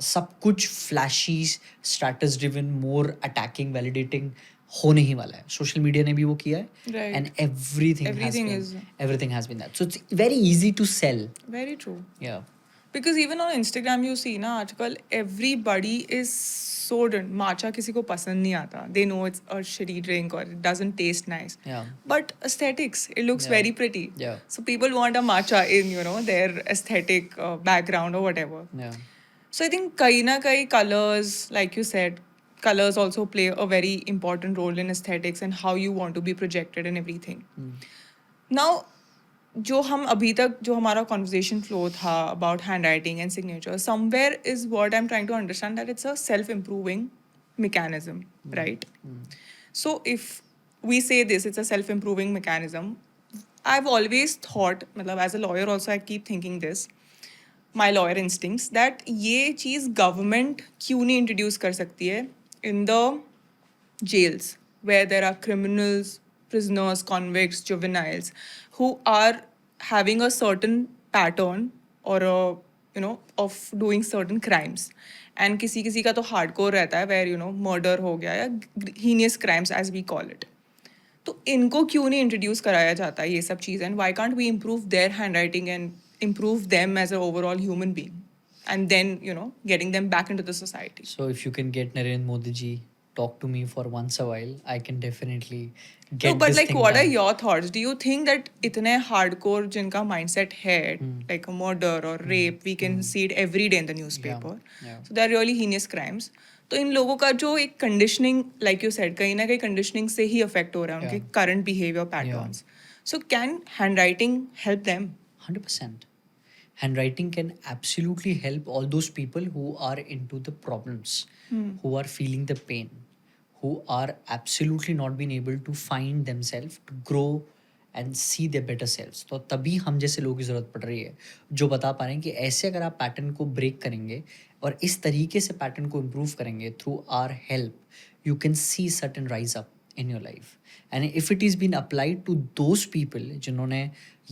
सब कुछ फ्लैशी, स्टेटस ड्रिवन, मोर अटैकिंग, वैलिडेटिंग होने ही वाला है। सोशल मीडिया ने भी वो किया है, Right. And everything Everything has been that. So it's very easy to sell. Very true. Yeah. Because even on Instagram you see ना आजकल everybody is so done. Matcha किसी को पसंद नहीं आता. They know it's a shitty drink or it doesn't taste nice. Yeah. But aesthetics, it looks Yeah. very pretty. Yeah. So people want a matcha in their aesthetic background or whatever. Yeah. So I think kahi na kahi colors, like you said, colors also play a very important role in aesthetics and how you want to be projected and everything. Now, जो हम अभी तक जो हमारा conversation flow था about handwriting and signature, somewhere is what I'm trying to understand that it's a self-improving mechanism, right? So if we say this, it's a self-improving mechanism. I've always thought, मतलब as a lawyer also I keep thinking this, my lawyer instincts, that ये चीज़ government क्यों नहीं introduce कर सकती है in the jails where there are criminals, prisoners, convicts, juveniles who are having a certain pattern or of doing certain crimes. And किसी किसी का तो hardcore रहता है where murder हो गया या heinous crimes as we call it. तो इनको क्यों नहीं इंट्रोड्यूस कराया जाता है ये सब चीज़, and why can't we improve their handwriting and improve them as a overall human being and then getting them back into the society. So if you can get Narendra Modi ji talk to me for once a while, I can definitely get No, but this like thing what are done. your thoughts? Do you think that इतने hardcore जिनका mindset है like a murder or rape, we can see it every day in the newspaper. Yeah. So they are really heinous crimes. तो इन लोगों का जो एक conditioning, like you said, कहीं ना कहीं कंडीशनिंग से ही अफेक्ट हो रहा है उनके current behaviour patterns. So can handwriting help them? 100%. Handwriting can absolutely help all those people who are into the problems, who are feeling the pain, who are absolutely not being able to find themselves, to grow and see their better selves. तो तभी हम जैसे लोगों की ज़रूरत पड़ रही है जो बता पा रहे हैं कि ऐसे अगर आप पैटर्न को ब्रेक करेंगे और इस तरीके से पैटर्न को इम्प्रूव करेंगे through our help, you can see certain rise up in your life. And if it is been applied to those people जिन्होंने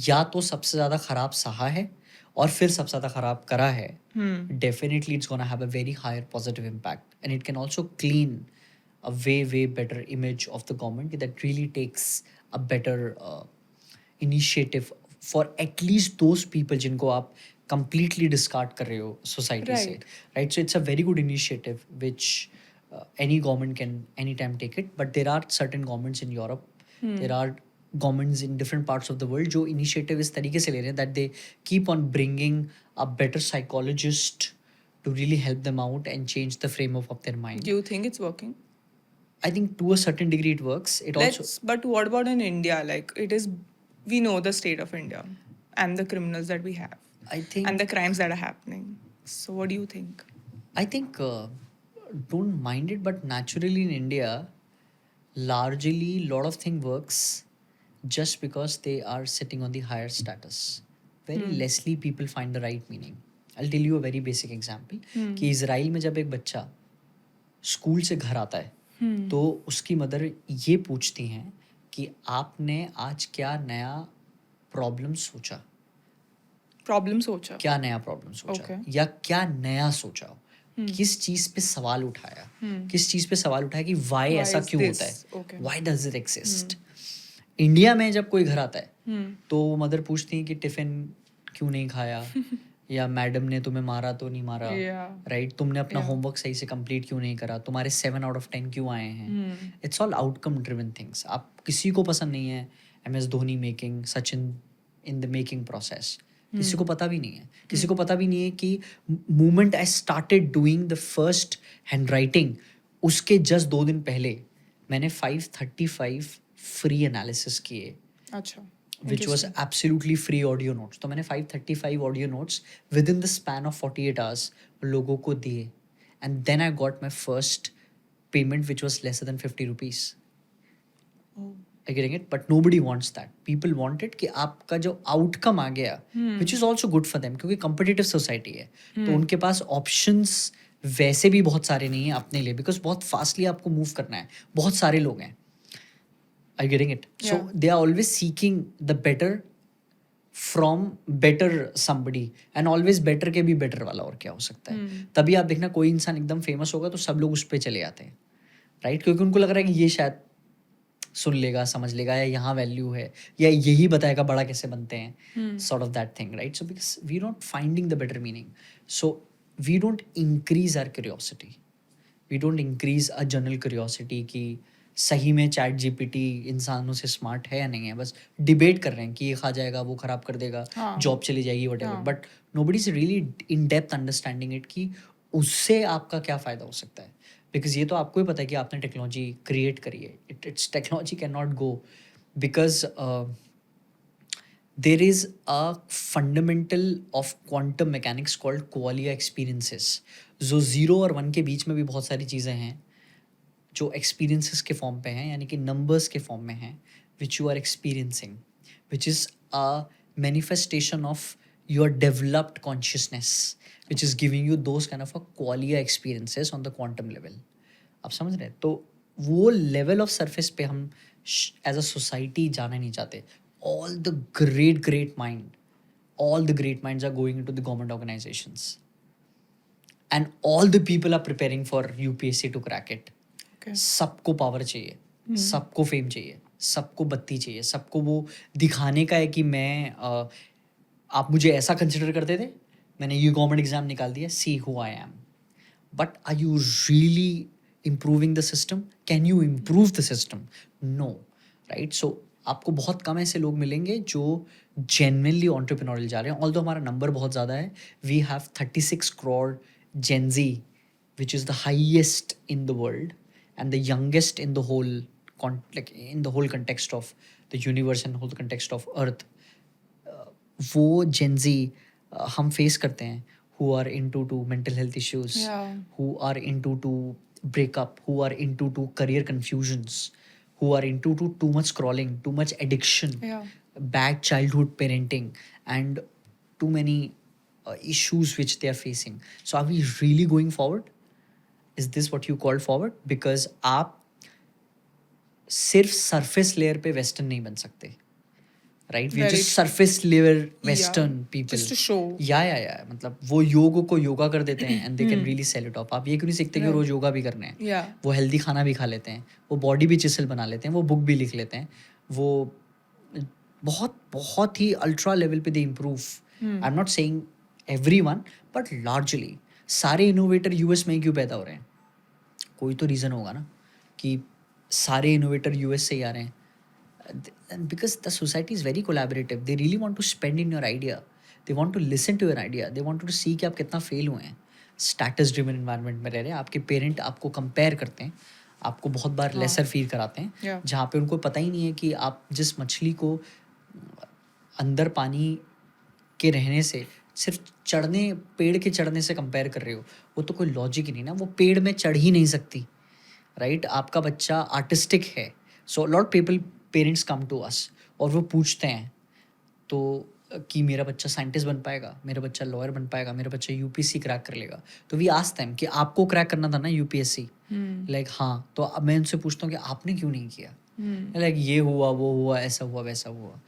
या तो सबसे ज़्यादा ख़राब सहा है और फिर सबसे ज़्यादा ख़राब करा है, definitely it's gonna have a very higher positive impact, and it can also clean a way better image of the government that really takes a better initiative for at least those people जिनको आप completely discard कर रहे हो society से, Right. right? So it's a very good initiative which any government can anytime take it, but there are certain governments in Europe, there are governments in different parts of the world जो initiative इस तरीके से ले रहे हैं that they keep on bringing a better psychologist to really help them out and change the frame of their mind. Do you think it's working? I think to a certain degree it works. It also But what about in India? Like, we know the state of India and the criminals that we have I think and the crimes that are happening. So, what do you think? I think don't mind it, but naturally in India, largely lot of thing works just because they are sitting on the higher status. Very lessly people find the right meaning. I'll tell you a very basic example. कि Israel में जब एक बच्चा school से घर आता है तो उसकी मदर ये पूछती हैं कि आपने आज क्या नया प्रॉब्लम सोचा, Problem socha. क्या नया प्रॉब्लम सोचा Okay. या क्या नया सोचा, किस चीज पे सवाल उठाया, किस चीज पे सवाल उठाया कि वाई Why ऐसा is क्यों this? होता है, Okay. Why does it exist. India में जब कोई घर आता है तो मदर पूछती है कि टिफिन क्यों नहीं खाया या मैडम ने तुम्हें मारा तो नहीं मारा, Yeah. राइट, तुमने अपना Yeah. होमवर्क सही से कंप्लीट क्यों नहीं करा, तुम्हारे 7 out of 10 क्यों आए हैं. It's all outcome driven things. आप किसी को पसंद नहीं है MS Dhoni making Sachin in the making process, किसी को पता भी नहीं है. किसी को पता भी नहीं है कि moment I started doing the first hand writing उसके जस्ट 2 दिन पहले मैंने 535 फ्री एनालिसिस किए Acha. which was absolutely free audio notes. तो मैंने 535 audio notes within the span of 48 hours लोगों को दिए, and then I got my first payment which was lesser than 50 rupees. Oh. Are you getting it? But nobody wants that. People want it कि आपका जो outcome आ गया, which is also good for them क्योंकि competitive society है, तो उनके पास options वैसे भी बहुत सारे नहीं हैं अपने लिए, because बहुत fastly आपको move करना है, बहुत सारे लोग हैं. Are you getting it? So Yeah. they are always seeking the better from better somebody, and always better के भी better वाला और क्या हो सकता है. तभी आप देखना कोई इंसान एकदम फेमस होगा तो सब लोग उस पर चले जाते हैं, राइट, क्योंकि उनको लग रहा है कि ये शायद सुन लेगा, समझ लेगा, या यहाँ वैल्यू है, या यही बताएगा बड़ा कैसे बनते हैं, sort of that thing, right? So because we not finding the better meaning, so we don't increase our curiosity, we don't increase a general curiosity कि सही में चैट जीपीटी इंसानों से स्मार्ट है या नहीं है. बस डिबेट कर रहे हैं कि ये खा जाएगा, वो खराब कर देगा, हाँ. जॉब चली जाएगी, वट एवर, हाँ. But nobody is really in depth understanding it कि उससे आपका क्या फ़ायदा हो सकता है. बिकॉज ये तो आपको ही पता है कि आपने टेक्नोलॉजी क्रिएट करी है, it's technology can not go because there is a fundamental of quantum mechanics called qualia experiences. जो 0 और 1 के बीच में भी बहुत सारी चीज़ें हैं जो एक्सपीरियंसेस के फॉर्म पे हैं, यानी कि नंबर्स के फॉर्म में हैं, which you are experiencing, which is a manifestation of your developed consciousness, which is giving you those kind of a qualia experiences on the quantum level. आप समझ रहे हैं? तो वो लेवल ऑफ सरफेस पे हम एज अ सोसाइटी जाना नहीं चाहते. All the great mind, all the great minds are going into the government organizations, and all the people are preparing for UPSC to crack it. Okay. सबको power चाहिए, सबको fame चाहिए, सबको बत्ती चाहिए, सबको वो दिखाने का है कि मैं आप मुझे ऐसा कंसिडर करते थे, मैंने ये गवर्नमेंट एग्जाम निकाल दिया, see who I am. But are you really improving the system? Can you improve the system? No, right. So आपको बहुत कम ऐसे लोग मिलेंगे जो जेन्युइनली एंटरप्रेन्योरियल जा रहे हैं. ऑल्दो हमारा नंबर बहुत ज़्यादा है, we have 36 crore Gen Z, which is the highest in the world and the youngest in the whole in the whole context of the universe and whole context of Earth. वो Gen Z हम face करते हैं who are into to mental health issues, Yeah. who are into to breakup, who are into to career confusions, who are into to too much scrolling, too much addiction, Yeah. bad childhood parenting, and too many issues which they are facing. So are we really going forward? Is this what you call forward? Because आप सिर्फ surface layer पे western नहीं बन सकते, right? We Very just true. surface layer western Yeah. people. Just to show. या मतलब वो योग को योगा कर देते हैं and they can really sell it off. आप ये क्यों नहीं सीखते कि Right. रोज योगा भी करना है? Yeah. वो हेल्दी खाना भी खा लेते हैं, वो बॉडी भी चिसल बना लेते हैं, वो बुक भी लिख लेते हैं, वो बहुत बहुत ही अल्ट्रा लेवल पे दे improve. I am not saying everyone, but largely सारे इनोवेटर यूएस में ही क्यों पैदा हो रहे हैं? कोई तो रीज़न होगा ना कि सारे इनोवेटर यूएस से ही आ रहे हैं. And because the society is very collaborative, they really want to spend in your idea, they want to listen to your idea, they want to see कि आप कितना फेल हुए हैं. स्टेटस ड्रिवन एनवायरनमेंट में रह रहे हैं, आपके पेरेंट आपको कंपेयर करते हैं, आपको बहुत बार लेसर फील कराते हैं, Yeah. जहाँ पे उनको पता ही नहीं है कि आप जिस मछली को अंदर पानी के रहने से सिर्फ चढ़ने पेड़ के चढ़ने से कंपेयर कर रहे हो, वो तो कोई लॉजिक ही नहीं ना, वो पेड़ में चढ़ ही नहीं सकती, राइट? आपका बच्चा आर्टिस्टिक है, so lot people parents come to us और वो पूछते हैं तो कि मेरा बच्चा साइंटिस्ट बन पाएगा, मेरा बच्चा लॉयर बन पाएगा, मेरा बच्चा यूपीएससी क्रैक कर लेगा. तो वी आस्क देम कि आपको क्रैक करना था ना यूपीएससी? लाइक हाँ. तो अब मैं उनसे पूछता हूँ कि आपने क्यों नहीं किया? लाइक ये हुआ, वो हुआ, ऐसा हुआ, वैसा हुआ.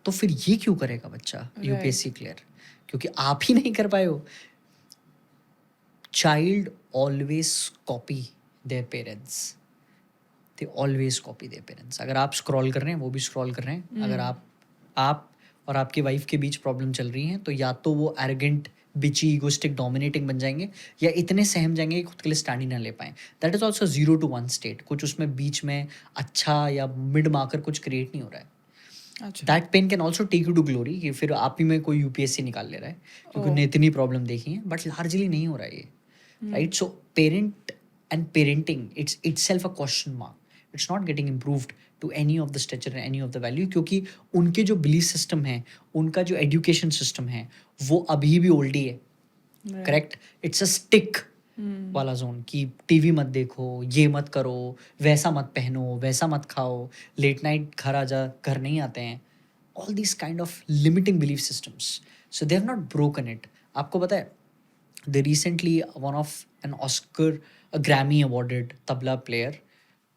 तो फिर ये क्यों करेगा बच्चा यूपीएससी क्लियर? क्योंकि आप ही नहीं कर पाए हो. Child always copy their parents, they always copy their parents. अगर आप स्क्रॉल कर रहे हैं वो भी स्क्रॉल कर रहे हैं. अगर आप और आपकी वाइफ के बीच प्रॉब्लम चल रही है तो या तो वो एरोगेंट, बिची, इगोस्टिक, डोमिनेटिंग बन जाएंगे या इतने सहम जाएंगे कि खुद के लिए स्टैंड ही ना ले पाएं. That is also 0 to 1 state. कुछ उसमें बीच में अच्छा या मिड मार्कर कुछ क्रिएट नहीं हो रहा है. अच्छा. That pen can also take you to glory कि फिर आप ही में कोई यूपीएससी निकाल ले रहा है क्योंकि उन्हें इतनी प्रॉब्लम देखी है. बट लार्जली नहीं हो रहा है ये, right? So parent and parenting it's itself a question mark. It's not getting improved to any of the stature and any of the value, क्योंकि उनके जो बिलीफ सिस्टम है, उनका जो एजुकेशन सिस्टम है, वो अभी भी ओल्डी है. करेक्ट? इट्स अ स्टिक वाला जोन कि टीवी मत देखो, ये मत करो, वैसा मत पहनो, वैसा मत खाओ, लेट नाइट घर आ जा, घर नहीं आते हैं. All this kind of limiting belief systems, so they have not broken it. आपको पता है they recently one of an Oscar, a Grammy awarded tabla player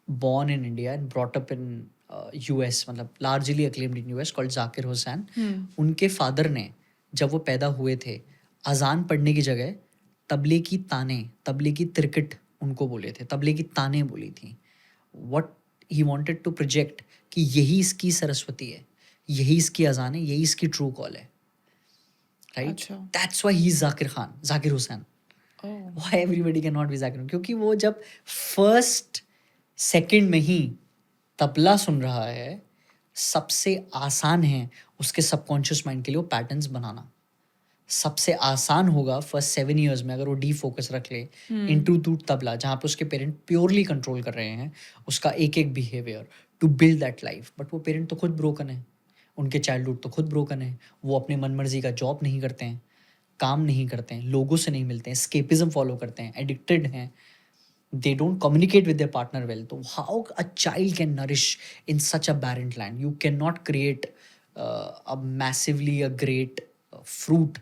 born in India and brought up in US, मतलब largely acclaimed in US, called Zakir Hussain. उनके father ने जब वो पैदा हुए थे अजान पढ़ने की जगह तबले की ताने, तबले की तिरकट उनको बोले थे, तबले की ताने बोली थी. What he wanted to project कि यही इसकी सरस्वती है, यही इसकी अजान है, यही इसकी ट्रू कॉल है. Right? अच्छा. That's why he's Zakir Hussain. Oh. Why everybody cannot be Zakir? क्योंकि वो जब फर्स्ट सेकंड में ही तबला सुन रहा है, सबसे आसान है उसके सबकॉन्शियस माइंड के लिए वो पैटर्न्स बनाना. सबसे आसान होगा फर्स्ट 7 years में अगर वो डी फोकस रख ले इनटू टू तबला, जहाँ पे उसके पेरेंट प्योरली कंट्रोल कर रहे हैं उसका एक एक behaviour to build that life. But वो पेरेंट तो खुद ब्रोकन है, उनके चाइल्डहुड तो खुद ब्रोकन है. वो अपने मनमर्जी का जॉब नहीं करते हैं, काम नहीं करते हैं, लोगों से नहीं मिलते हैं, स्केपिज्म फॉलो करते हैं, एडिक्टेड हैं, they don't communicate with their partner well. So how a child can nourish in such a barren land? You cannot create a massively a great fruit,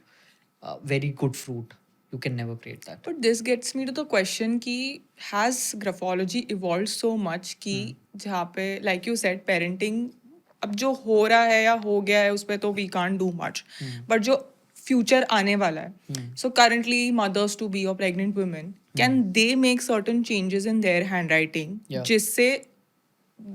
very good fruit. You can never create that. But this gets me to the question कि has graphology evolved so much कि जहाँ पे like you said parenting अब जो हो रहा है या हो गया है उस पे तो we can't do much. But जो future आने वाला है, so currently mothers to be or pregnant women, can they make certain changes in their handwriting Yeah. जिससे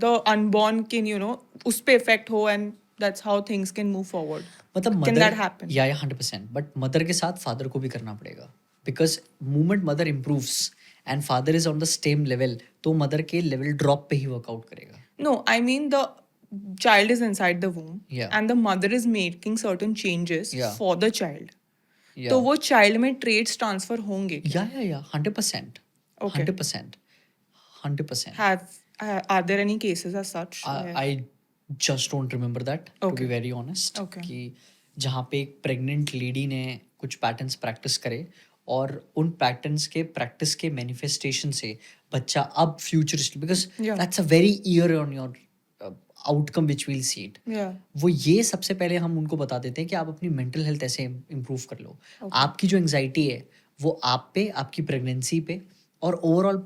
the unborn can उस पे effect हो and that's how things can move forward? मतलब Can that happen? या 100%. But mother के साथ father को भी करना पड़ेगा, because movement mother improves and father is on the same level, तो मदर के लेवल ड्रॉप पे ही वर्कआउट करेगा. No, I mean the child is inside the womb Yeah. and the mother is making certain changes Yeah. for the child. Yeah. तो वो child में traits transfer होंगे. या 100%. Okay. 100%. Are there any cases as such? I just don't remember that, to Okay. be very honest. Okay. कि जहाँ पे एक pregnant lady ने कुछ पैटर्न्स प्रैक्टिस करे और उन पैटर्न्स के प्रैक्टिस के मैनिफेस्टेशन से बच्चा अब futurist, because Yeah. That's a very year on your outcome which will see it. Yeah. वो ये सबसे पहले हम उनको बता देते हैं कि आप अपनी मेंटल हेल्थ ऐसे इम्प्रूव कर लो. आपकी जो एंग्जाइटी है वो आप पे, आपकी प्रेगनेंसी पे और ओवरऑल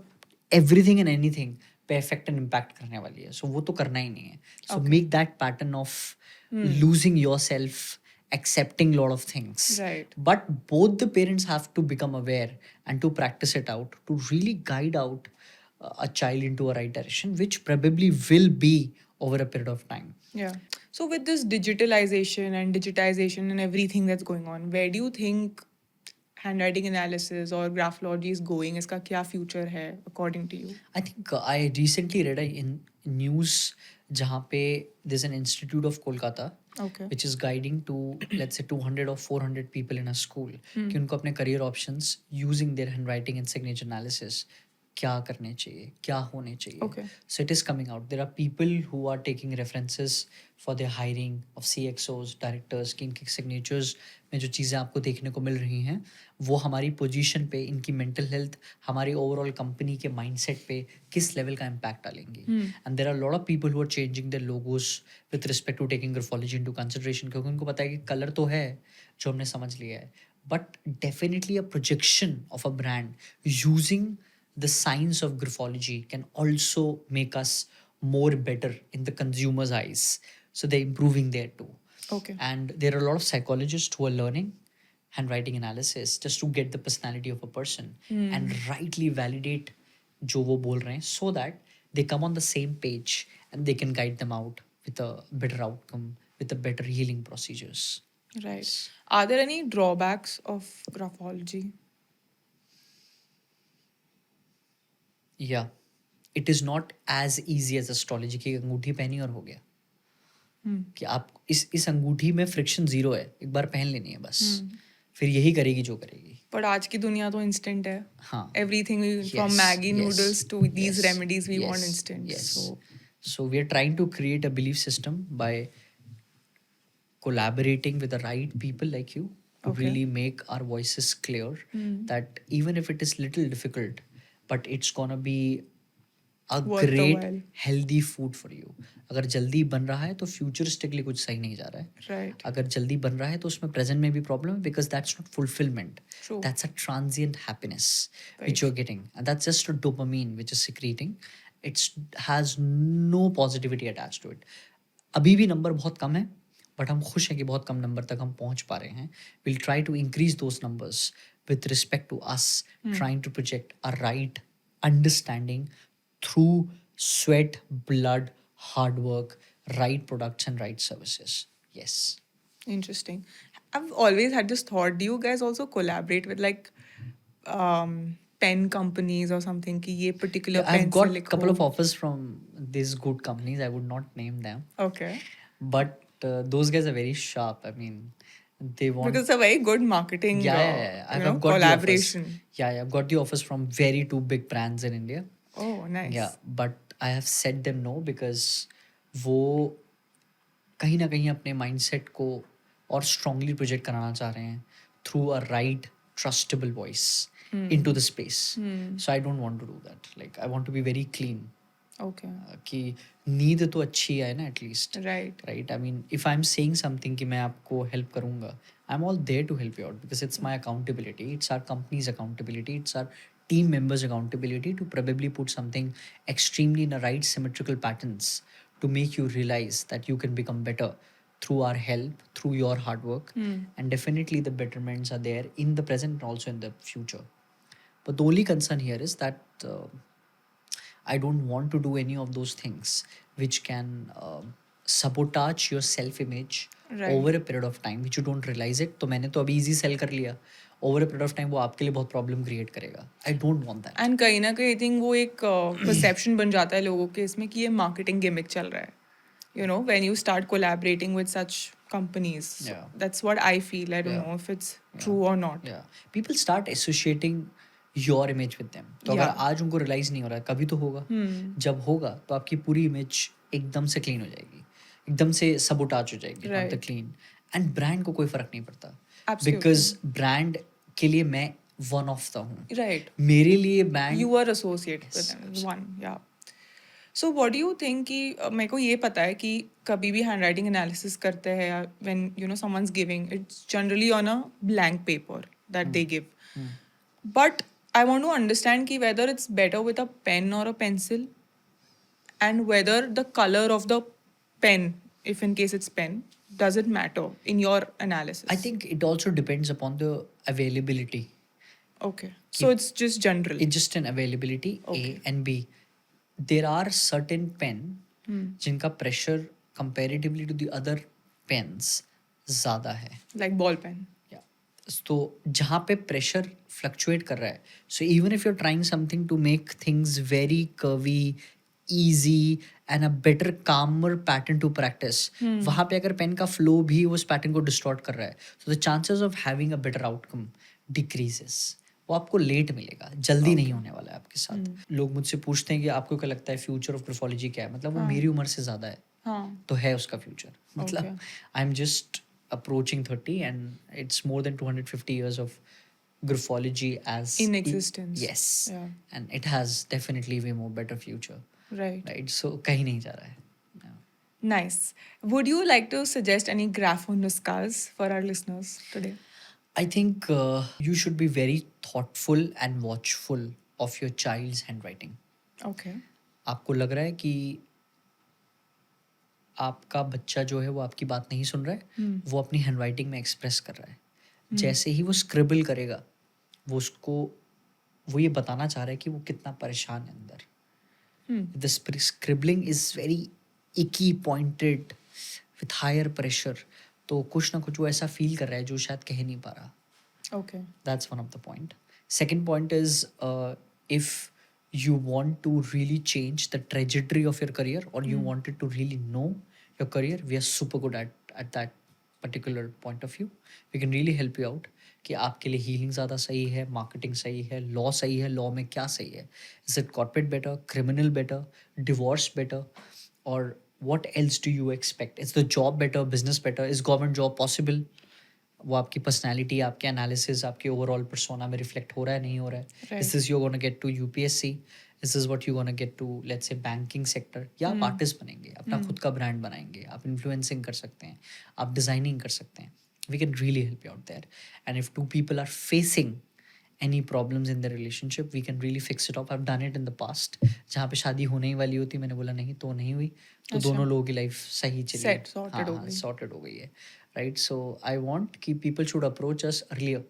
एवरीथिंग एंड एनीथिंग पे इफेक्ट एंड इम्पैक्ट करने वाली है. सो वो तो करना ही नहीं है. So make that pattern of losing your self, accepting lot of things. Right. But both the parents have to become aware and to practice it out to really guide out a child into a right direction, which probably will be over a period of time. Yeah. So, with this digitization and everything that's going on, where do you think handwriting analysis or graphology is going? इसका क्या future है according to you? I think I recently read in news जहाँ पे there's an institute of Kolkata Okay. which is guiding to let's say 200 or 400 people in a school कि उनको अपने career options using their handwriting and signature analysis क्या करने चाहिए, क्या होने चाहिए. Okay. So it is coming out. There are people who are taking references for their hiring of CXOs, directors कि इनके signatures में जो चीज़ें आपको देखने को मिल रही हैं वो हमारी पोजीशन पे, इनकी मेंटल हेल्थ, हमारी ओवरऑल कंपनी के माइंडसेट पे किस लेवल का इम्पैक्ट डालेंगी. And there are lot of people who are changing their logos with respect to taking graphology into consideration, क्योंकि उनको पता है कि कलर तो है जो हमने समझ लिया है, but definitely a projection of a brand using the science of graphology can also make us more better in the consumer's eyes. So they're improving there too. Okay. And there are a lot of psychologists who are learning handwriting analysis just to get the personality of a person and rightly validate जो वो बोल रहे हैं, so that they come on the same page and they can guide them out with a better outcome, with a better healing procedures. Right. Are there any drawbacks of graphology? Yeah, it is not as easy as astrology की अंगूठी पहनी और हो गया. कि आप इस अंगूठी में फ्रिक्शन जीरो है, एक बार पहन लेनी है बस, फिर यही करेगी जो करेगी. But आज की दुनिया तो instant है. हाँ. Everything from Yes, Maggi yes, noodles to these yes, remedies we want yes, instant. yes. So So we are trying to create a belief system by collaborating with the right people like you to Okay. really make our voices clear, that even if it is little difficult, but it's gonna be a Worth the great while. healthy food for you. अगर जल्दी बन रहा है तो फ्यूचरिस्टिकली कुछ सही नहीं जा रहा है. right. अगर जल्दी बन रहा है तो उसमें प्रेजेंट में भी प्रॉब्लम है, because that's not fulfilment. True. That's a transient happiness Right. which you're getting, and that's just a dopamine which is secreting. It's has no positivity attached to it. अभी भी नंबर बहुत कम है, but हम खुश हैं कि बहुत कम नंबर तक हम पहुंच पा रहे हैं. Will try to increase those numbers with respect to us trying to project a right understanding through sweat, blood, hard work, right products and right services. Yes. Interesting. I've always had this thought. Do you guys also collaborate with like pen companies or something? कि ये particular Yeah, I've pen got से a लिखो? couple of offers from these good companies. I would not name them, Okay. but those guys are very sharp. I mean, they want. Because it's a very good marketing. Yeah. You know, I've got collaboration. the offers. Yeah, I've got the offers from very two big brands in India. Oh, nice. Yeah, but I have said them no because वो कहीं ना कहीं अपने mindset को और strongly project कराना चाह रहे हैं through a right trustable voice into the space. So I don't want to do that. Like I want to be very clean. Okay. कि नींद तो अच्छी है ना at least. Right. Right. I mean if I am saying something कि मैं आपको help करूंगा, I am all there to help you out because it's my accountability, it's our company's accountability, it's our team members accountability to probably put something extremely in a right symmetrical patterns to make you realize that you can become better through our help, through your hard work. And definitely the betterments are there in the present and also in the future. But the only concern here is that I don't want to do any of those things which can sabotage your self-image Right. over a period of time which you don't realize it. तो मैंने तो अभी easy sell कर लिया. Over a period of time वो आपके लिए बहुत problem create करेगा. I don't want that. And कहीं ना कहीं I think वो एक perception बन जाता है लोगों के इसमें कि ये marketing gimmick चल रहा है. You know, when you start collaborating with such companies. Yeah. That's what I feel. I don't Yeah. know if it's true or not. Yeah. People start associating your image with them. तो अगर Yeah. आज उनको realize नहीं हो रहा है, कभी तो होगा. जब होगा तो आपकी पूरी image एकदम से clean हो जाएगी, एकदम से sabotage हो जाएगी, not the Right. clean. And brand को कोई फर्क नहीं पड़ता. Absolutely. Because brand के लिए मैं one of the हूँ. Right. मेरे लिए brand You are associated with them. One, yeah. So what do you think कि मेरे को ये पता है कि कभी भी handwriting analysis करते हैं या when you know someone's giving, it's generally on a blank paper that they give. But I want to understand कि whether it's better with a pen or a pencil, and whether the color of the pen, if in case it's pen, does it matter in your analysis? I think it also depends upon the availability. Okay. So it's just general. It's just an availability. Okay. A and B. There are certain pen जिनका pressure comparatively to the other pens ज़्यादा है. Like ball pen. तो जहाँ पे pressure fluctuate कर रहा है, so even if you are trying something to make things very curvy, easy and a better calmer pattern to practice, वहाँ पे अगर पेन का फ्लो भी उस पैटर्न को डिस्टॉर्ट कर रहा है, so the chances of having a better outcome decreases. वो आपको लेट मिलेगा, जल्दी नहीं होने वाला है आपके साथ. लोग मुझसे पूछते हैं कि आपको क्या लगता है फ्यूचर ऑफ ग्राफोलॉजी क्या है, मतलब वो मेरी उम्र से ज़्यादा है, हाँ. तो है उसका फ्यूचर. मतलब I am just approaching 30 and it's more than 250 years of graphology as In existence. Yes. Yeah. And it has definitely way more better future. Right. So कहीं नहीं जा रहा है. Yeah. Nice. Would you like to suggest any grapho nuskas for our listeners today? I think you should be very thoughtful and watchful of your child's handwriting. Okay. आपको लग रहा है कि आपका बच्चा जो है वो आपकी बात नहीं सुन रहा है, वो अपनी हैंडराइटिंग में एक्सप्रेस कर रहा है. जैसे ही वो स्क्रिबल करेगा, वो ये बताना चाह रहा है कि वो कितना परेशान है अंदर. The scribbling is very icky pointed with higher pressure. तो कुछ ना कुछ वो ऐसा फील कर रहा है जो शायद कह नहीं पा रहा. Okay. That's one of the point. Second point is if you want to really change the trajectory of your career, or you wanted to really know your career, we are super good at that particular point of view. We can really help you out कि आपके लिए healing ज़्यादा सही है, marketing सही है, law सही है, लॉ में क्या सही है, is it corporate better, criminal better, divorce better, और what else do you expect? Is the job better, business better, is government job possible? वो आपकी पर्सनैलिटी, आपके एनालिसिस, आपके ओवरऑल पर्सोना में रिफ्लेक्ट हो रहा है, नहीं हो रहा है. This is you gonna get to UPSC, this is what you gonna get to let's say banking sector. या आप आर्टिस्ट बनेंगे, अपना खुद का ब्रांड बनाएंगे, आप इन्फ्लुएंसिंग कर सकते हैं, आप डिजाइनिंग कर सकते हैं. We can really help you out there. And if two people are facing any problems in the relationship, we can really fix it off. I've done it in the past. जहाँ पे शादी होने ही वाली होती, मैंने बोला नहीं तो नहीं हुई, तो दोनों लोगों की लाइफ सही चली है, sorted हो गई है, right? So I want कि people should approach us earlier.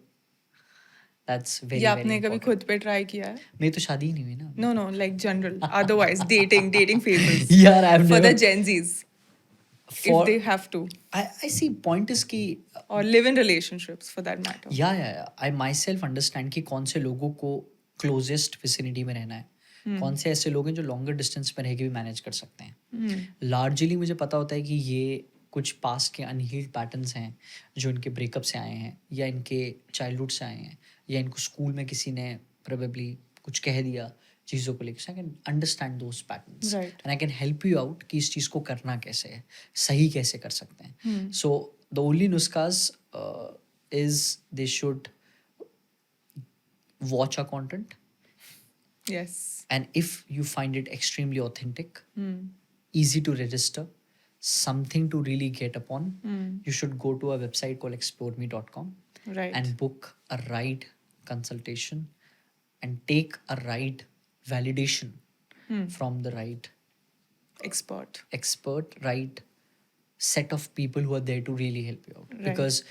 That's very या very आपने कभी important. खुद पे ट्राई किया है? मेरी तो शादी ही नहीं हुई ना. No, like general. Otherwise, dating phases. यार I've For never the Gen Zs, for if they have to, I see point is कि or live in relationships for that matter. या I myself understand कि कौन से लोगों को closest vicinity में रहना है, कौन से ऐसे लोग हैं जो लॉन्गर डिस्टेंस में रह के भी मैनेज कर सकते हैं. लार्जली मुझे पता होता है कि ये कुछ पास्ट के अनहील्ड पैटर्न्स हैं जो इनके ब्रेकअप से आए हैं, या इनके चाइल्डहुड से आए हैं, या इनको स्कूल में किसी ने प्रोबेबली कुछ कह दिया चीज़ों को लेकर. I can understand those patterns and I can help you out कि इस चीज़ को करना कैसे है, सही कैसे कर सकते हैं. सो द ओनली नुस्काज is they should watch our content, Yes. and if you find it extremely authentic, easy to register, something to really get upon, you should go to a website called exploreme.com Right. and book a right consultation and take a right validation from the right Expert. right set of people who are there to really help you out. Right. Because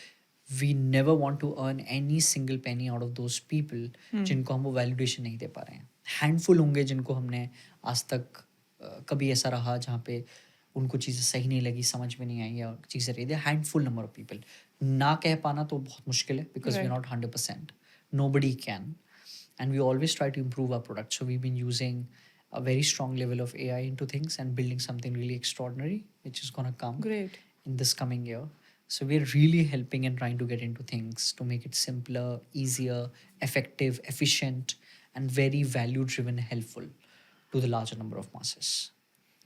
we never want to earn any single penny out of those people जिनको हम वो validation नहीं दे पा रहे हैं. Handful होंगे जिनको हमने आज तक कभी ऐसा रहा जहाँ पे उनको चीज़ें सही नहीं लगी, समझ में नहीं आई, या चीज़ें रही. Handful number of people. ना कह पाना तो बहुत मुश्किल है because we are not 100%. Nobody can. And we always try to improve our product. So we've been using a very strong level of AI into things and building something really extraordinary, which is going to come Great. in this coming year. So we're really helping and trying to get into things to make it simpler, easier, effective, efficient, and very value-driven, helpful to the larger number of masses.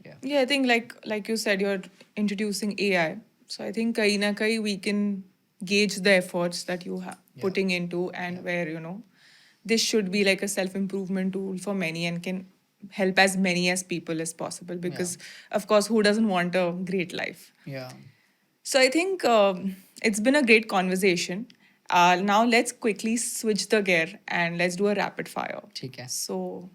Yeah. Yeah, I think like you said, you're introducing AI. So I think kahin na kahin we can gauge the efforts that you have putting into, and where this should be like a self-improvement tool for many and can help as many as people as possible, because of course who doesn't want a great life. Yeah. So I think it's been a great conversation. Now let's quickly switch the gear and let's do a rapid fire. ठीक है. So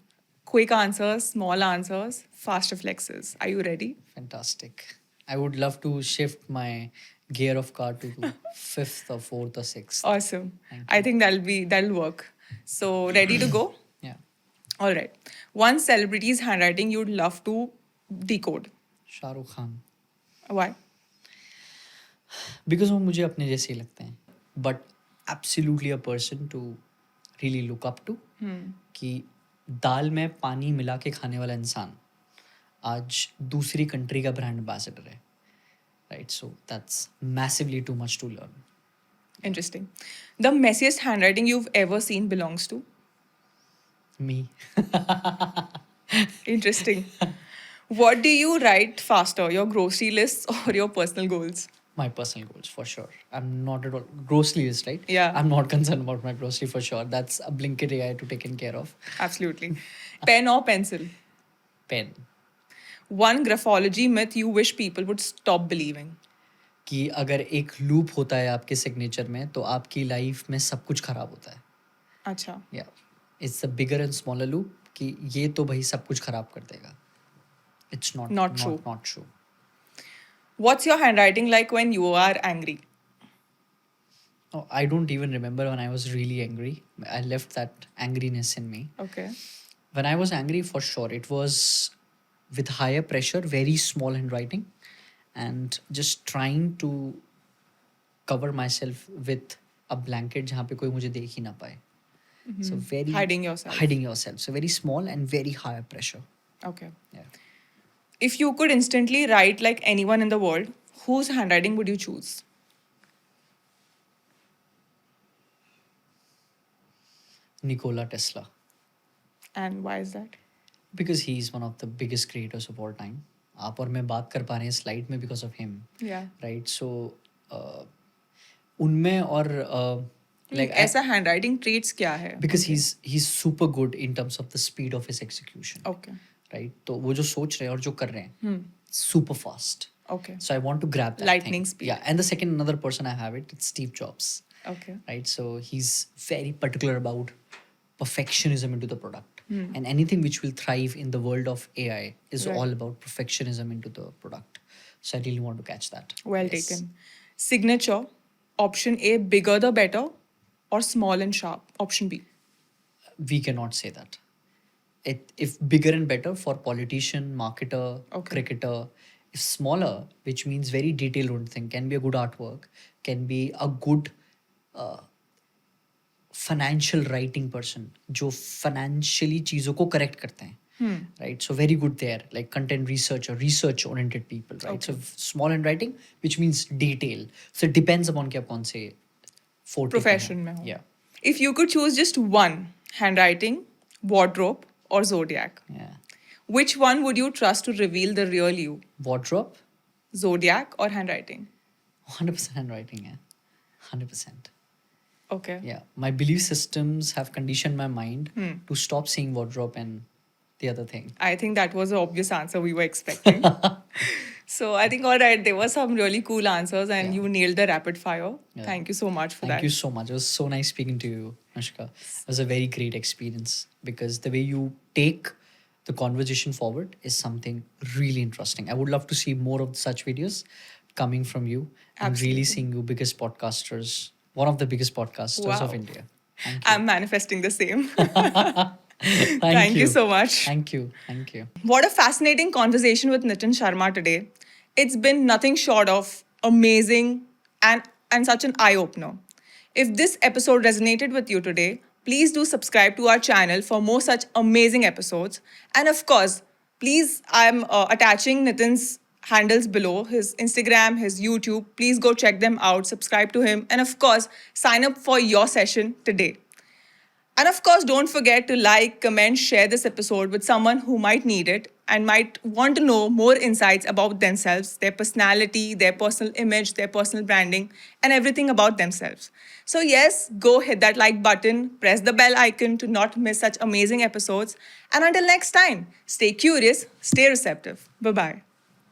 quick answers, small answers, fast reflexes. Are you ready? Fantastic. I would love to shift my gear of car to the 5th or 4th or 6th. Awesome. Thank I think that'll work. So ready to go? Yeah. All right. One celebrity's handwriting you'd love to decode. Shah Rukh Khan. Why? Because वो मुझे अपने जैसे ही लगते हैं, but absolutely a person to really look up to, कि दाल में पानी मिला के खाने वाला इंसान आज दूसरी कंट्री का ब्रांड एम्बेसडर है, right? So that's massively too much to learn. Interesting. The messiest handwriting you've ever seen belongs to? Me. Interesting. What do you write faster, your grocery lists or your personal goals? My personal goals, for sure. I'm not at all grocery list, right? Yeah. I'm not concerned about my grocery for sure. That's a Blinkit AI to taken care of. Absolutely. Pen or pencil? Pen. One graphology myth you wish people would stop believing. कि अगर एक loop होता है आपके signature में तो आपकी life में सब कुछ खराब होता है. अच्छा. या it's a bigger and smaller loop कि ये तो भाई सब कुछ खराब कर देगा. It's Not true. Not true. What's your handwriting like when you are angry? Oh, I don't even remember when I was really angry. I left that angriness in me. Okay. When I was angry, for sure, it was with higher pressure, very small handwriting, and just trying to cover myself with a blanket जहाँ पे कोई मुझे देख ही ना पाए. So very Hiding yourself. hiding yourself. So very small and very high pressure. Okay. Yeah. If you could instantly write like anyone in the world, whose handwriting would you choose? Nikola Tesla, And why is that? because he is one of the biggest creators of all time. आप और मैं बात कर पा रहे हैं slide में because of him, Yeah. right? So उनमें और like ऐसा handwriting traits क्या है? because he's super good in terms of the speed of his execution, Okay. right? तो वो जो सोच रहे हैं और जो कर रहे हैं super fast. Okay. So I want to grab that Lightning thing. speed. Yeah, and the second another person I have it's Steve Jobs, Okay. right? So he's very particular about perfectionism into the product. And anything which will thrive in the world of AI is Right. all about perfectionism into the product. So I really want to catch that. Well Yes. taken. Signature, option A, bigger the better, or small and sharp, option B. We cannot say that. If bigger and better for politician, marketer, Okay. cricketer, if smaller, which means very detailed oriented thing, can be a good artwork, can be a good financial writing person, जो financially चीज़ों को correct करते हैं. Right, so very good there, like content researcher, research oriented people, right? Okay. So small handwriting, which means detail. So it depends upon कि आप कौन से forte पे Profession हैं. में हो. Yeah, If you could choose just one, handwriting, wardrobe, or zodiac, yeah. which one would you trust to reveal the real you? Wardrobe, Zodiac or handwriting? 100% handwriting, yeah, 100%. Okay. Yeah, my belief systems have conditioned my mind to stop seeing wardrobe and the other thing. I think that was the obvious answer we were expecting. So I think, all right, there were some really cool answers and Yeah. you nailed the rapid fire. Yeah. Thank you so much for Thank that. you so much. It was so nice speaking to you, Anushka. It was a very great experience because the way you take the conversation forward is something really interesting. I would love to see more of such videos coming from you and Absolutely. really seeing you biggest podcasters, one of the biggest podcasters of Wow. India. Thank you. I'm manifesting the same. Thank Thank you so much. Thank you. Thank you. What a fascinating conversation with Nitin Sharma today. It's been nothing short of amazing and such an eye opener. If this episode resonated with you today, please do subscribe to our channel for more such amazing episodes. And of course, please, I'm attaching Nitin's handles below, his Instagram, his YouTube. Please go check them out, subscribe to him, and of course, sign up for your session today. And of course, don't forget to like, comment, share this episode with someone who might need it and might want to know more insights about themselves, their personality, their personal image, their personal branding, and everything about themselves. So, yes, go hit that like button, press the bell icon to not miss such amazing episodes. And until next time, stay curious, stay receptive. Bye bye.